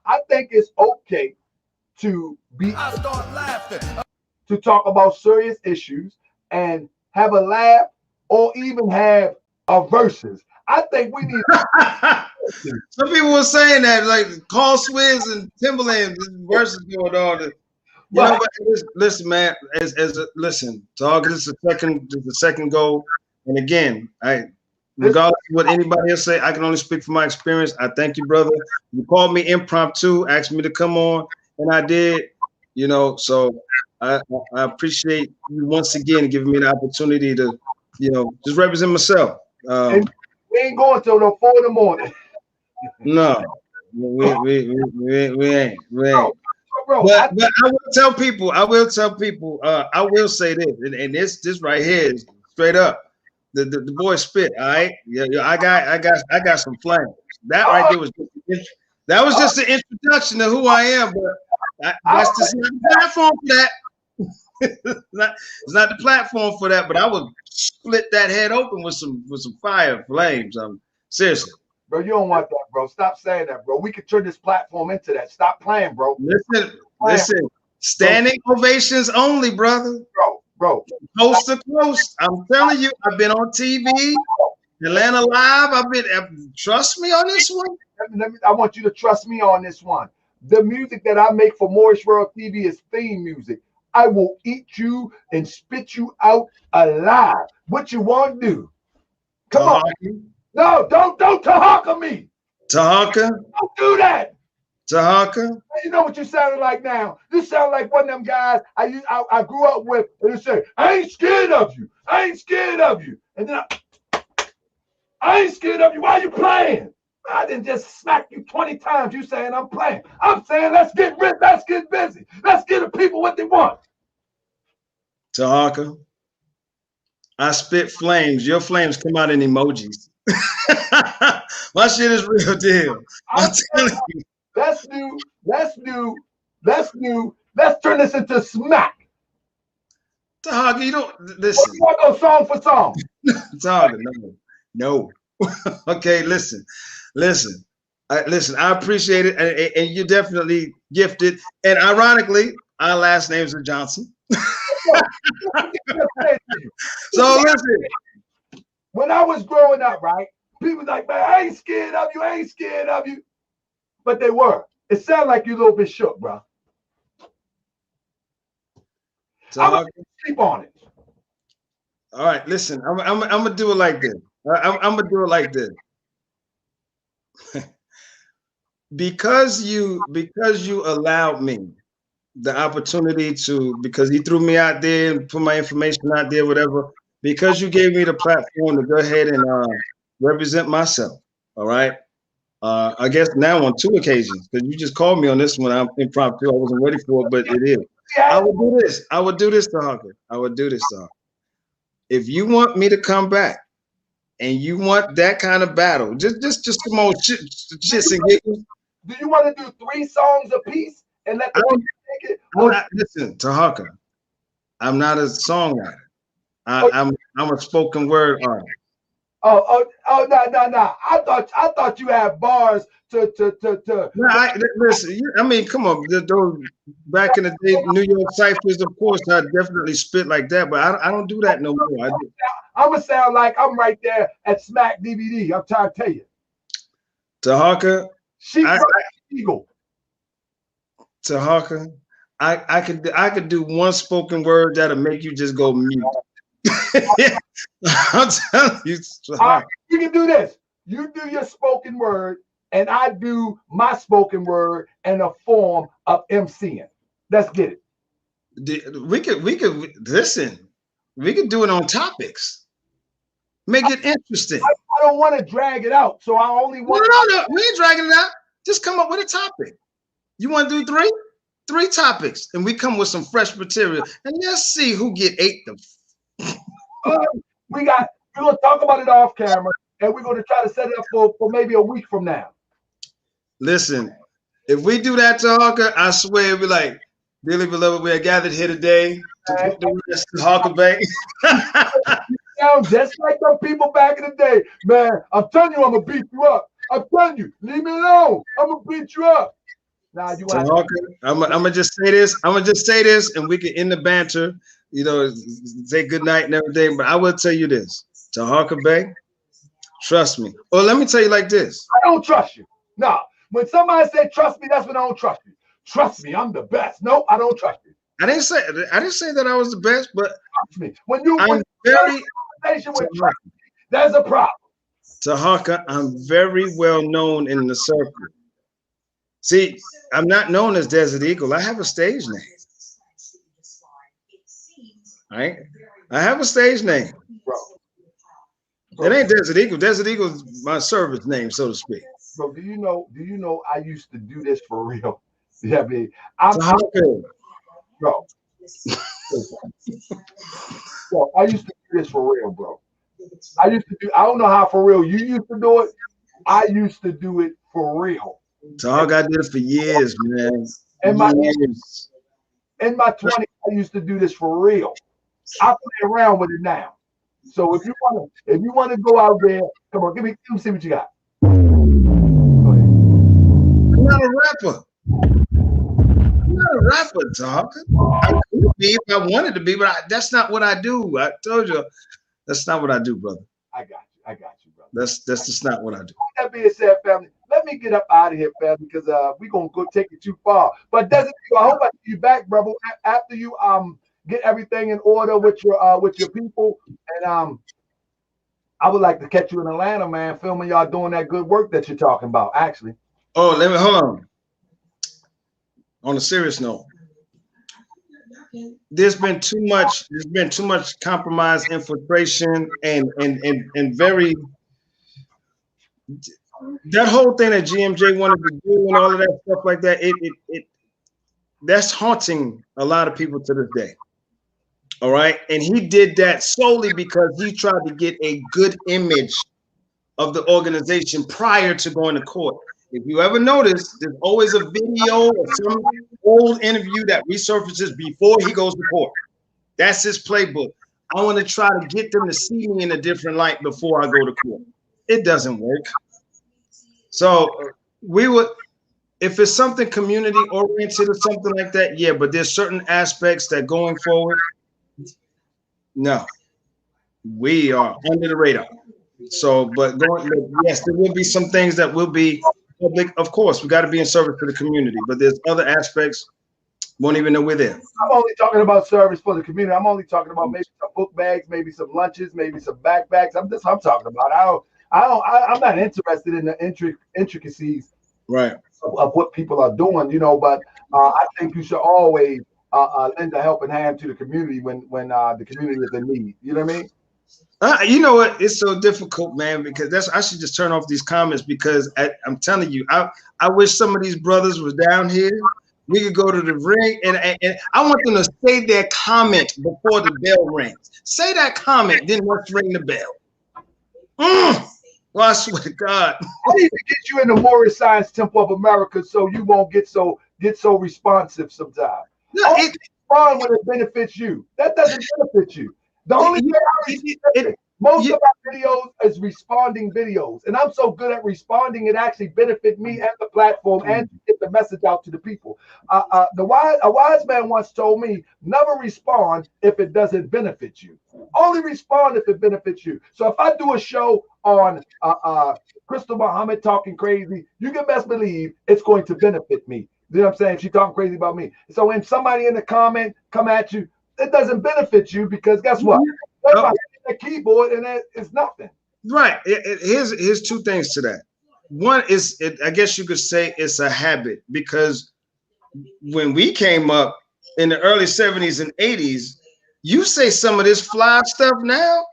I think it's okay to be I start laughing. to talk about serious issues and have a laugh, or even have a verses. I think we need. Some people were saying that, like Carl Swizz and Timberland verses going on. You know, but listen, man. Listen, Dog. This is the second goal, and again, regardless of what anybody else say, I can only speak from my experience. I thank you, brother. You called me impromptu, asked me to come on, and I did. You know, so I appreciate you once again giving me the opportunity to, you know, just represent myself. And we ain't going till no 4 in the morning. No, we ain't. Bro, But I will tell people. I will say this, and this right here is straight up. The boy spit. All right, yeah. I got some flames. That right there was just the introduction to who I am. But that's just not the platform for that. It's not the platform for that. But I would split that head open with some fire flames. Seriously. Bro, you don't want that, bro. Stop saying that, bro. We could turn this platform into that. Stop playing, bro. Listen. Standing ovations only, brother. Bro. Coast to coast. I'm telling you, I've been on TV, Atlanta Live. Trust me on this one. I want you to trust me on this one. The music that I make for Moorish World TV is theme music. I will eat you and spit you out alive. What you want to do? Come on. No, don't Tahaka me. Tahaka? Don't do that. Tahaka? You know what you sounding like now? You sound like one of them guys I grew up with, and they say, I ain't scared of you. I ain't scared of you. And then I ain't scared of you. Why you playing? I didn't just smack you 20 times. You saying I'm playing. I'm saying let's get rich. Let's get busy. Let's give the people what they want. Tahaka, I spit flames. Your flames come out in emojis. My shit is real deal. I'm telling you. Let's do. Let's turn this into smack. Tahaka, you don't listen. You want to go song for song? Tahaka, no. Okay, listen. I appreciate it, and you're definitely gifted. And ironically, our last names are Johnson. So listen. When I was growing up, right, people like, man, I ain't scared of you. But they were. It sounded like you a little bit shook, bro. I'm gonna sleep on it. All right, listen. I'm gonna do it like this. I'm gonna do it like this. because you allowed me the opportunity to, because he threw me out there and put my information out there, whatever. Because you gave me the platform to go ahead and represent myself. All right. I guess now on 2 occasions, because you just called me on this one. I'm impromptu. I wasn't ready for it, but it is. I would do this. I would do this to Hunter. If you want me to come back and you want that kind of battle, just some old shits and giggles. Do you want to do 3 songs a piece and let the people take it? Listen, Tahaka, I'm not a songwriter. I'm a spoken word artist. No. I thought you had bars to. No, listen. I mean, come on. Those back in the day, New York ciphers, of course, I definitely spit like that, but I don't do that no more. I'm gonna sound like I'm right there at Smack DVD. I'm trying to tell you. Tahaka, Eagle. Tahaka, I could do one spoken word that'll make you just go mute. I'm telling you, you can do this. You do your spoken word, and I do my spoken word in a form of MCing. Let's get it. We could listen. We could do it on topics. Make it interesting. I don't want to drag it out, so I only want. No. We ain't dragging it out. Just come up with a topic. You want to do 3 topics, and we come with some fresh material, and let's see who get 8 the. We're gonna talk about it off camera, and we're gonna try to set it up for maybe a week from now. Listen, if we do that, Tahaka, I swear it'll be like, dearly beloved, we are gathered here today to put the rest of Tahaka Bay. You sound just like them people back in the day, man. I'm telling you, I'm gonna beat you up. I'm telling you, leave me alone. I'm gonna beat you up. Now you want. I'm gonna just say this. I'm gonna just say this, and we can end the banter. You know, say good night and everything. But I will tell you this, Tahaka Bay, trust me. Or let me tell you like this. I don't trust you. No. When somebody say trust me, that's when I don't trust you. Trust me, I'm the best. No, I don't trust you. I didn't say that I was the best, but trust me. When you I'm very conversation with trust me, there's a problem. Tahaka, I'm very well known in the circle. See, I'm not known as Desert Eagle. I have a stage name. Right? I have a stage name. Bro. It ain't Desert Eagle. Desert Eagle is my service name, so to speak. Bro, do you know I used to do this for real? Yeah, I mean, bro. Bro, I used to do this for real, bro. I don't know how for real you used to do it. I used to do it for real. Tahaka, I did it for years, man. In my 20s, I used to do this for real. I play around with it now. So if you want to go out there, come on, let me see what you got. I'm not a rapper. I'm not a rapper, Tahaka. I could be if I wanted to be, but that's not what I do. I told you, that's not what I do, brother. I got you, brother. That's just not what I do. With that being said, family, let me get up out of here, family, because we're gonna go take it too far. But I hope I see you back, brother, after you get everything in order with your people. And I would like to catch you in Atlanta, man, filming y'all doing that good work that you're talking about, actually. Oh, hold on. On a serious note, there's been too much compromise, infiltration, and very that whole thing that GMJ wanted to do and all of that stuff like that. It that's haunting a lot of people to this day. All right, and he did that solely because he tried to get a good image of the organization prior to going to court. If you ever notice, there's always a video or some old interview that resurfaces before he goes to court. That's his playbook. I want to try to get them to see me in a different light before I go to court. It doesn't work. So we would, if it's something community oriented or something like that, yeah, but there's certain aspects that going forward, no, we are under the radar. So, but yes, there will be some things that will be public. Of course, we got to be in service to the community, but there's other aspects won't even know we're there. I'm only talking about service for the community. I'm only talking about maybe some book bags, maybe some lunches, maybe some backpacks. I'm talking about. I'm not interested in the intricacies, right, of what people are doing, but I think you should always lend a helping hand to the community when the community is in need. You know what I mean? You know what? It's so difficult, man, because I should just turn off these comments because I'm telling you, I wish some of these brothers was down here. We could go to the ring, and I want them to say their comment before the bell rings. Say that comment, then let's ring the bell. Well, I swear to God. I need to get you in the Moorish Science Temple of America so you won't get so responsive sometimes. No, Only respond when it benefits you. That doesn't benefit you. The only thing most of my videos is responding videos, and I'm so good at responding, it actually benefit me and the platform and get the message out to the people. A wise man once told me, never respond if it doesn't benefit you. Only respond if it benefits you. So if I do a show on Crystal Muhammad talking crazy, you can best believe it's going to benefit me. You know what I'm saying? She's talking crazy about me. So when somebody in the comment come at you, it doesn't benefit you because guess what? The keyboard and it's nothing. Right. Here's two things to that. One is, I guess you could say it's a habit, because when we came up in the early 70s and 80s, you say some of this fly stuff now,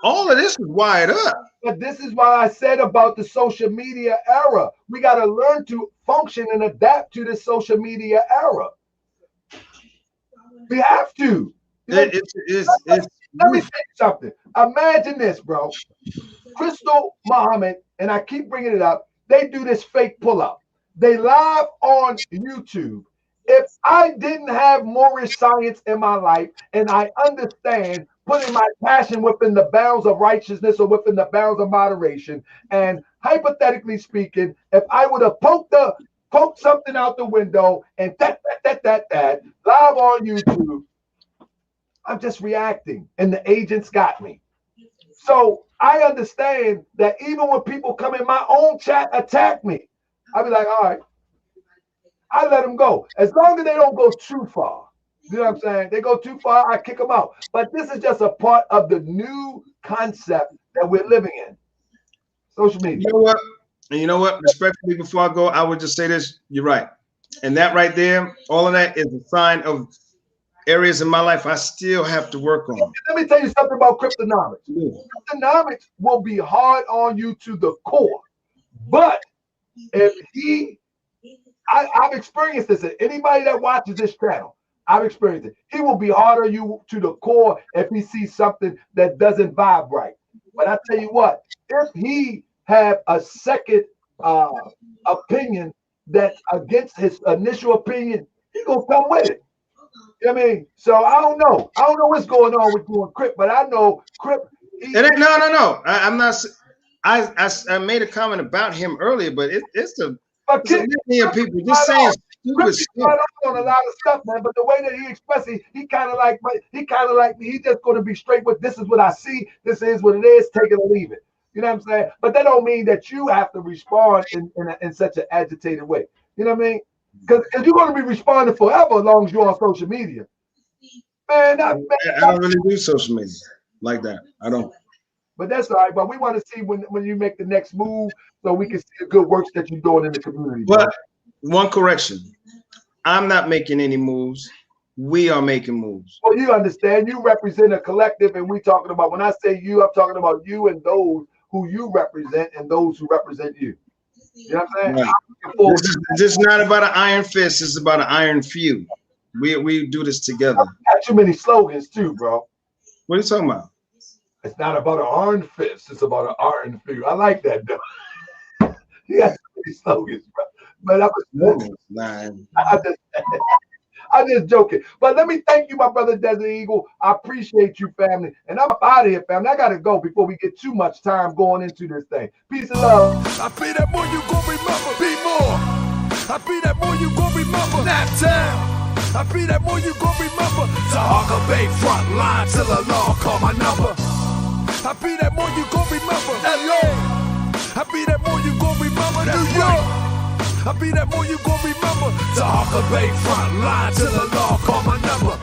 all of this is wired up. But this is why I said about the social media era. We got to learn to function and adapt to the social media era. We have to. Let me tell you something. Imagine this, bro. Crystal Muhammad, and I keep bringing it up, they do this fake pull-up. They live on YouTube. If I didn't have Moorish science in my life and I understand putting my passion within the bounds of righteousness or within the bounds of moderation, and hypothetically speaking, if I would have poked something out the window and that live on YouTube, I'm just reacting, and the agents got me. So I understand that even when people come in my own chat, attack me, I'll be like, all right, I let them go. As long as they don't go too far. You know what I'm saying? They go too far, I kick them out. But this is just a part of the new concept that we're living in. Social media. You know what? And you know what? Respectfully, before I go, I would just say this. You're right. And that right there, all of that is a sign of areas in my life I still have to work on. Let me tell you something about cryptonomics. Cryptonomics will be hard on you to the core. But if I've experienced this. Anybody that watches this channel, I've experienced it. He will be hard on you to the core if he sees something that doesn't vibe right. But I tell you what, if he have a second opinion that's against his initial opinion, he gonna come with it. You know what I mean? So I don't know. I don't know what's going on with you and Crip, but I know Crip. No. I'm not. I made a comment about him earlier, but it's a litany of people just saying stupid stuff on a lot of stuff, man. But the way that he expressed it, he kind of like me. He's just going to be straight with, this is what I see. This is what it is. Take it or leave it. You know what I'm saying? But that don't mean that you have to respond in such an agitated way. You know what I mean? Because you're going to be responding forever as long as you're on social media. Man, I don't really do social media like that. I don't. But that's all right. But we want to see when you make the next move, so we can see the good works that you're doing in the community. But one correction, I'm not making any moves. We are making moves. Well, you understand. You represent a collective, and we talking about, when I say you, I'm talking about you and those who you represent and those who represent you. You know what I'm saying? Right. This is not about an iron fist. It's about an iron few. We do this together. Got too many slogans too, bro. What are you talking about? It's not about an iron fist. It's about an iron few. I like that, though. You got too many slogans, bro. But I'm just joking. But let me thank you, my brother Desert Eagle. I appreciate you, family. And I'm out of here, family. I got to go before we get too much time going into this thing. Peace and love. I be that more you gon' remember. Be more. I be that more you gon' remember. Nap town. I be that more you gon' remember. Tahaka Bay front line till the law call my number. I be that more you gon' remember. LA. I be that more you gon' remember. New York. I be that more you gon' remember. Tahaka Bay front line till the law call my number.